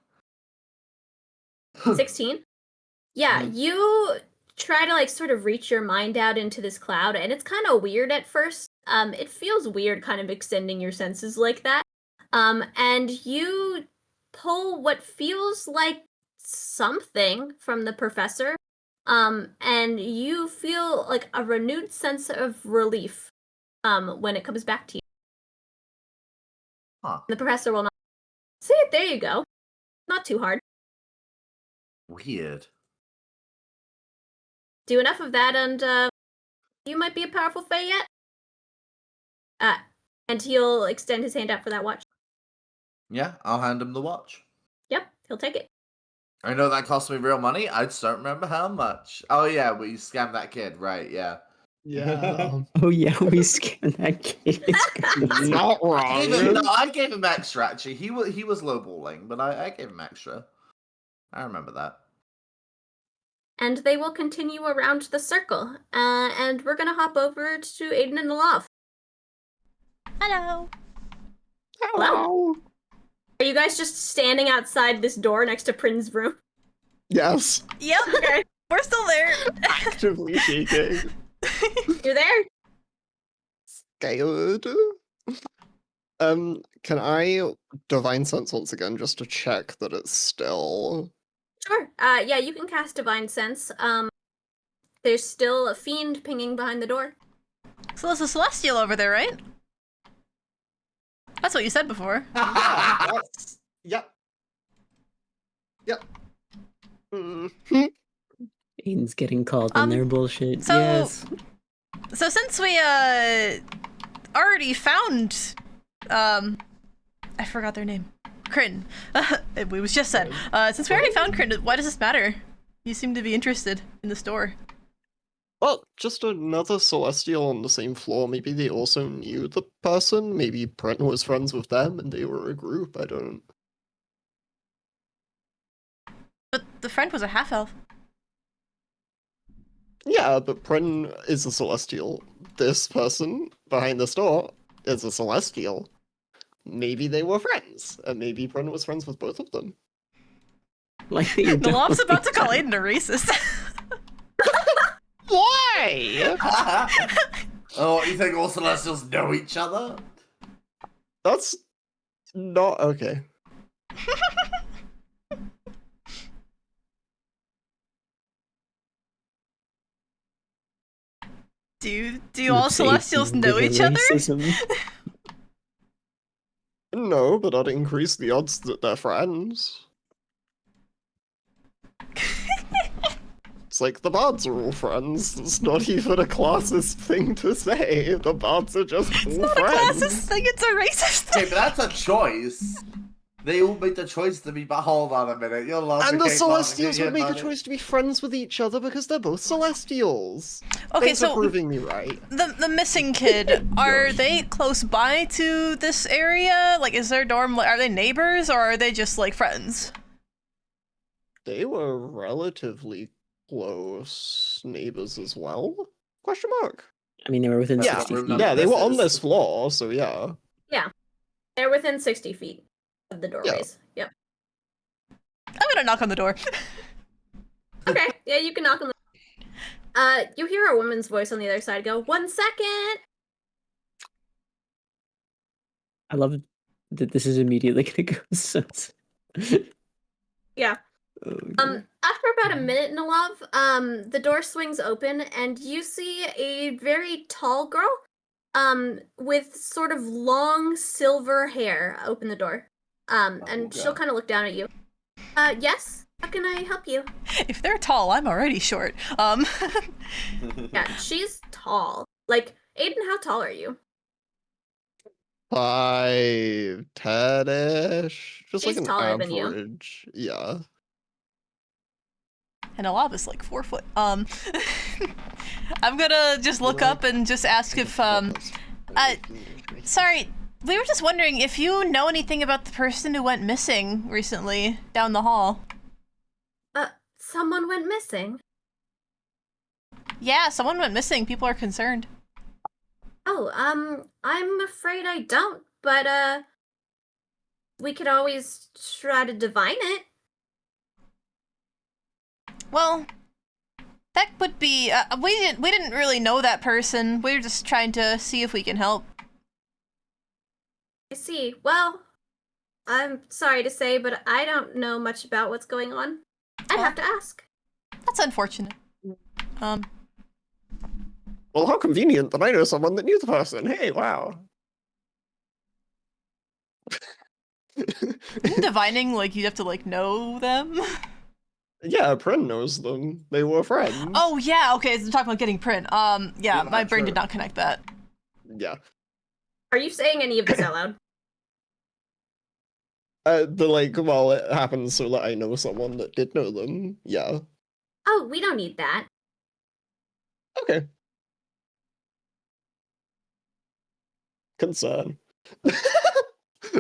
16? Yeah, you try to, like, sort of reach your mind out into this cloud, and it's kind of weird at first. It feels weird kind of extending your senses like that. And you pull what feels like something from the professor, and you feel like a renewed sense of relief when it comes back to you. Huh. The professor will not see it. There you go. Not too hard. Weird. Do enough of that, and you might be a powerful Fae yet. And he'll extend his hand out for that watch. Yeah, I'll hand him the watch. Yep, he'll take it. I know that cost me real money. I just don't remember how much. Oh yeah, we scammed that kid, right? Yeah. Yeah. Oh yeah, we scanned that kid. It's Not wrong. I gave him extra. Actually, he was lowballing, but I gave him extra. I remember that. And they will continue around the circle. And we're gonna hop over to Aiden and Nellav. Hello. Hello. Are you guys just standing outside this door next to Prin's room? Yes. Yep. Okay. We're still there. Actively shaking. You're there? Scared. Can I divine sense once again just to check that it's still? Sure. Yeah, you can cast divine sense. There's still a fiend pinging behind the door. So there's a celestial over there, right? That's what you said before. Yep. Yep. Aiden's getting called on their bullshit. So, yes. So since we already found I forgot their name. Kryn. It was just said. Since we already found Kryn, why does this matter? You seem to be interested in the store. Well, just another celestial on the same floor. Maybe they also knew the person. Maybe Brent was friends with them and they were a group. I don't. But the friend was a half-elf. Yeah, but Bren is a celestial. This person behind this door is a celestial. Maybe they were friends, and maybe Bren was friends with both of them. Like Nellav's about to call Aiden a racist. Why? Oh, you think all celestials know each other? That's not okay. Do all celestials know each other? No, but I'd increase the odds that they're friends. It's like the bards are all friends. It's not even a classist thing to say. The bards are just all It's not friends. a classist thing, it's a racist thing. Okay, but that's a choice. They all made the choice to be. But hold on a minute, you're laughing. And the Celestials would make a choice to be friends with each other because they're both Celestials. Okay, Thanks so for proving me right. the missing kid, are they close by to this area? Like, is their dorm, are they neighbors or are they just like friends? They were relatively close neighbors as well? Question mark. I mean, they were within Yeah, 60 feet. yeah, they were on this floor, so yeah. Yeah. They're within 60 feet of the doorways. Yep. I'm gonna knock on the door. Okay, yeah, you can knock on the you hear a woman's voice on the other side go, 1 second! I love that this is immediately gonna go so... Yeah. Oh, After about a minute, Nellav, the door swings open and you see a very tall girl, with sort of long silver hair open the door. And she'll kind of look down at you. Yes? How can I help you? If they're tall, I'm already short. Yeah, she's tall. Like, Aiden, how tall are you? 5'10"-ish. Just She's like an taller than you. average. Yeah. And Nellav is like 4 foot. I'm gonna just look up and just ask if, sorry, we were just wondering if you know anything about the person who went missing recently down the hall. Someone went missing? Yeah, someone went missing. People are concerned. Oh, I'm afraid I don't, but, we could always try to divine it. Well, that would be, we didn't really know that person. We were just trying to see if we can help. I see. Well, I'm sorry to say, but I don't know much about what's going on. I'd have to ask. That's unfortunate. Well, how convenient that I know someone that knew the person. Hey, wow. Isn't divining, like, you'd have to, like, know them? Yeah, Prin knows them. They were friends. Oh, yeah, okay, I'm talking about getting print. Yeah, my brain did not connect that. Yeah. Are you saying any of this out loud? Well, it happens so that I know someone that did know them. Yeah. Oh, we don't need that. Okay. Concern.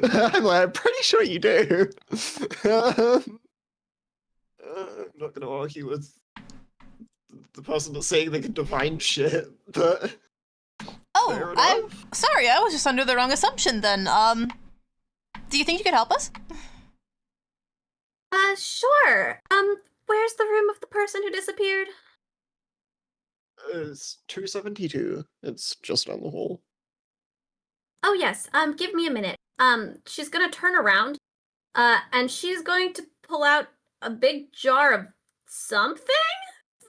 I'm pretty sure you do. I'm not gonna argue with the person that's saying they can divine shit, but... Oh, I'm sorry, I was just under the wrong assumption then. Do you think you could help us? Sure. Where's the room of the person who disappeared? It's 272. It's just down the hall. Oh yes, give me a minute. She's gonna turn around, and she's going to pull out a big jar of something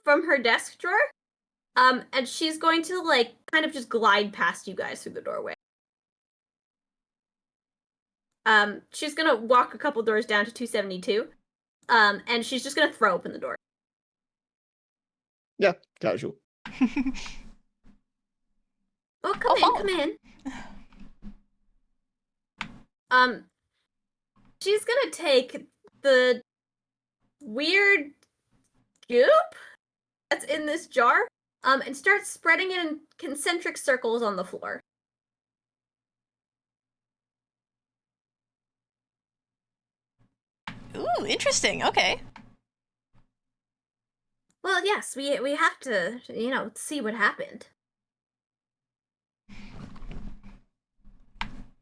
from her desk drawer. And she's going to, like, kind of just glide past you guys through the doorway. She's gonna walk a couple doors down to 272, and she's just gonna throw open the door. Yeah, casual. Oh, come in. She's gonna take the weird goop that's in this jar, and start spreading it in concentric circles on the floor. Ooh, interesting. Okay. Well, yes, we have to, see what happened.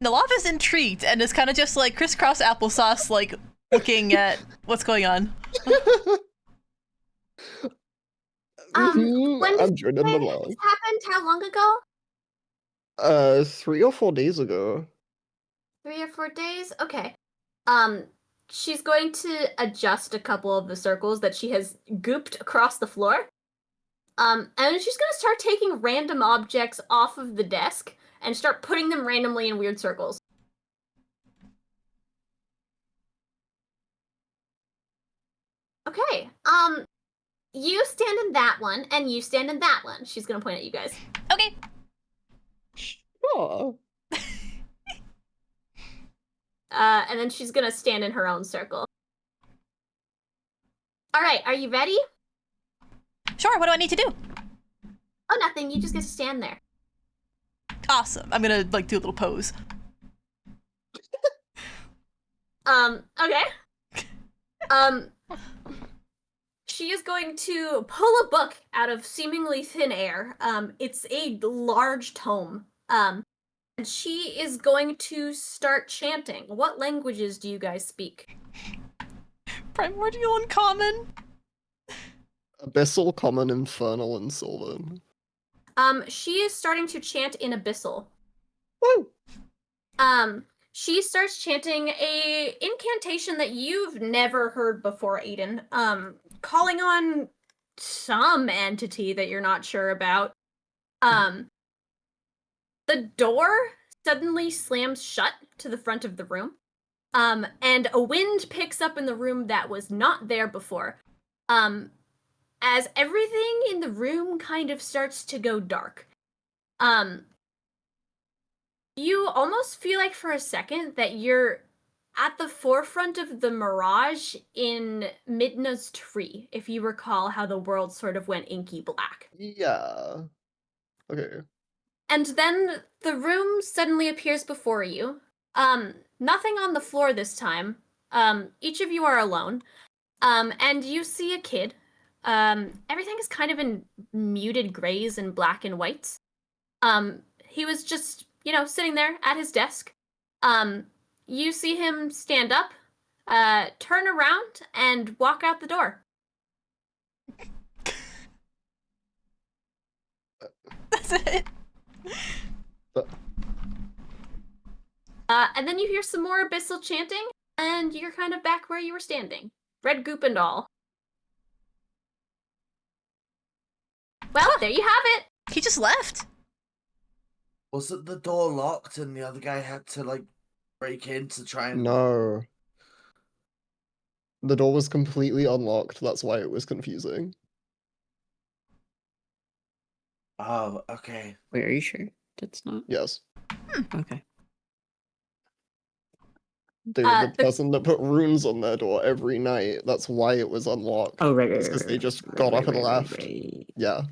Nellav is intrigued and is kind of just like crisscross applesauce, like looking at what's going on. When I'm joining the this log. happened? How long ago? 3 or 4 days ago. 3 or 4 days? Okay. She's going to adjust a couple of the circles that she has gooped across the floor. And she's gonna start taking random objects off of the desk and start putting them randomly in weird circles. Okay, you stand in that one, and you stand in that one. She's gonna point at you guys. Okay. Sure. And then she's gonna stand in her own circle. Alright, are you ready? Sure, what do I need to do? Oh, nothing, you just get to stand there. Awesome. I'm gonna, like, do a little pose. Okay. She is going to pull a book out of seemingly thin air. It's a large tome. And she is going to start chanting. What languages do you guys speak? Primordial and Common. Abyssal, Common, Infernal, and Sylvan. She is starting to chant in Abyssal. Woo! She starts chanting a incantation that you've never heard before, Aiden. Calling on some entity that you're not sure about. The door suddenly slams shut to the front of the room. And a wind picks up in the room that was not there before. As everything in the room kind of starts to go dark. You almost feel like for a second that you're at the forefront of the mirage in Midna's tree, if you recall how the world sort of went inky black. Yeah. Okay. And then the room suddenly appears before you. Nothing on the floor this time. Each of you are alone. And you see a kid. Everything is kind of in muted grays and black and whites. He was just, sitting there at his desk. You see him stand up, turn around, and walk out the door. That's it. And then you hear some more abyssal chanting, and you're kind of back where you were standing. Red goop and all. Well, there you have it! He just left. Wasn't the door locked and the other guy had to, break in to try and... No. The door was completely unlocked, that's why it was confusing. Oh, okay. Wait, are you sure that's not? Yes. Okay. The person that put runes on their door every night, that's why it was unlocked. Oh, right. Because they just got up and left. Yeah,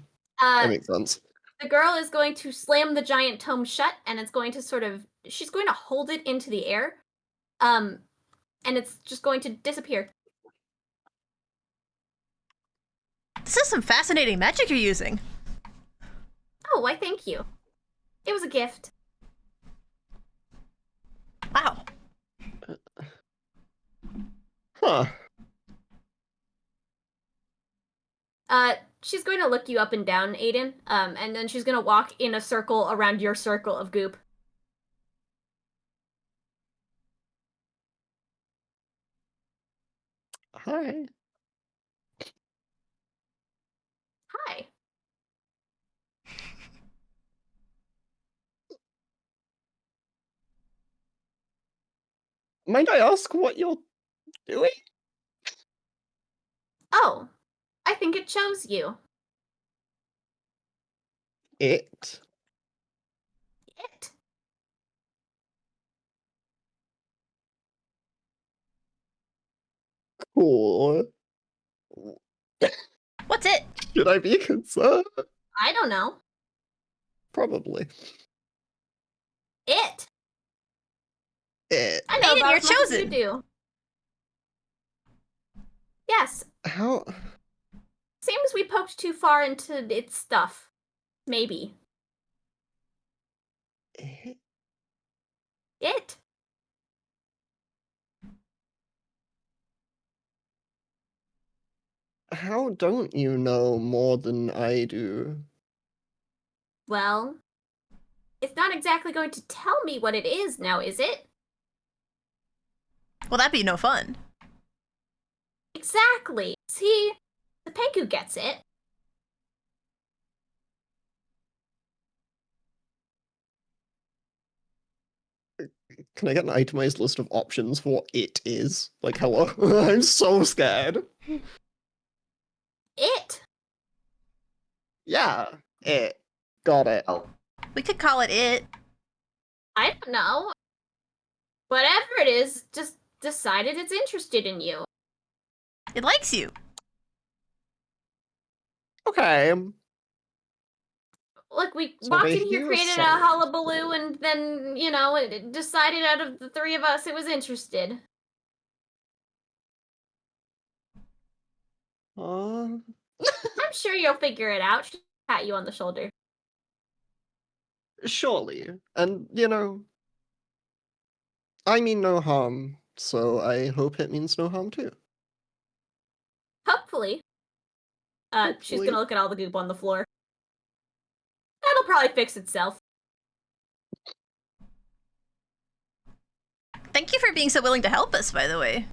that makes sense. The girl is going to slam the giant tome shut, and it's going to she's going to hold it into the air, and it's just going to disappear. This is some fascinating magic you're using. Oh, why thank you. It was a gift. Wow. Huh. She's going to look you up and down, Aiden, and then she's going to walk in a circle around your circle of goop. Hi. Hi. Might I ask what you're doing? Oh, I think it chose you. It. It. Cool. What's it? Should I be concerned? I don't know. Probably. It. It. I know Aiden, about you're as much as you chosen. do. Yes. How? Seems we poked too far into its stuff. Maybe. It? It. How don't you know more than I do? Well, it's not exactly going to tell me what it is now, is it? Well, that'd be no fun. Exactly. See, the pengku gets it. Can I get an itemized list of options for what it is? Like, hello? I'm so scared. It. Yeah, it. Got it. Oh. We could call it it. I don't know. Whatever it is, just decided it's interested in you. It likes you. Okay. Look, we So walked they in here, hear created a sounds. hullabaloo, and then, you know, it decided out of the three of us it was interested. I'm sure you'll figure it out. She'll pat you on the shoulder. Surely. And, you know, I mean no harm, so I hope it means no harm too. Hopefully. She's Hopefully. gonna look at all the goop on the floor. That'll probably fix itself. Thank you for being so willing to help us, by the way.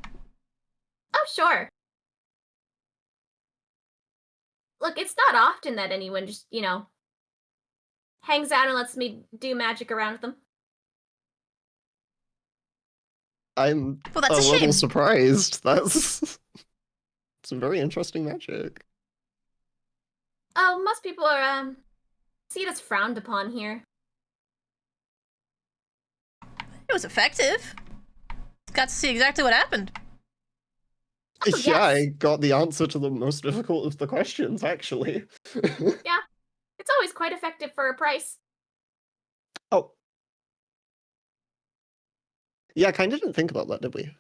Oh, sure. Look, it's not often that anyone just, you know, hangs out and lets me do magic around them. I'm Well, that's a a shame. little surprised. That's some very interesting magic. Oh, most people are, see it as frowned upon here. It was effective. Got to see exactly what happened. Oh, Yeah, yes. I got the answer to the most difficult of the questions, actually. Yeah. It's always quite effective for a price. Oh. Yeah, kinda didn't think about that, did we?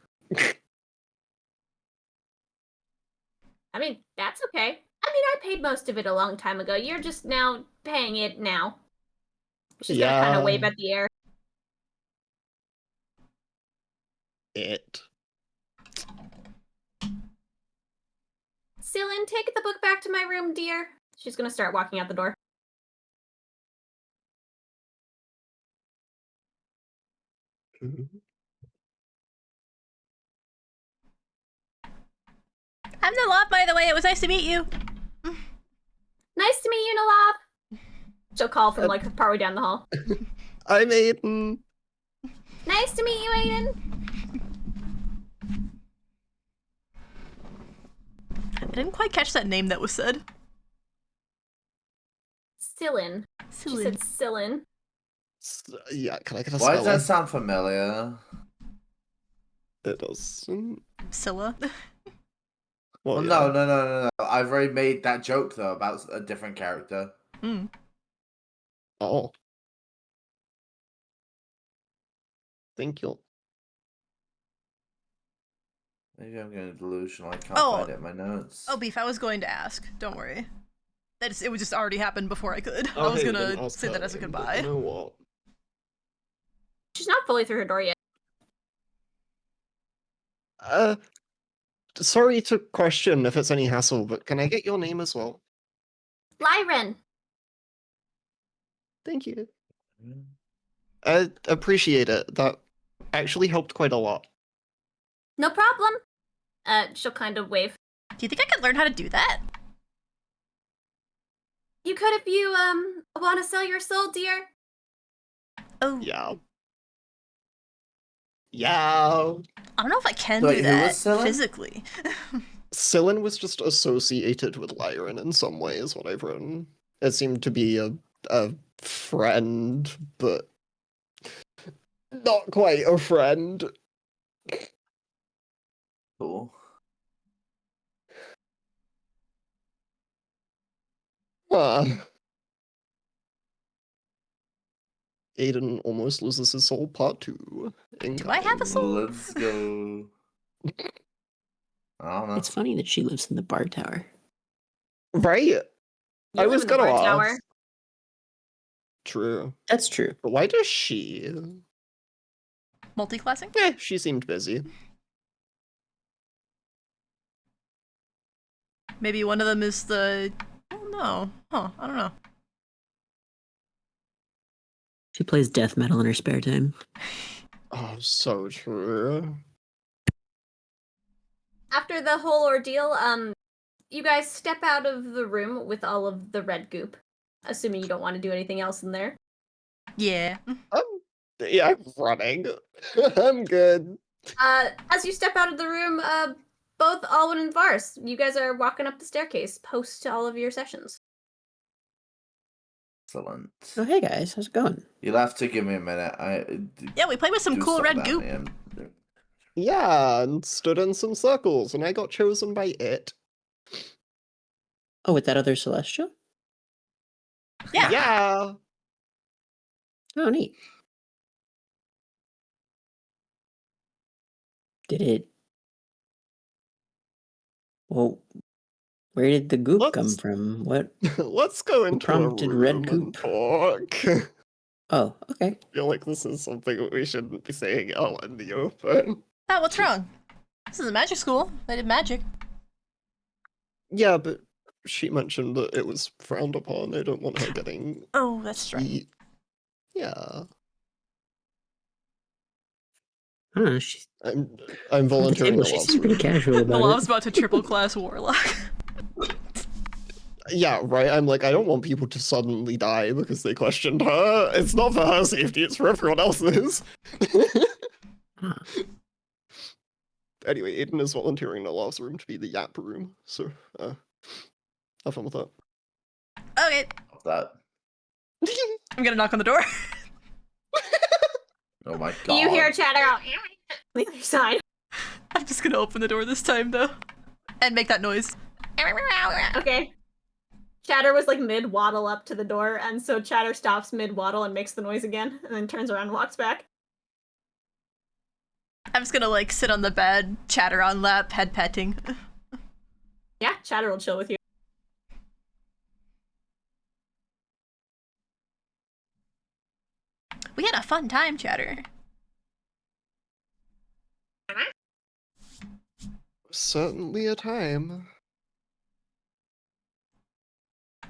I mean, that's okay. I mean, I paid most of it a long time ago. You're just now paying it now. She's gonna kind of wave at the air. It. Cylin, take the book back to my room, dear. She's gonna start walking out the door. I'm Nellav, by the way. It was nice to meet you. Nice to meet you, Nellav. She'll call from like partway down the hall. I'm Aiden. Nice to meet you, Aiden. I didn't quite catch that name that was said. Cylin. She said Cylin. Yeah, can I get a Why does spelling? that sound familiar? It doesn't. Scylla. Well, Well, yeah. no. I've already made that joke though about a different character. Mm. Oh. Thank you. Maybe I'm getting delusional. I can't Oh. find it in my notes. Oh, Beef, I was going to ask. Don't worry. It would just already happened before I could. I Oh, was hey, we didn't gonna ask say her that as a name, but goodbye. You know what? She's not fully through her door yet. Sorry to question if it's any hassle, but can I get your name as well? Lyren. Thank you. I appreciate it. That actually helped quite a lot. No problem. She'll kind of wave. Do you think I could learn how to do that? You could if you want to sell your soul, dear. Oh. Yeah. Yeah. I don't know if I can Wait, do who that was Scylla? physically. Scylla was just associated with Lyran in some way, is what I've written. It seemed to be a friend, but not quite a friend. Cool. Huh. Aiden almost loses his soul, part 2. Do I have a soul? Let's go. I don't know. It's funny that she lives in the bar tower. Right? You I live was in the gonna bar ask. tower. True. That's true. But why does she? Multi-classing? She seemed busy. Maybe one of them is the... I don't know. Huh, I don't know. She plays death metal in her spare time. Oh, so true. After the whole ordeal, you guys step out of the room with all of the red goop, assuming you don't want to do anything else in there. Yeah. Yeah, I'm running. I'm good. As you step out of the room, both Alwyn and Varas, you guys are walking up the staircase post to all of your sessions. Excellent. Oh, hey guys, how's it going? You'll have to give me a minute. Yeah, we played with some do cool stuff red about goop. me and- Yeah, and stood in some circles, and I got chosen by it. Oh, with that other celestial? Yeah. Yeah. Oh, neat. Did it... Well, where did the goop come Let's- from? What Let's go into prompted a red room goop? and talk. Oh, okay. I feel like this is something we shouldn't be saying out in the open. Oh, what's wrong? This is a magic school. They did magic. Yeah, but she mentioned that it was frowned upon. I don't want her getting Oh, that's right. eat. Yeah. I don't know, she's... I'm volunteering table, the she last seemed pretty room. casual about Nellav's it. about to triple class warlock. Yeah, right. I'm like, I don't want people to suddenly die because they questioned her. It's not for her safety, it's for everyone else's. Huh. Anyway, Aiden is volunteering Nellav's room to be the yap room, so have fun with that. Okay, Of that. I'm gonna knock on the door. Oh my god. You hear chatter out on the other side. I'm just gonna open the door this time, though. And make that noise. Okay. Chatter was like mid waddle up to the door, and so Chatter stops mid waddle and makes the noise again, and then turns around and walks back. I'm just gonna, like, sit on the bed, chatter on lap, head petting. Yeah, Chatter will chill with you. We had a fun time, Chatter. Certainly a time.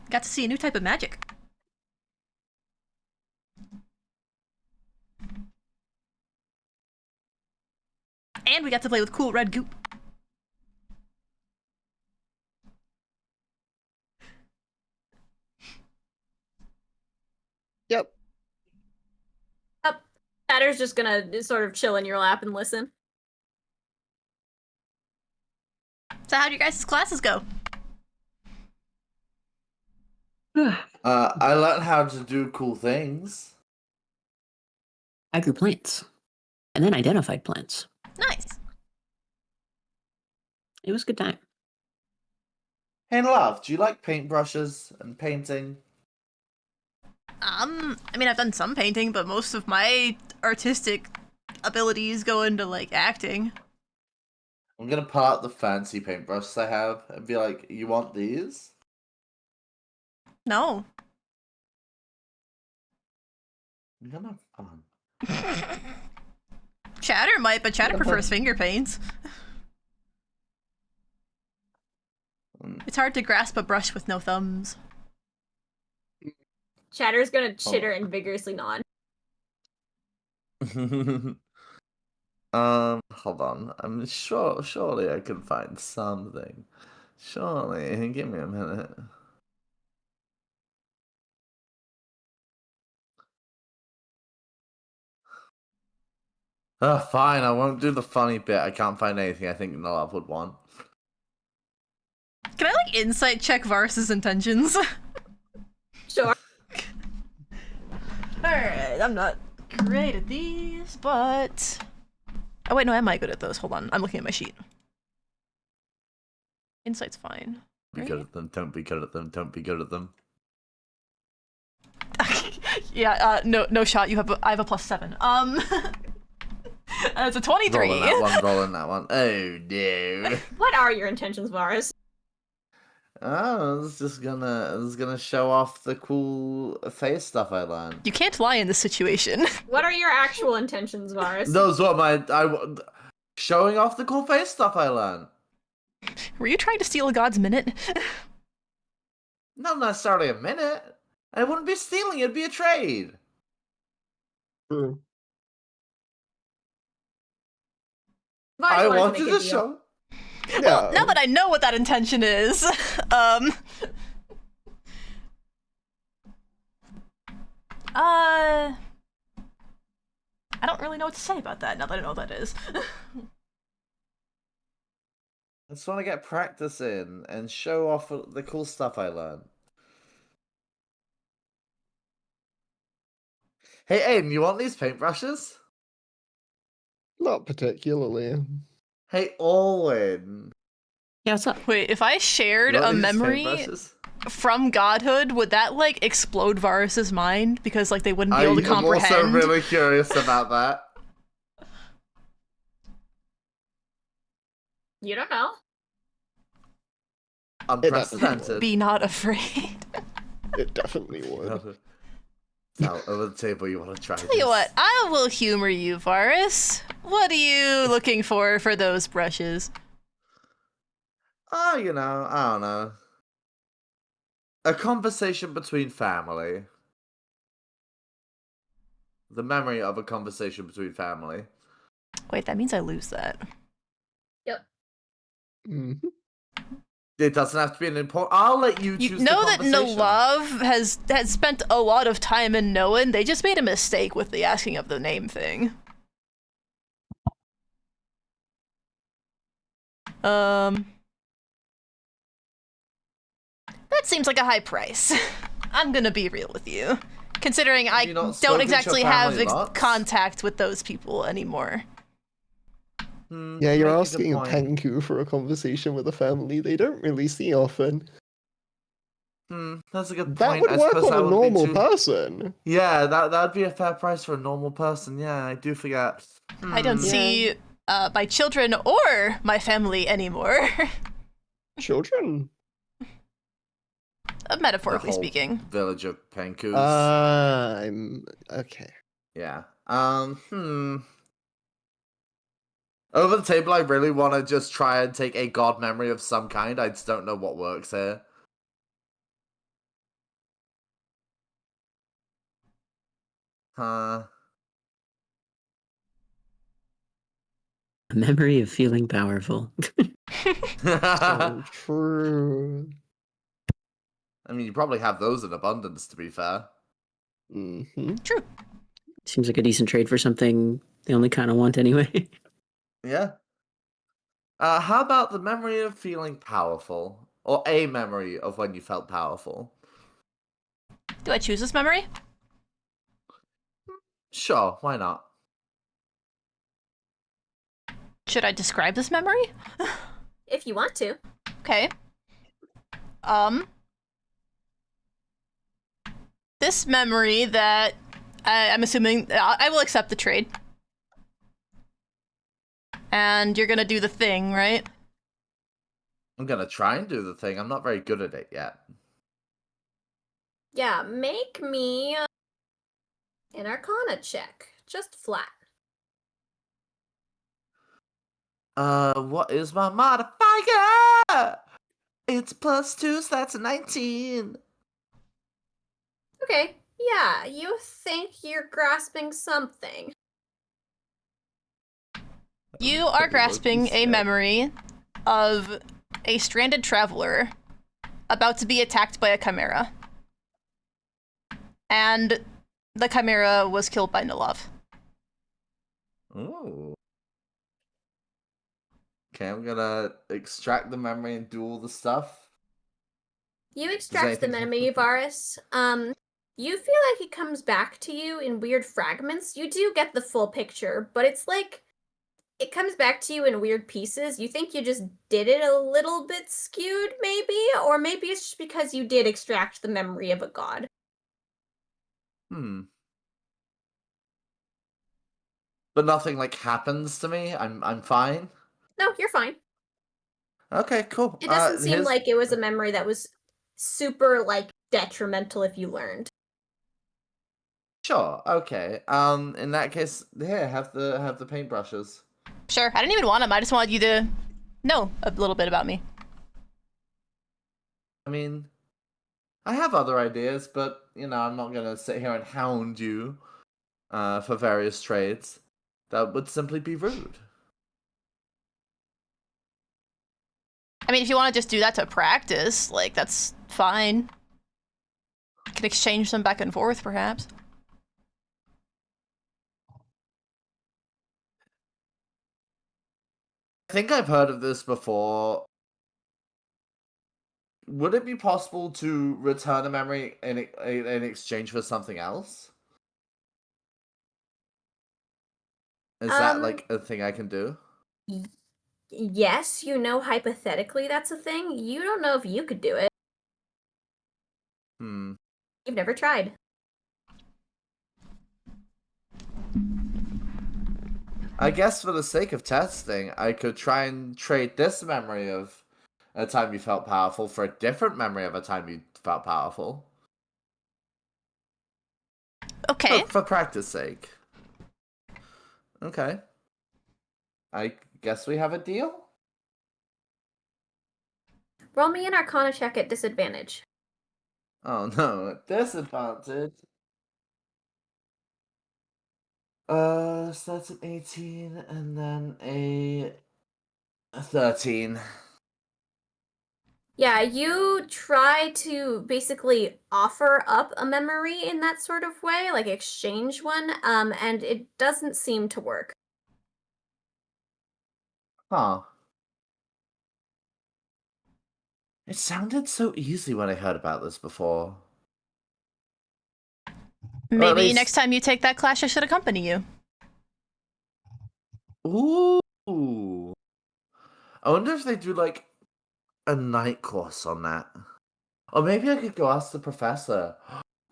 Got to see a new type of magic. And we got to play with cool red goop. Yep. Chatter's just gonna sort of chill in your lap and listen. So how'd your guys' classes go? I learned how to do cool things. I grew plants. And then identified plants. Nice. It was a good time. Hey, Nellav, do you like paintbrushes and painting? I mean, I've done some painting, but most of my artistic abilities go into, like, acting. I'm gonna pull out the fancy paintbrushes I have and be like, you want these? No. I'm gonna have fun. Chatter might, but Chatter prefers finger paints. It's hard to grasp a brush with no thumbs. Chatter's gonna chitter and vigorously nod. Hold on. I'm surely I can find something. Surely, give me a minute. Fine, I won't do the funny bit. I can't find anything I think Nellav would want. Can I, like, insight check Varus's intentions? Sure. Alright, I'm not great at these, but... Oh wait, no, am I good at those? Hold on, I'm looking at my sheet. Insight's fine. Be good at them, don't be good at them, don't be good at them. Yeah, no shot, I have a +7. It's a 23. Rolling that one. Oh no. What are your intentions, Varas? I was just gonna show off the cool face stuff I learned. You can't lie in this situation. What are your actual intentions, Varas? Those what showing off the cool face stuff I learned. Were you trying to steal a god's minute? Not necessarily a minute. I wouldn't be stealing, it'd be a trade. True. I wanted to show. Yeah. Well, now that I know what that intention is, I don't really know what to say about that now that I know what that is. I just want to get practice in and show off the cool stuff I learned. Hey, Aiden, you want these paintbrushes? Not particularly. Hey, Alwyn. Yeah, what's up? Wait, if I shared a memory from godhood, would that, like, explode Varus's mind? Because, like, they wouldn't be able to comprehend? I'm also really curious about that. You don't know. Unprecedented. Be not afraid. It definitely would. Now, over the table, you want to try Tell you what, I will humor you, Varus. What are you looking for those brushes? Oh, you know, I don't know. A conversation between family. The memory of a conversation between family. Wait, that means I lose that. Yep. Mm-hmm. It doesn't have to be an important. I'll let you choose. You know that Nellav has spent a lot of time in knowing. They just made a mistake with the asking of the name thing. That seems like a high price. I'm gonna be real with you, considering I don't exactly have contact with those people anymore. Yeah, you're asking a pengku for a conversation with a family they don't really see often. That's a good point. That would work on a normal person. Yeah, that'd be a fair price for a normal person. Yeah, I do forget. I don't see my children or my family anymore. Children? Metaphorically speaking. Village of Pengkus. I'm okay. Yeah. Over the table, I really want to just try and take a god memory of some kind. I just don't know what works here. A memory of feeling powerful. So true. I mean, you probably have those in abundance, to be fair. Mm-hmm. True. Seems like a decent trade for something they only kind of want anyway. Yeah. How about the memory of feeling powerful? Or a memory of when you felt powerful? Do I choose this memory? Sure, why not? Should I describe this memory? If you want to. Okay. This memory that I'm assuming I will accept the trade. And you're gonna do the thing, right? I'm gonna try and do the thing. I'm not very good at it yet. Yeah, make me an Arcana check. Just flat. What is my modifier? It's +2, so that's a 19. Okay, yeah, you think you're grasping something. You are grasping a memory of a stranded traveler about to be attacked by a chimera. And the chimera was killed by Nellav. Ooh. Okay, I'm gonna extract the memory and do all the stuff. You extract the memory, Varas. You feel like it comes back to you in weird fragments. You do get the full picture, but it's like it comes back to you in weird pieces. You think you just did it a little bit skewed, maybe? Or maybe it's just because you did extract the memory of a god. But nothing like happens to me. I'm fine. No, you're fine. Okay, cool. It doesn't seem like it was a memory that was super like detrimental if you learned. Sure. Okay. In that case, here, have the paintbrushes. Sure, I didn't even want them. I just wanted you to know a little bit about me. I mean, I have other ideas, but you know, I'm not gonna sit here and hound you for various trades. That would simply be rude. I mean, if you want to just do that to practice, like, that's fine. I can exchange them back and forth, perhaps. I think I've heard of this before. Would it be possible to return a memory in exchange for something else? Is that like a thing I can do? Yes, you know hypothetically that's a thing. You don't know if you could do it. You've never tried. I guess for the sake of testing, I could try and trade this memory of a time you felt powerful for a different memory of a time you felt powerful. Okay. For practice sake. Okay. I guess we have a deal? Roll me an Arcana check at disadvantage. Oh no, disadvantage. So that's an 18 and then a 13. Yeah, you try to basically offer up a memory in that sort of way, like exchange one, and it doesn't seem to work. Huh. It sounded so easy when I heard about this before. Maybe least... next time you take that class, I should accompany you. Ooh. I wonder if they do, like, a night course on that. Or maybe I could go ask the professor.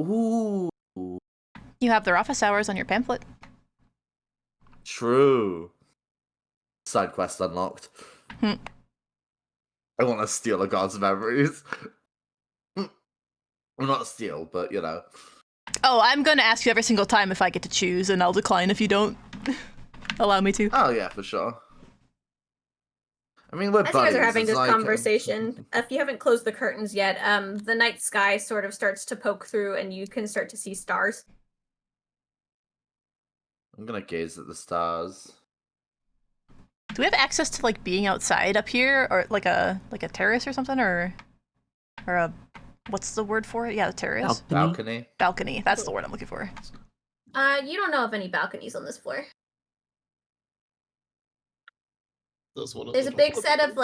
Ooh. You have their office hours on your pamphlet. True. Side quest unlocked. I want to steal a god's memories. Well, not steal, but, you know. Oh, I'm going to ask you every single time if I get to choose, and I'll decline if you don't allow me to. Oh, yeah, for sure. I mean, we're buddies. As you guys are having this conversation, if you haven't closed the curtains yet, the night sky sort of starts to poke through, and you can start to see stars. I'm gonna gaze at the stars. Do we have access to like being outside up here, or like a terrace or something, or a what's the word for it? Yeah, the terrace. Balcony. Balcony. That's the word I'm looking for. You don't know of any balconies on this floor. There's a big set of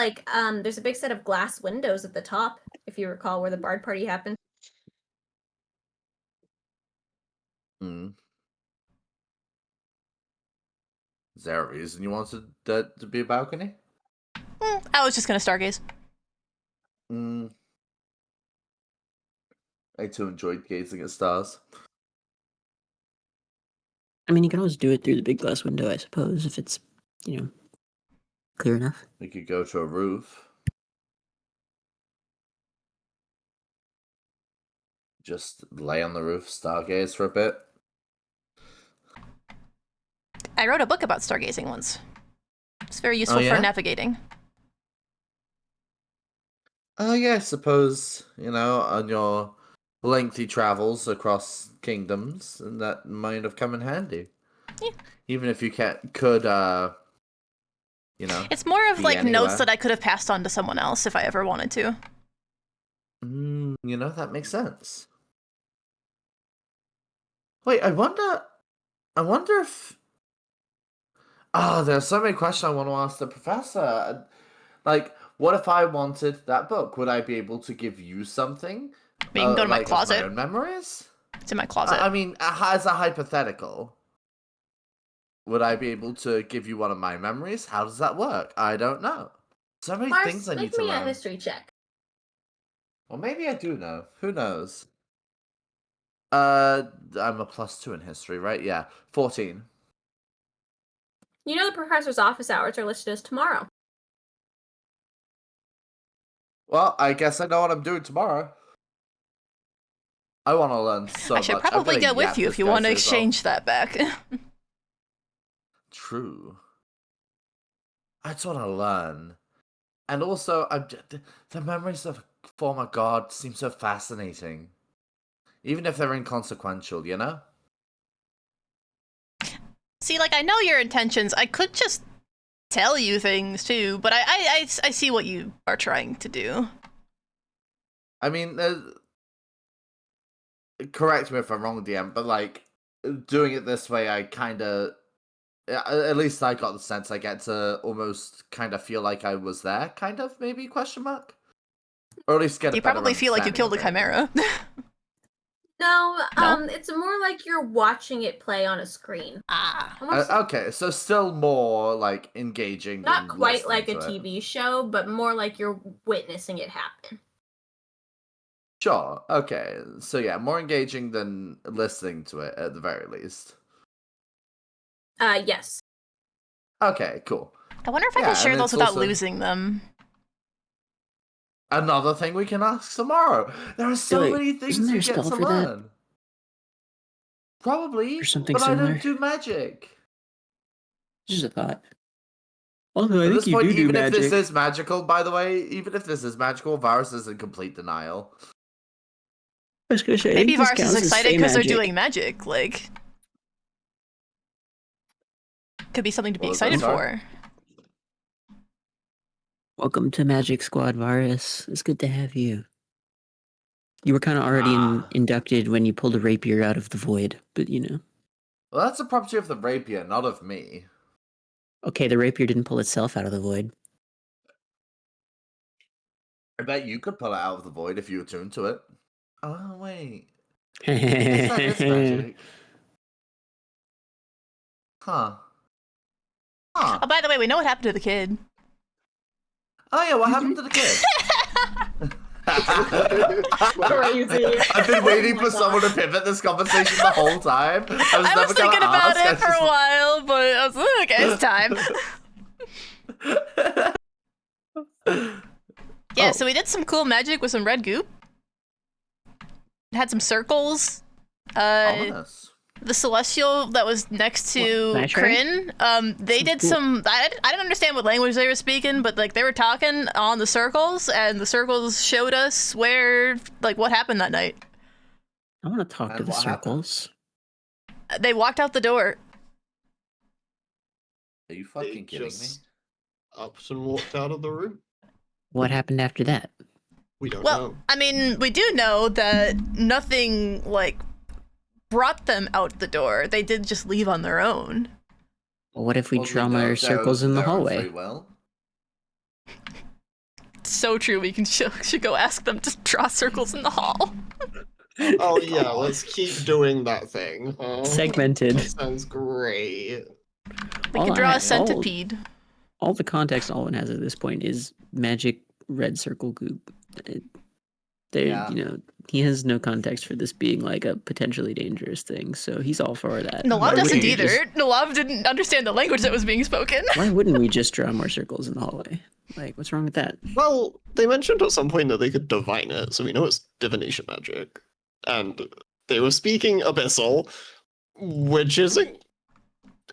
there's a big set of glass windows at the top, if you recall where the bard party happened. Is there a reason you wanted that to be a balcony? I was just gonna stargaze. I too enjoyed gazing at stars. I mean, you can always do it through the big glass window, I suppose, if it's, you know, clear enough. We could go to a roof. Just lay on the roof, stargaze for a bit. I wrote a book about stargazing once. It's very useful for navigating. Oh yeah, I suppose, you know, on your lengthy travels across kingdoms, and that might have come in handy. Yeah. Even if you could You know, It's more of be like anywhere. notes that I could have passed on to someone else if I ever wanted to. You know, that makes sense. Wait, I wonder if. Oh, there's so many questions I want to ask the professor. Like, what if I wanted that book? Would I be able to give you something? You can go to my like, of closet. my own memories? It's in my closet. I mean, as a hypothetical, would I be able to give you one of my memories? How does that work? I don't know. So many things I need to learn. Make me a history check. Well, maybe I do know. Who knows? I'm a +2 in history, right? Yeah, 14. You know the professor's office hours are listed as tomorrow. Well, I guess I know what I'm doing tomorrow. I want to learn so much. I should probably get with you if you want to exchange that back. True. I just want to learn. And also, the memories of a former god seem so fascinating. Even if they're inconsequential, you know? See, like, I know your intentions. I could just tell you things, too, but I see what you are trying to do. I mean, correct me if I'm wrong, DM, but, like, doing it this way, I kind of... At least I got the sense I get to almost kind of feel like I was there, kind of, maybe, question mark? Or at least get a You better probably feel like you killed a chimera. No, No? It's more like you're watching it play on a screen. Okay, so still more, like, engaging. Not than quite like a listening to it. TV show, but more like you're witnessing it happen. Sure, okay. So yeah, more engaging than listening to it, at the very least. Yes. Okay, cool. I wonder if I can share those without losing them. Another thing we can ask tomorrow. There are so many things we get to learn. That? Probably, but similar? I don't do magic. Just a thought. Although I think you do even magic. If this is magical, by the way, even if this is magical, Varas is in complete denial. I was gonna say, maybe Varas is excited because they're doing magic. Like, could be something to be excited for. Welcome to Magic Squad, Varas. It's good to have you. You were kind of already inducted when you pulled a rapier out of the void, but you know. Well, that's a property of the rapier, not of me. Okay, the rapier didn't pull itself out of the void. I bet you could pull it out of the void if you attuned to it. Oh, wait. I guess that is magic. Huh. Oh, by the way, we know what happened to the kid. Oh yeah, what happened to the kid? Crazy. I've been waiting for someone to pivot this conversation the whole time. I was thinking about it for a while, but I was like, okay, it's time. Yeah, so we did some cool magic with some red goop. Had some circles. Ominous. The celestial that was next to Kryn, they did some. I didn't understand what language they were speaking, but like they were talking on the circles, and the circles showed us where, like, what happened that night. I want to talk to the circles. They walked out the door. Are you fucking kidding me? Up and walked out of the room. What happened after that? We don't know. Well, I mean, we do know that nothing like brought them out the door. They did just leave on their own. Well, what if we draw more circles in the hallway? Well. So true. We should go ask them to draw circles in the hall. Oh yeah, let's keep doing that thing. Segmented. That sounds great. We can draw a centipede. All the context Alwyn has at this point is magic red circle goop. You know, he has no context for this being like a potentially dangerous thing, so he's all for that. Nellav doesn't either. Nellav didn't understand the language that was being spoken. Why wouldn't we just draw more circles in the hallway? Like, what's wrong with that? Well, they mentioned at some point that they could divine it, so we know it's divination magic. And they were speaking abyssal, which isn't...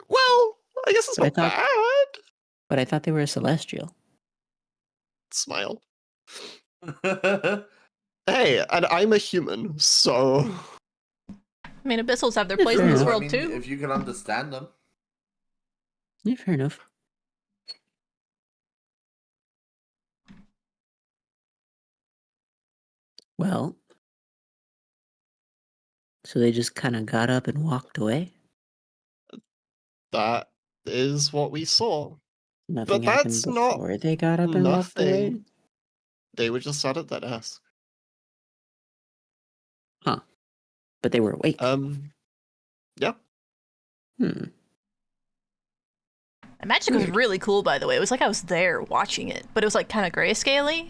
Well, I guess it's not bad. But I thought they were a celestial. Smile. Hey, and I'm a human, so... I mean, abyssals have their place in this world, too. If you can understand them. Yeah, fair enough. Well, so they just kind of got up and walked away? That is what we saw. Nothing But happened that's not before they got up and walked away? nothing. They were just sat at that desk. Huh. But they were awake. Yeah. Hmm. The magic was really cool, by the way. It was like I was there watching it, but it was like kind of grayscale-y.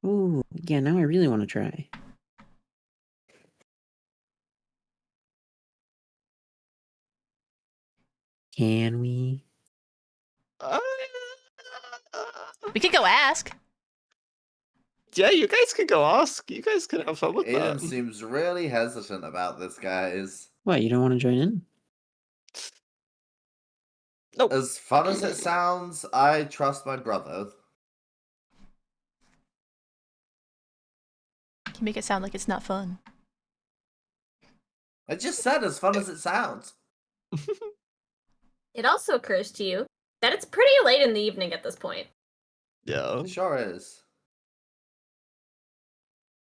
Ooh, yeah, now I really want to try. Can we? We could go ask. Yeah, you guys can go ask. You guys can have fun with Aiden that. seems really hesitant about this, guys. What, you don't want to join in? Nope. As fun as it sounds, I trust my brother. You make it sound like it's not fun. I just said as fun as it sounds. It also occurs to you that it's pretty late in the evening at this point. Yeah. It sure is.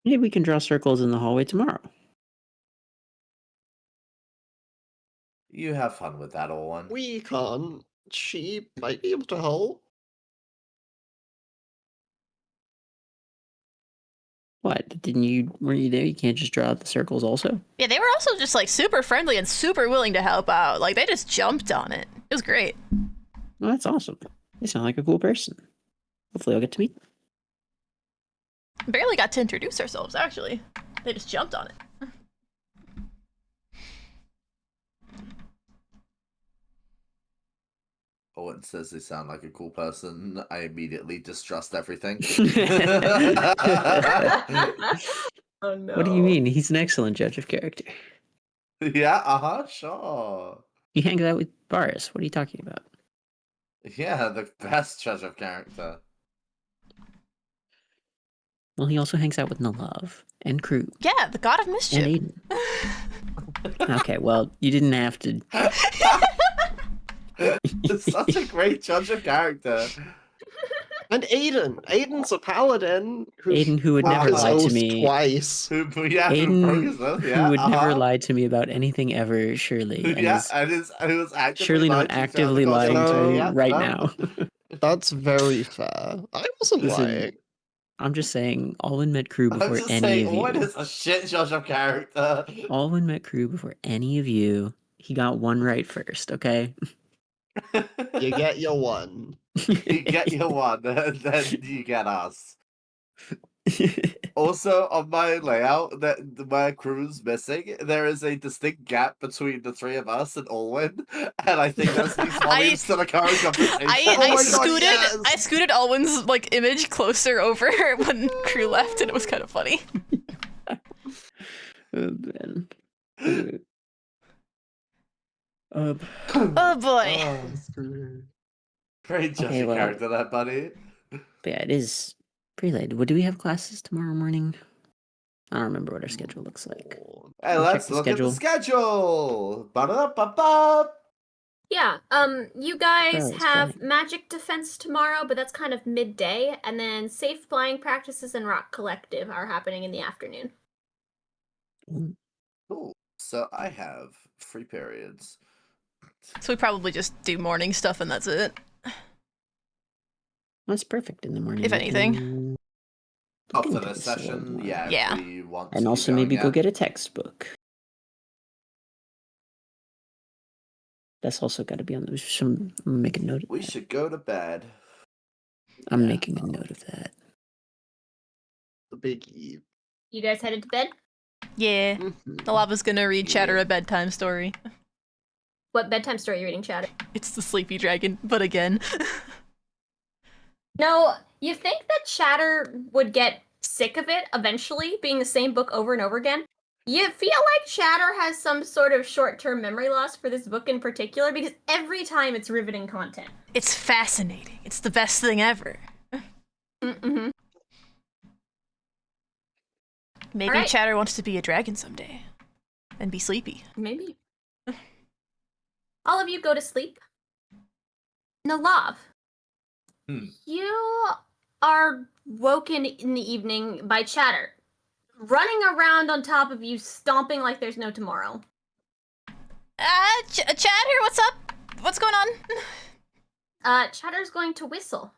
Maybe we can draw circles in the hallway tomorrow. You have fun with that, Alwyn. We can't. She might be able to help. What? Weren't you there? You can't just draw out the circles also? Yeah, they were also just like super friendly and super willing to help out. Like they just jumped on it. It was great. Well, that's awesome. They sound like a cool person. Hopefully I'll get to meet them. Barely got to introduce ourselves, actually. They just jumped on it. Owen says they sound like a cool person. I immediately distrust everything. Oh no. What do you mean? He's an excellent judge of character. Yeah, sure. He hangs out with Varas. What are you talking about? Yeah, the best judge of character. Well, he also hangs out with Nellav and Kruu Yeah, the god of mischief. and Aiden. Okay, well, you didn't have to. It's such a great judge of character. And Aiden. Aiden's a paladin. Aiden, who would broke never his lie to oath me. twice. Who broke Aiden, his oath, who yeah, would never lie to me about anything ever, surely. And Yeah, is and it was actively surely not lying to you actively throughout the lying to course of the me day, yeah, right no. now. That's very fair. I wasn't Listen, lying. I'm just saying, Alwyn met Kruu I'm before just any saying, of you. Owen is a shit judge of character. Alwyn met Kruu before any of you. He got one right first, okay? You get your one. You get your one, and then you get us. Also, on my layout, that where Kruu's missing, there is a distinct gap between the three of us and Alwyn, and I think that speaks volumes to the current conversation. I scooted Alwyn's like image closer over when Kruu left, and it was kind of funny. Oh, man. Oh boy. Oh, great judge Okay, of well- character, that buddy. But yeah, it is pretty late. What do we have classes tomorrow morning? I don't remember what our schedule looks like. Hey, I'll let's check the look at the schedule. schedule. Ba-da-da-ba-ba. Yeah, you guys Oh, it's have fine. magic defense tomorrow, but that's kind of midday, and then safe flying practices and rock collective are happening in the afternoon. Cool. So I have 3 periods. So we probably just do morning stuff and that's it. That's perfect in the morning. If we anything. can Oh, look for into this this a little session, more. yeah. Yeah. If we want And to also keep maybe going, go yeah. get a textbook. That's also got to be on the. I'm making a note of We that. should go to bed. I'm yeah. making a note of that. The big Eve. You guys headed to bed? Yeah. Mhm. Nellav gonna read Chatter Yeah. a bedtime story. What bedtime story are you reading, Chatter? It's the Sleepy Dragon, but again. No, you think that Chatter would get sick of it eventually, being the same book over and over again? You feel like Chatter has some sort of short-term memory loss for this book in particular, because every time it's riveting content. It's fascinating. It's the best thing ever. Mm-hmm. Maybe Alright. Chatter wants to be a dragon someday. And be sleepy. Maybe. All of you go to sleep. Nellav, Hmm. you are woken in the evening by chatter, running around on top of you, stomping like there's no tomorrow. Chatter, what's up? What's going on? Chatter's going to whistle.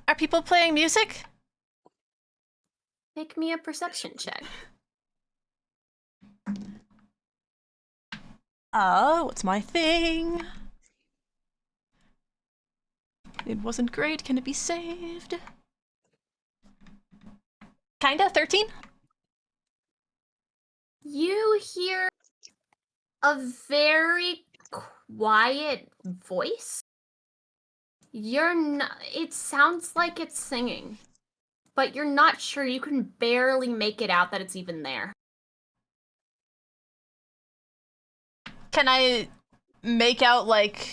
Are people playing music? Make me a perception check. Oh, what's my thing? It wasn't great. Can it be saved? Kinda, 13? You hear a very quiet voice. You're not, it sounds like it's singing, but you're not sure. You can barely make it out that it's even there. Can I make out, like,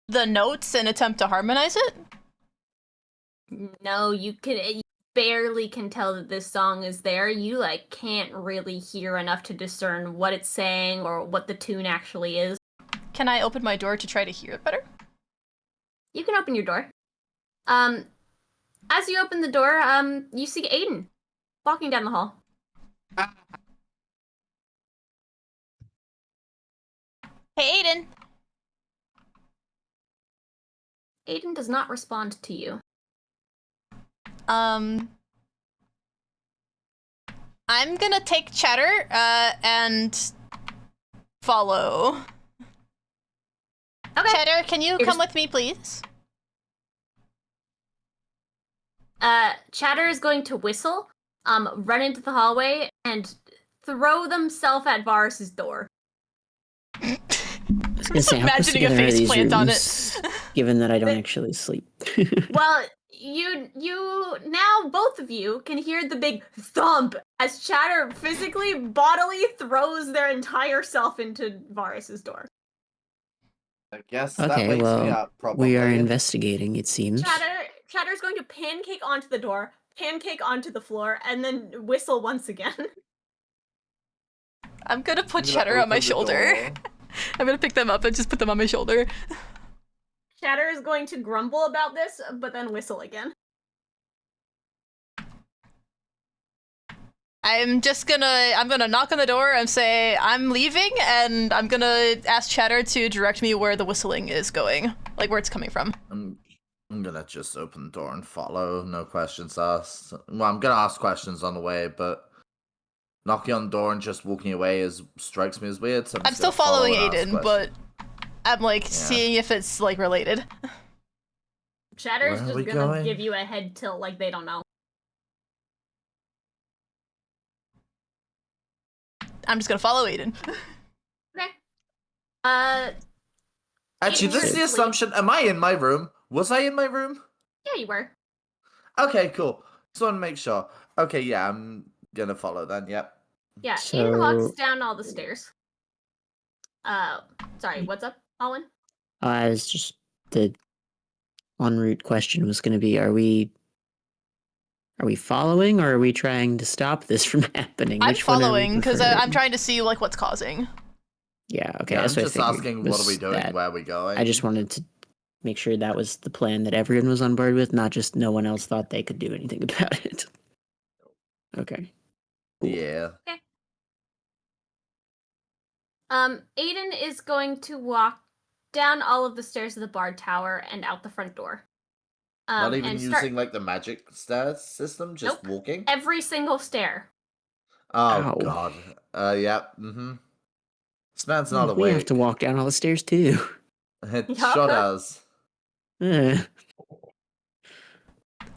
the notes and attempt to harmonize it? No, you barely can tell that this song is there. You, like, can't really hear enough to discern what it's saying or what the tune actually is. Can I open my door to try to hear it better? You can open your door. As you open the door, you see Aiden walking down the hall. Hey, Aiden! Aiden does not respond to you. I'm gonna take Chatter, and follow. Okay. Chatter, can you come with me, please? Chatter is going to whistle, run into the hallway, and throw themselves at Varus's door. I was gonna say, how close Imagining a together are face these plant on rooms, it. given that I don't actually sleep? Well, you now both of you can hear the big thump as Chatter physically, bodily throws their entire self into Varus's door. I guess that Okay, wakes me well, up, probably. we are investigating, it seems. Chatter's going to pancake onto the door, pancake onto the floor, and then whistle once again. I'm gonna put Chatter on my shoulder. I'm gonna pick them up and just put them on my shoulder. Chatter is going to grumble about this, but then whistle again. I'm gonna knock on the door and say I'm leaving, and I'm gonna ask Chatter to direct me where the whistling is going, like where it's coming from. I'm gonna just open the door and follow, no questions asked. Well, I'm gonna ask questions on the way, but knocking on the door and just walking away strikes me as weird. So I'm still following Aiden, but I'm like seeing if it's like related. Chatter's just gonna give you a head tilt like they don't know. I'm just gonna follow Aiden. Okay. Actually, this is the assumption. Am I in my room? Was I in my room? Yeah, you were. Okay, cool. Just want to make sure. Okay, yeah, I'm gonna follow then. Yep. Yeah, Aiden walks down all the stairs. Sorry, what's up, Alwyn? It's just the en route question was going to be: Are we following, or are we trying to stop this from happening? I'm following because I'm trying to see like what's causing. Yeah. Okay. Yeah, that's I'm what just asking, what are we doing? That. Where are we going? I just wanted to make sure that was the plan that everyone was on board with, not just no one else thought they could do anything about it. Okay. Cool. Yeah. Okay. Aiden is going to walk down all of the stairs of the bard tower and out the front door. Not even using like the magic stairs system, just walking? Every single stair. Oh god. Yeah. Mm-hmm. This man's not awake. We have to walk down all the stairs too. It sure does. Yeah.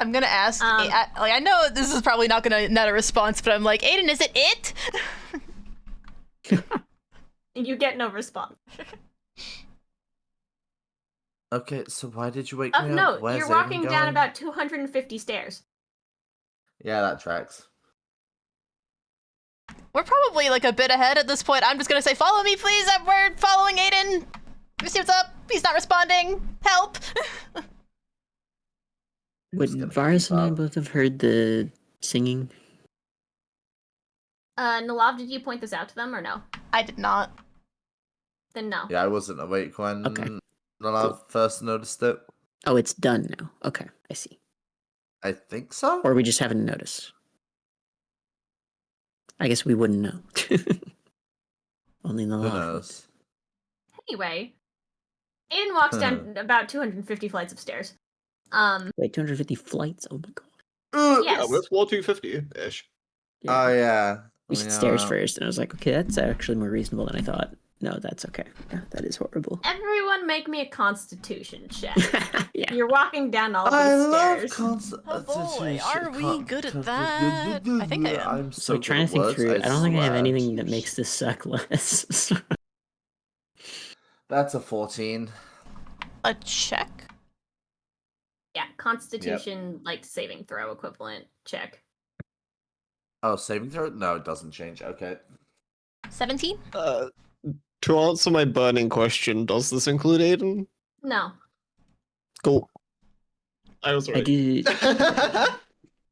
I'm gonna ask. I know this is probably not gonna net a response, but I'm like, Aiden, is it it? You get no response. Okay, so why did you wake me up? No, Where's you're Aiden walking down going? about 250 stairs. Yeah, that tracks. We're probably like a bit ahead at this point. I'm just gonna say, follow me, please. We're following Aiden. You see what's up? He's not responding. Help. Would Varus and I both have heard the singing? Nellav, did you point this out to them or no? I did not. Then no. Yeah, I wasn't awake when Nellav first noticed it. Oh, it's done now. Okay, I see. I think so. Or we just haven't noticed. I guess we wouldn't know. Only the Who law. knows? Anyway, Aiden walks down about 250 flights of stairs. Wait, 250 flights? Oh my god. Yes. Yeah, that's 250-ish. Oh yeah. We said stairs first, and I was like, okay, that's actually more reasonable than I thought. No, that's okay. Yeah, that is horrible. Everyone make me a constitution check. Yeah. You're walking down all I these love stairs. Oh boy, are we good at that? I think I am. I'm So so trying to think good at through it. words, I don't think I have swear. anything that makes this suck less. That's a 14. A check? Yeah, constitution, like saving throw equivalent check. Oh, saving throw? No, it doesn't change. Okay. 17? To answer my burning question, does this include Aiden? No. Cool. I was I right. did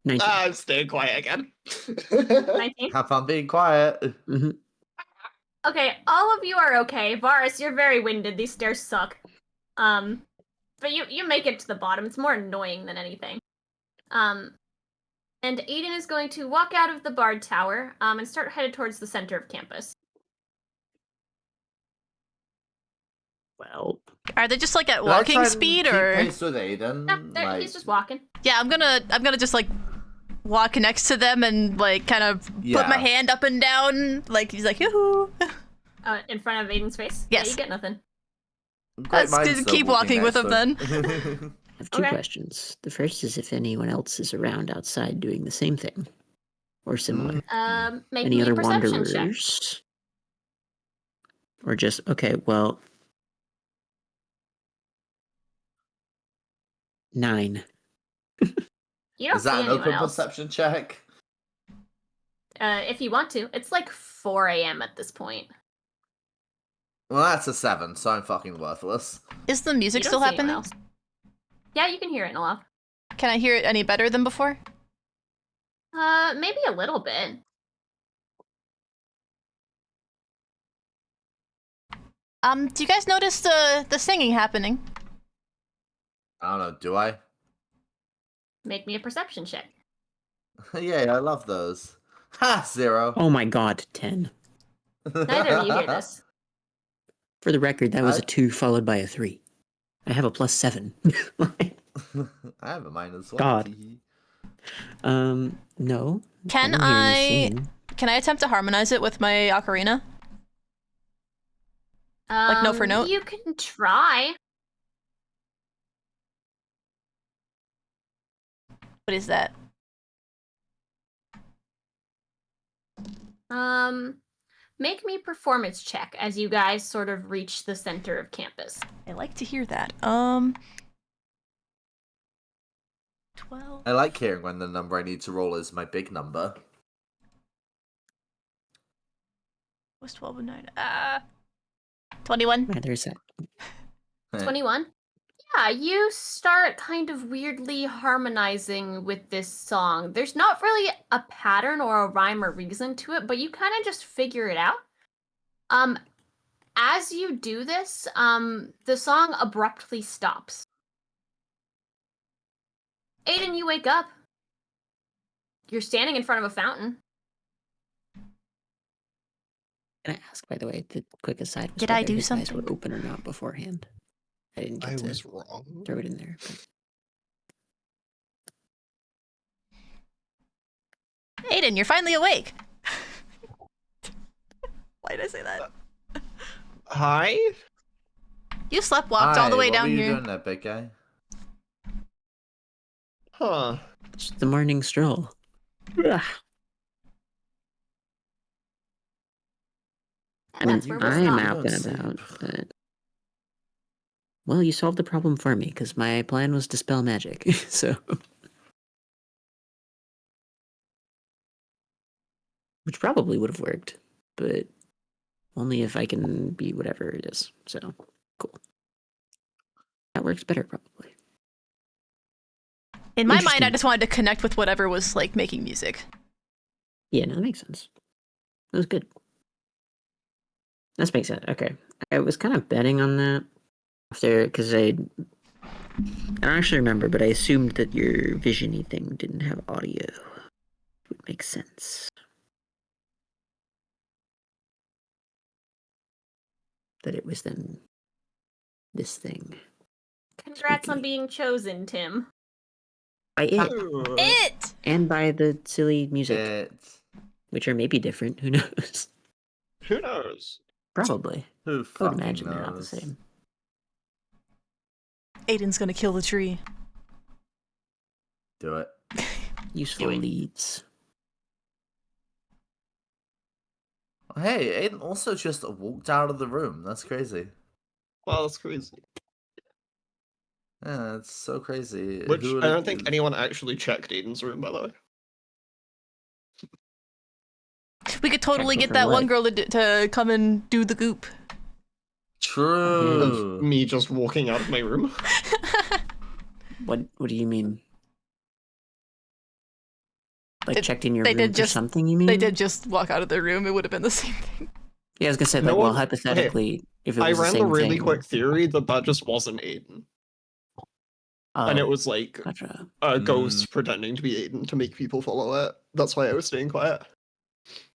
19. I'm staying quiet again. 19? Have fun being quiet. Mm-hmm. Okay, all of you are okay. Varas, you're very winded. These stairs suck. But you make it to the bottom. It's more annoying than anything. And Aiden is going to walk out of the Bard Tower, and start headed towards the center of campus. Well, Are they just like at Did I walking try and speed keep or? pace with Aiden? No, he's just walking. Yeah, I'm gonna just like walk next to them and like kind of put my hand up and down, like he's like yoo-hoo. In front of Aiden's face? Yes. Yeah, you get nothing. Great Let's minds, though, keep walking with next them to then. I have two Okay. questions. The first is if anyone else is around outside doing the same thing or similar. Make Any me other a perception check. wanderers? Or just, okay, well, 9. You don't Is see that an anyone open else. perception check? If you want to. It's like 4 a.m. at this point. Well, that's a 7, so I'm fucking worthless. Is the music You don't still see anyone happening? else. Yeah, you can hear it, Nellav. Can I hear it any better than before? Maybe a little bit. Do you guys notice the singing happening? I don't know, do I? Make me a perception check. Yeah, I love those. Ha! 0. Oh my god, 10. Neither of you hear this. For the record, that was a 2 followed by a 3. I have a +7. I have a -1. God. No. Can don't hear any singing. Can I attempt to harmonize it with my ocarina? Like note for note? You can try. What is that? Make me performance check as you guys sort of reach the center of campus. I like to hear that. 12. I like hearing when the number I need to roll is my big number. What's 12 and 9? 21. Ah, there's that. 21? Yeah, you start kind of weirdly harmonizing with this song. There's not really a pattern or a rhyme or reason to it, but you kind of just figure it out. As you do this, the song abruptly stops. Aiden, you wake up. You're standing in front of a fountain. Can I ask, by the way, the quick aside, was Did I whether do his eyes something? were open or not beforehand? I didn't get I to was wrong. throw it in there. But... Aiden, you're finally awake. Why did I say that? Hi? You walked all the way down what were you here. doing there, big guy? Huh. Just the morning stroll. Ugh. I mean, That's where we'll I'm stop. out and about, but... Well, you solved the problem for me, because my plan was to spell magic, so... Which probably would have worked, but only if I can be whatever it is, so cool. That works better, probably. In my mind, I Interesting. just wanted to connect with whatever was like making music. Yeah, no, that makes sense. That was good. That makes sense. Okay. I was kind of betting on that after, because I I don't actually remember, but I assumed that your vision-y thing didn't have audio. Would make sense. That it was then this thing. Congrats on Spooky. being chosen, Tim. By it. It! And by the silly music, It. which are maybe different. Who knows? Who knows? Probably. Who I would fucking imagine knows? they're not the same. Aiden's gonna kill the tree. Do it. Useful leads. Hey, Aiden also just walked out of the room. That's crazy. Wow, that's crazy. Yeah, it's so crazy. Which Who I would've- don't think anyone actually checked Aiden's room, by the way. We could totally Check get for that one what? girl to come and do the goop. True. Of me just walking out of my room. What do you mean? Like They- checked in your they room did for just- something, you mean? They did just walk out of their room. It would have been the same thing. Yeah, I was gonna say, No like, well, one- hypothetically, if it was I the ran same the really thing, quick theory that just wasn't Aiden. And it was like gotcha. a ghost pretending to be Aiden to make people follow it. That's why I was staying quiet.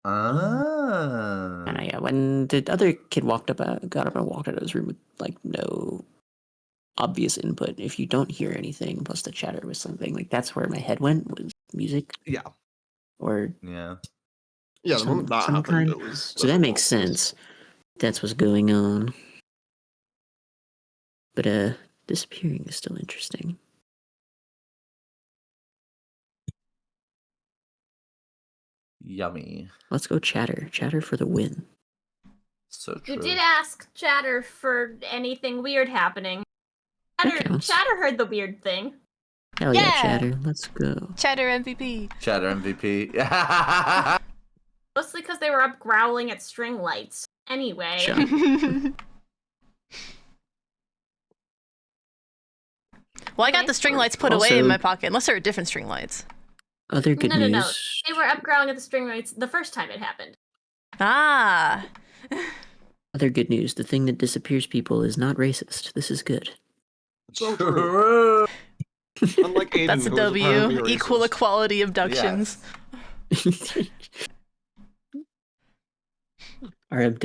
Ah. And yeah, when the other kid got up and walked out of his room with like no obvious input, if you don't hear anything plus the chatter was something, like that's where my head went, was music. Yeah. Or Yeah. Yeah, the moment that some happened, kind. it was... So that makes sense. That's what's going on. But disappearing is still interesting. Yummy. Let's go chatter. Chatter for the win. So true. You did ask Chatter for anything weird happening. That counts. Chatter heard the weird thing. Hell yeah, Yeah! chatter. Let's go. Chatter MVP. Chatter MVP. Mostly because they were up growling at string lights. Anyway. Shut Well, I got the string lights put away Also- in my pocket, unless there are different string lights. Other good No. news. They were up growling at the string lights the first time it happened. Ah. Other good news. The thing that disappears people is not racist. This is good. So True. Unlike Aiden, That's a who is apparently W. Equal racist. equality abductions. Yes. Our